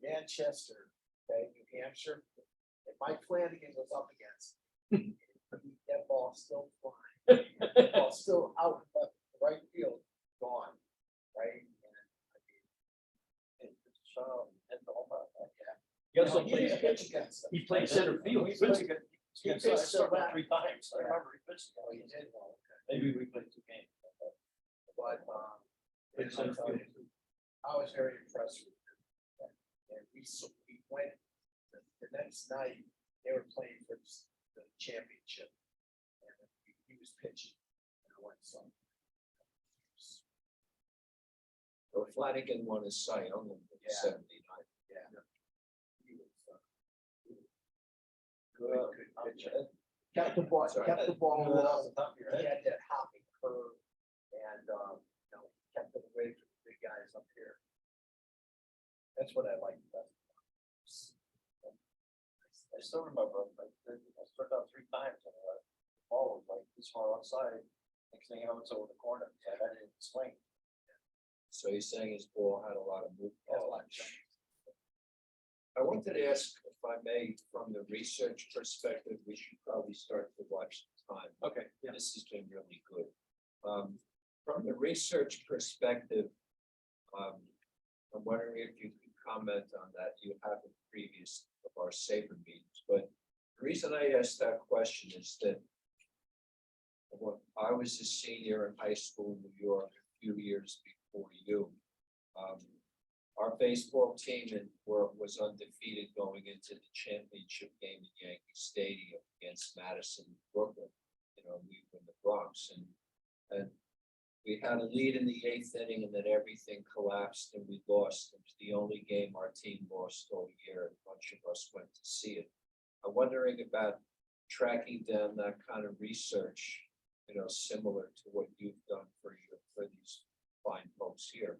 okay, New Hampshire. And Mike Flanagan was up against that ball still flying, that ball still out in left right field, gone, right? And He also he didn't played, pitch against them. he played center field. He pitched against them 3 times. I remember he pitched. Oh, he did, well, okay. Maybe we played 2 games. But, Played center field. I was very impressed with him. And we went, the next night, they were playing for the championship. And he was pitching. And I went, so. So Flanagan won his Cy Young in Yeah. 79. Yeah. He was, good pitcher. Kept the ball, Sorry. kept the ball No, that low. was the top of your He head. had that hopping curve and, kept it away from the big guys up here. That's what I like best. I still remember, I struck out 3 times and the ball was like this far outside. Next thing you know, it's over the corner. I didn't swing. So he's saying his ball had a lot of movement. I wanted to ask, if I may, from the research perspective, we should probably start to watch the time. Okay, yeah. This has been really good. From the research perspective, I'm wondering if you could comment on that. You haven't previous of our SABR meetings, but the reason I asked that question is that when I was a senior in high school in New York a few years before you, our baseball team was undefeated going into the championship game at Yankee Stadium against Madison, Brooklyn. You know, we were in the Bronx, and we had a lead in the 8th inning, and then everything collapsed and we lost. It was the only game our team lost all year, and a bunch of us went to see it. I'm wondering about tracking down that kind of research, you know, similar to what you've done for these fine folks here.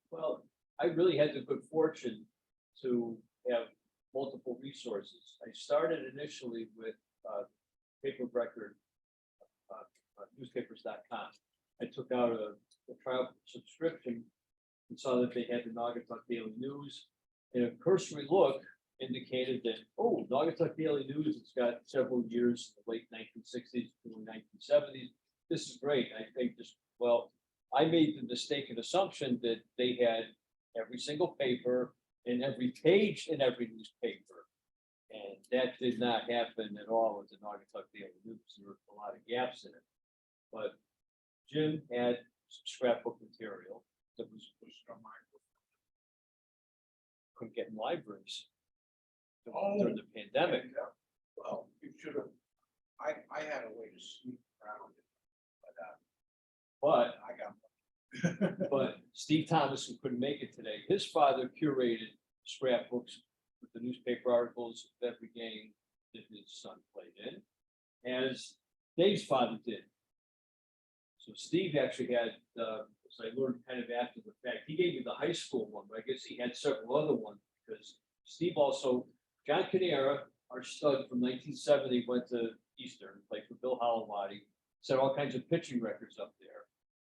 Well, I really had the good fortune to have multiple resources. I started initially with paper record, newspapers.com. I took out a trial subscription and saw that they had the Naugatuck Daily News. And a cursory look indicated that, oh, Naugatuck Daily News, it's got several years, the late 1960s, early 1970s. This is great. I think just, well, I made the mistaken assumption that they had every single paper and every page in every newspaper. And that did not happen at all with the Naugatuck Daily News. There were a lot of gaps in it. But Jim had some scrapbook material that was from my couldn't get in libraries during the pandemic. Well, you should have, I had a way to sneak around it, But I got. But Steve Thomas, who couldn't make it today, his father curated scrapbooks with the newspaper articles of every game that his son played in, as Dave's father did. So Steve actually had, as I learned kind of after the fact, he gave me the high school one, but I guess he had several other ones because Steve also, John Canera, our stud from 1970, went to Eastern, played for Bill Holowati, set all kinds of pitching records up there.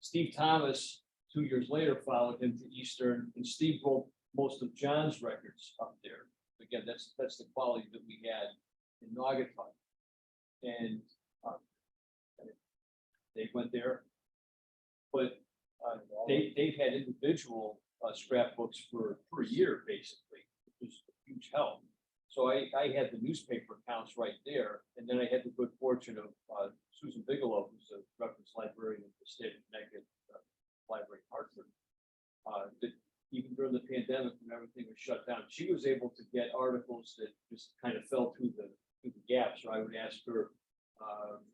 Steve Thomas, 2 years later, followed him to Eastern, and Steve broke most of John's records up there. Again, that's the quality that we had in Naugatuck. And they went there, but they've had individual scrapbooks for a year, basically, which was a huge help. So I had the newspaper accounts right there, and then I had the good fortune of Susan Bigelow, who's a reference librarian at the state of Connecticut Library in Hartford. That even during the pandemic, when everything was shut down, she was able to get articles that just kind of fell through the gaps. So I would ask her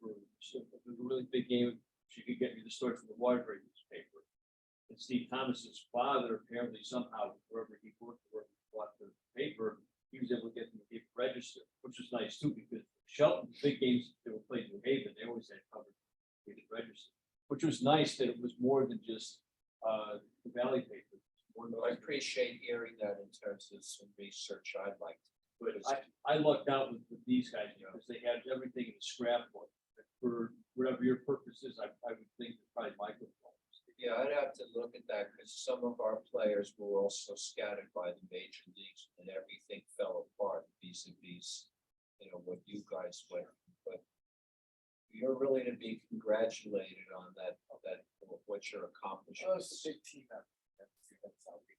for a really big game, she could get me the story from the Waterbury newspaper. And Steve Thomas's father, apparently somehow, wherever he worked, wherever he bought the paper, he was able to get them to paper register, which was nice too, because Shelton, big games that were played in New Haven, they always had covered paper register, which was nice that it was more than just the Valley paper. I appreciate hearing that in terms of some research I'd like to. But I lucked out with these guys because they had everything in a scrapbook. For whatever your purpose is, I would think that probably microphones. Yeah, I'd have to look at that because some of our players were also scattered by the major leagues and everything fell apart vis-a-vis, you know, what you guys went through. But you're really to be congratulated on that what you're accomplishing. Oh, it's a big team effort. That's how we.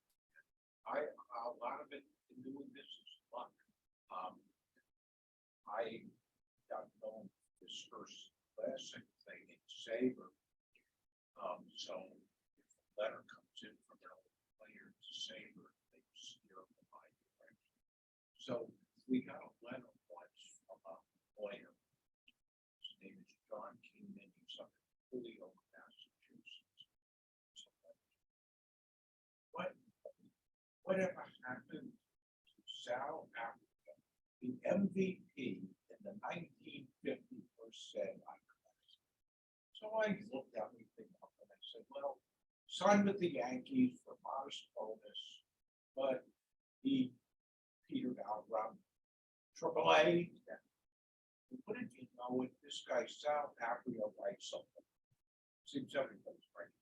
A lot of it in doing this is luck. I got known this first classic thing in SABR. So if a letter comes in from an old player to SABR, they steer them in my direction. So we got a letter once from a player. His name is John Kingman. He's up in Holyoke, Massachusetts. So whatever happened to South Africa, the MVP in the 1950 first SABR class. So I looked everything up and I said, well, signed with the Yankees for modest bonus, but he petered out around AAA. What did you know if this guy South Africa writes something? Seems everybody's writing.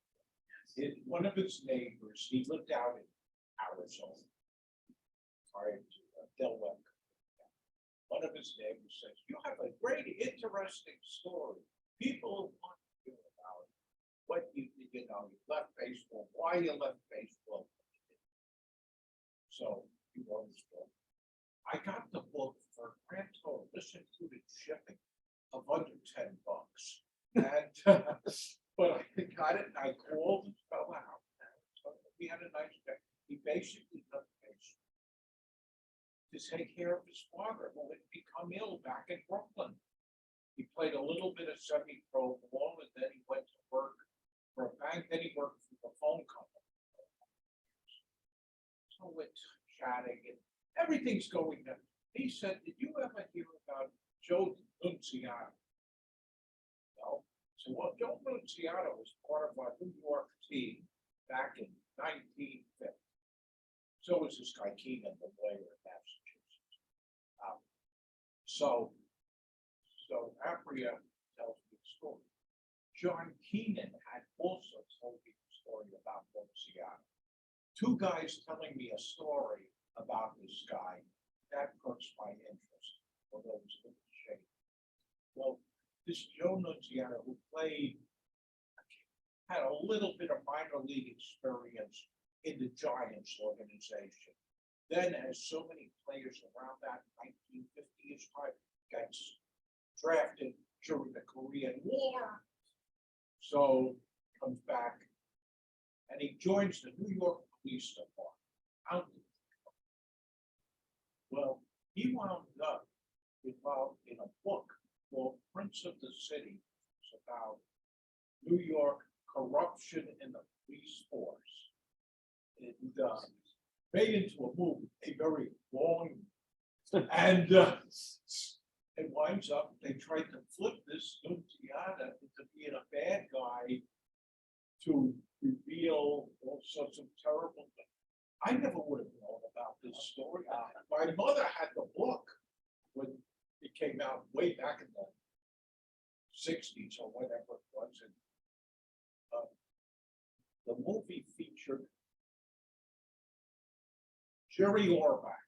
one of his neighbors, he lived out in Arizona. Prior to Delaware. One of his neighbors says, "You have a great, interesting story. People want to hear about what you left baseball, why you left baseball." So he wrote his book. I got the book for a grand total. This included shipping of under $10. And but I got it and I called and fell out. So we had a nice day. He basically left baseball to take care of his father, who had become ill back in Brooklyn. He played a little bit of semi-pro ball, and then he went to work for a bank. Then he worked for the phone company. So we're chatting, and everything's going on. He said, "Did you ever hear about Joe Nunziata?" No. So, well, Joe Nunziata was part of our New York team back in 1950. So was this guy Keenan, the lawyer in Massachusetts. So Apria tells me the story. John Keenan had also told me the story about Nunziata. Two guys telling me a story about this guy, that perks my interest, although it's a little shady. Well, this Joe Nunziata, who had a little bit of minor league experience in the Giants organization. Then, as so many players around that 1950s time, gets drafted during the Korean War. So comes back and he joins the New York Police Department. Well, he wound up involved in a book called Prince of the City. It's about New York corruption in the police force. And made into a movie, a very long, and it winds up, they tried to flip this Nunziata into being a bad guy to reveal all sorts of terrible things. I never would have known about this story. My mother had the book when it came out way back in the 60s or whatever it was. And the movie featured Jerry Orbach.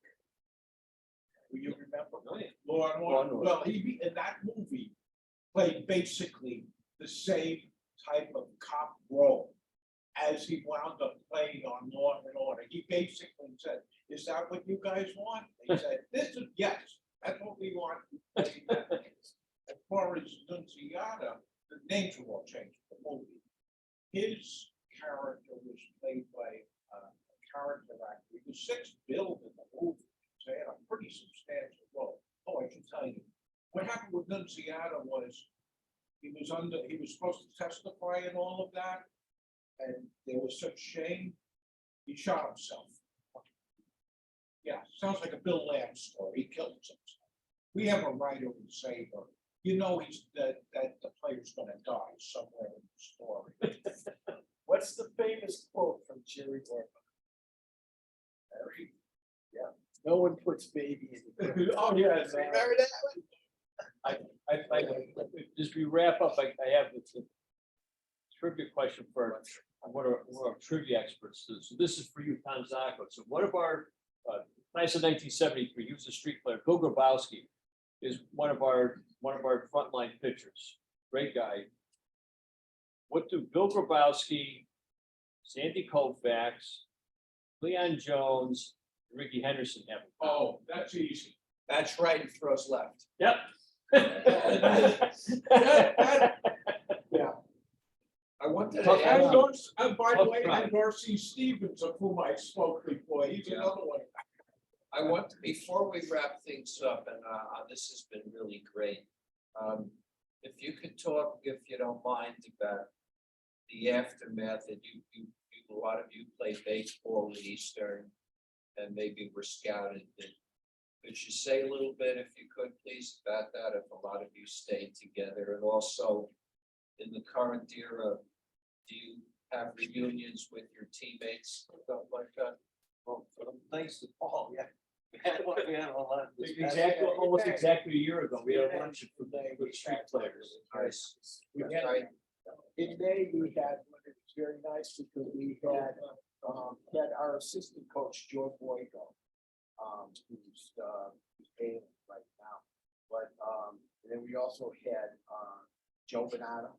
Do you remember? Law and Order. Well, he in that movie played basically the same type of cop role as he wound up playing on Law and Order. He basically said, "Is that what you guys want?" They said, "This is yes, that's what we want." As far as Nunziata, the names were all changed in the movie. His character was played by a character actor. He was 6'5" in the movie, so he had a pretty substantial role. Oh, I can tell you, what happened with Nunziata was he was supposed to testify and all of that, and there was such shame, he shot himself. Yeah, sounds like a Bill Lamb story. He killed himself. We have a writer in SABR. You know that the player's going to die somewhere in the story. What's the famous quote from Jerry Orbach? Harry? Yeah. No one puts baby in the grave. Oh, yeah. Remember that one? As we wrap up, I have this trivia question for one of our trivia experts. So this is for you, Tom Zacco. So one of our class of 1973, he was a street player. Bill Grabowski is one of our frontline pitchers. Great guy. What do Bill Grabowski, Sandy Koufax, Leon Jones, and Ricky Henderson have? Oh, that's easy. That's right, he throws left. Yep. Yeah. I wanted Tough to guy. add, by the Tough way, guy. and Darcy Stevens, of whom I spoke before, he's another one. I want to, before we wrap things up, and this has been really great. If you could talk, if you don't mind, about the aftermath that a lot of you played baseball at Eastern and maybe were scouted. Could you say a little bit, if you could, please, about that, if a lot of you stayed together? And also, in the current era, do you have reunions with your teammates, stuff like that? Well, thanks to Paul, yeah. We had a lot. Almost exactly a year ago, we had a lunch with street players. Nice. We had, in May, we had 1 very nice because we had our assistant coach, Joe Boyko, who's ailing right now. But and then we also had Joe Bonanno,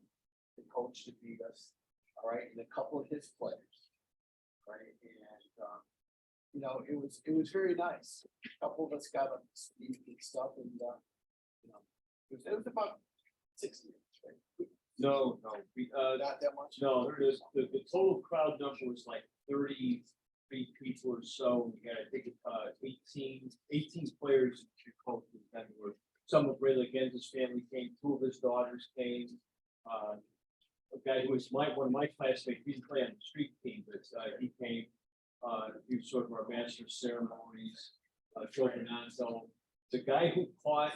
the coach that beat us, all right, and a couple of his players, right, and you know, it was very nice. A couple of us got up to speed and stuff, and you know, it was about 6 years, right? No, Not that much. no, the total crowd number was like 33 people or so. We had, I think, 18 players and coaches that were, some of Ray Legenda's family came, 2 of his daughters came. A guy who was one of my classmates, he didn't play on the street team, but he came. He was sort of our master of ceremonies, Joe Bonanno. The guy who caught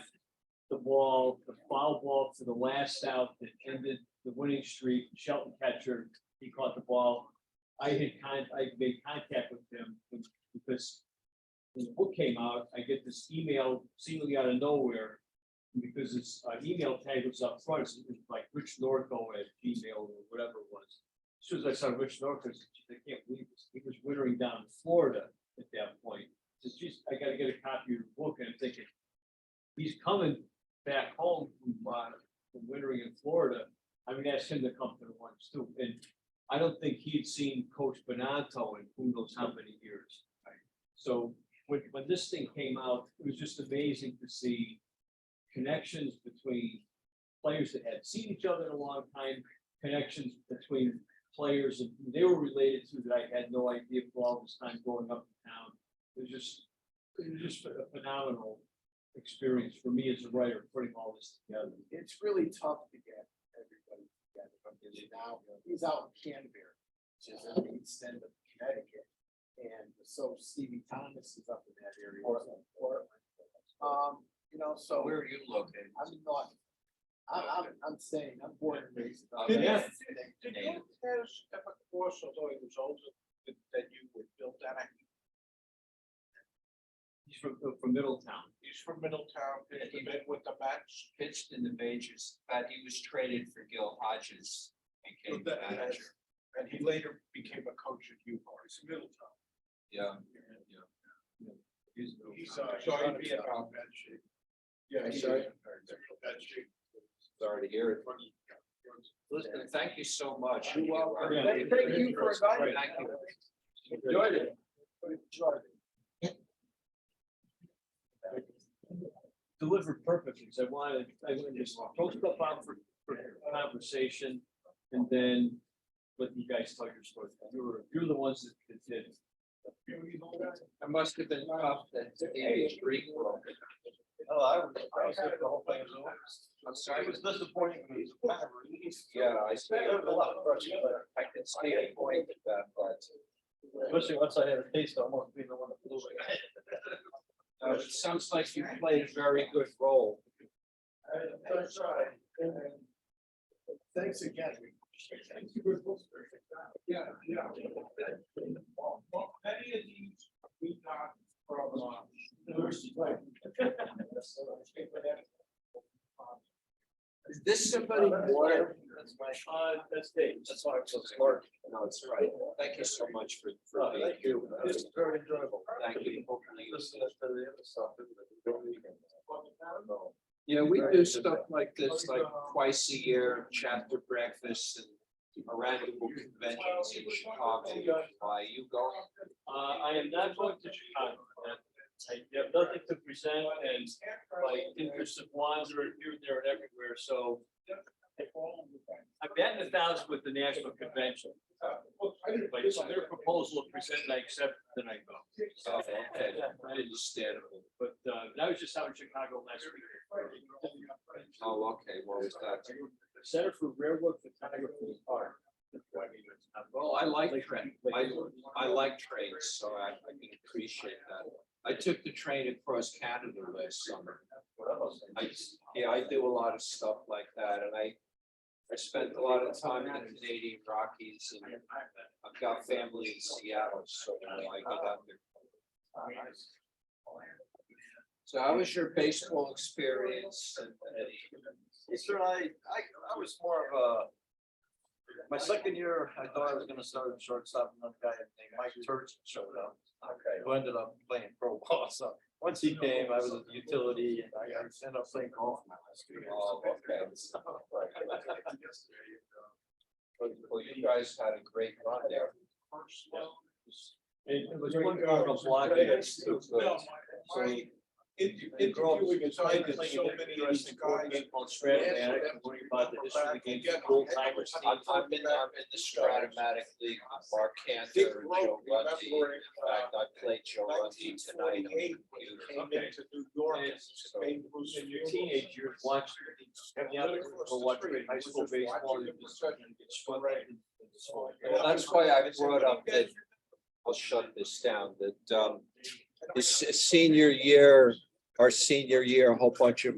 the ball, the foul ball to the last out that ended the winning streak, Shelton catcher, he caught the ball. I made contact with him because when the book came out, I get this email seemingly out of nowhere. Because his email tag was up front, it was like Rich Norco at Gmail or whatever it was. As soon as I saw Rich Norco, I said, I can't believe this. He was wintering down in Florida at that point. He says, geez, I gotta get a copy of your book. And I'm thinking, he's coming back home from wintering in Florida. I'm gonna ask him to come to the lunch too. And I don't think he had seen Coach Bonanno in who knows how many years. So when this thing came out, it was just amazing to see connections between players that had seen each other in a long time, connections between players and who they were related to that I had no idea for all this time growing up in town. It was just a phenomenal experience for me as a writer, putting all this together. It's really tough to get everybody together. Because now he's out in Canterbury, which is at the extent of Connecticut, and so Stevie Thomas is up in that area. Portland. You know, so Where are you located? I'm not. I'm saying I'm born and raised. Did Yeah. you guys ever cross, although he was older, that you would build that? He's from Middletown. He's from Middletown, pitched a bit with the Mets. Pitched in the majors, but he was traded for Gil Hodges, became the manager. And he later became a coach at UConn. He's in Middletown. Yeah. He's sorry to be about bad shape. Yeah, he's sorry. Bad shape. Sorry to hear it. Listen, thank you so much. You're welcome. Yeah. Thank you for inviting me. Thank you. Enjoyed it. Enjoyed it. Delivered perfectly. So I wanted to just throw stuff out for conversation and then let you guys tell your story. You're the ones that did. It must have been tough that the streak broke. Oh, I was the whole thing was over. I'm sorry. It was disappointing. Yeah, I see. There was a lot of pressure there. I can see a point with that, but Especially once I had a taste, almost being the one that blew it. it sounds like you played a very good role. That's right. Thanks again. Thank you. Yeah, yeah. Well, many of these we got from university. Is this somebody water? That's my, That's Dave. that's why I'm so smart. No, it's all right. Thank you so much for being Thank here. you. This is very enjoyable. Thank you. Listen to the other stuff. Yeah, we do stuff like this, like twice a year, chapter breakfast and random conventions in Chicago. Why are you going? I am not going to Chicago. I have nothing to present and my interests have wandered here, there and everywhere, so. I'm batting 1,000 with the national convention. But it's their proposal to present, and I accept, then I go. Oh, okay, understandable. But I was just out in Chicago last week. Oh, okay, what was that? Center for Railroad Photography Art. Well, I like train. I like trains, so I can appreciate that. I took the train across Canada last summer. I do a lot of stuff like that, and I spent a lot of time in the Canadian Rockies, and I've got family in Seattle, so I go down there. So how was your baseball experience? Sir, I was more of a My second year, I thought I was gonna start at shortstop, and another guy named Mike Turchin showed up. Okay. Who ended up playing pro ball, so once he came, I was at the utility, and I ended up playing golf my last 2 years. Oh, okay. Well, you guys had a great run there. It was one guy on block. Interviewing is I did so many of these guys. Called Stratomatic, and learning about the history of the game, old timers. I'm in the Stratomatic League with Mark Cantor and Joe Runty. In fact, I played Joe Runty tonight. Came into New York. So, in your teenage years, watch, have the opportunity to watch high school baseball, you just get swept into the sport. Well, that's why I brought up that, I'll shut this down, that his senior year, our senior year, a whole bunch of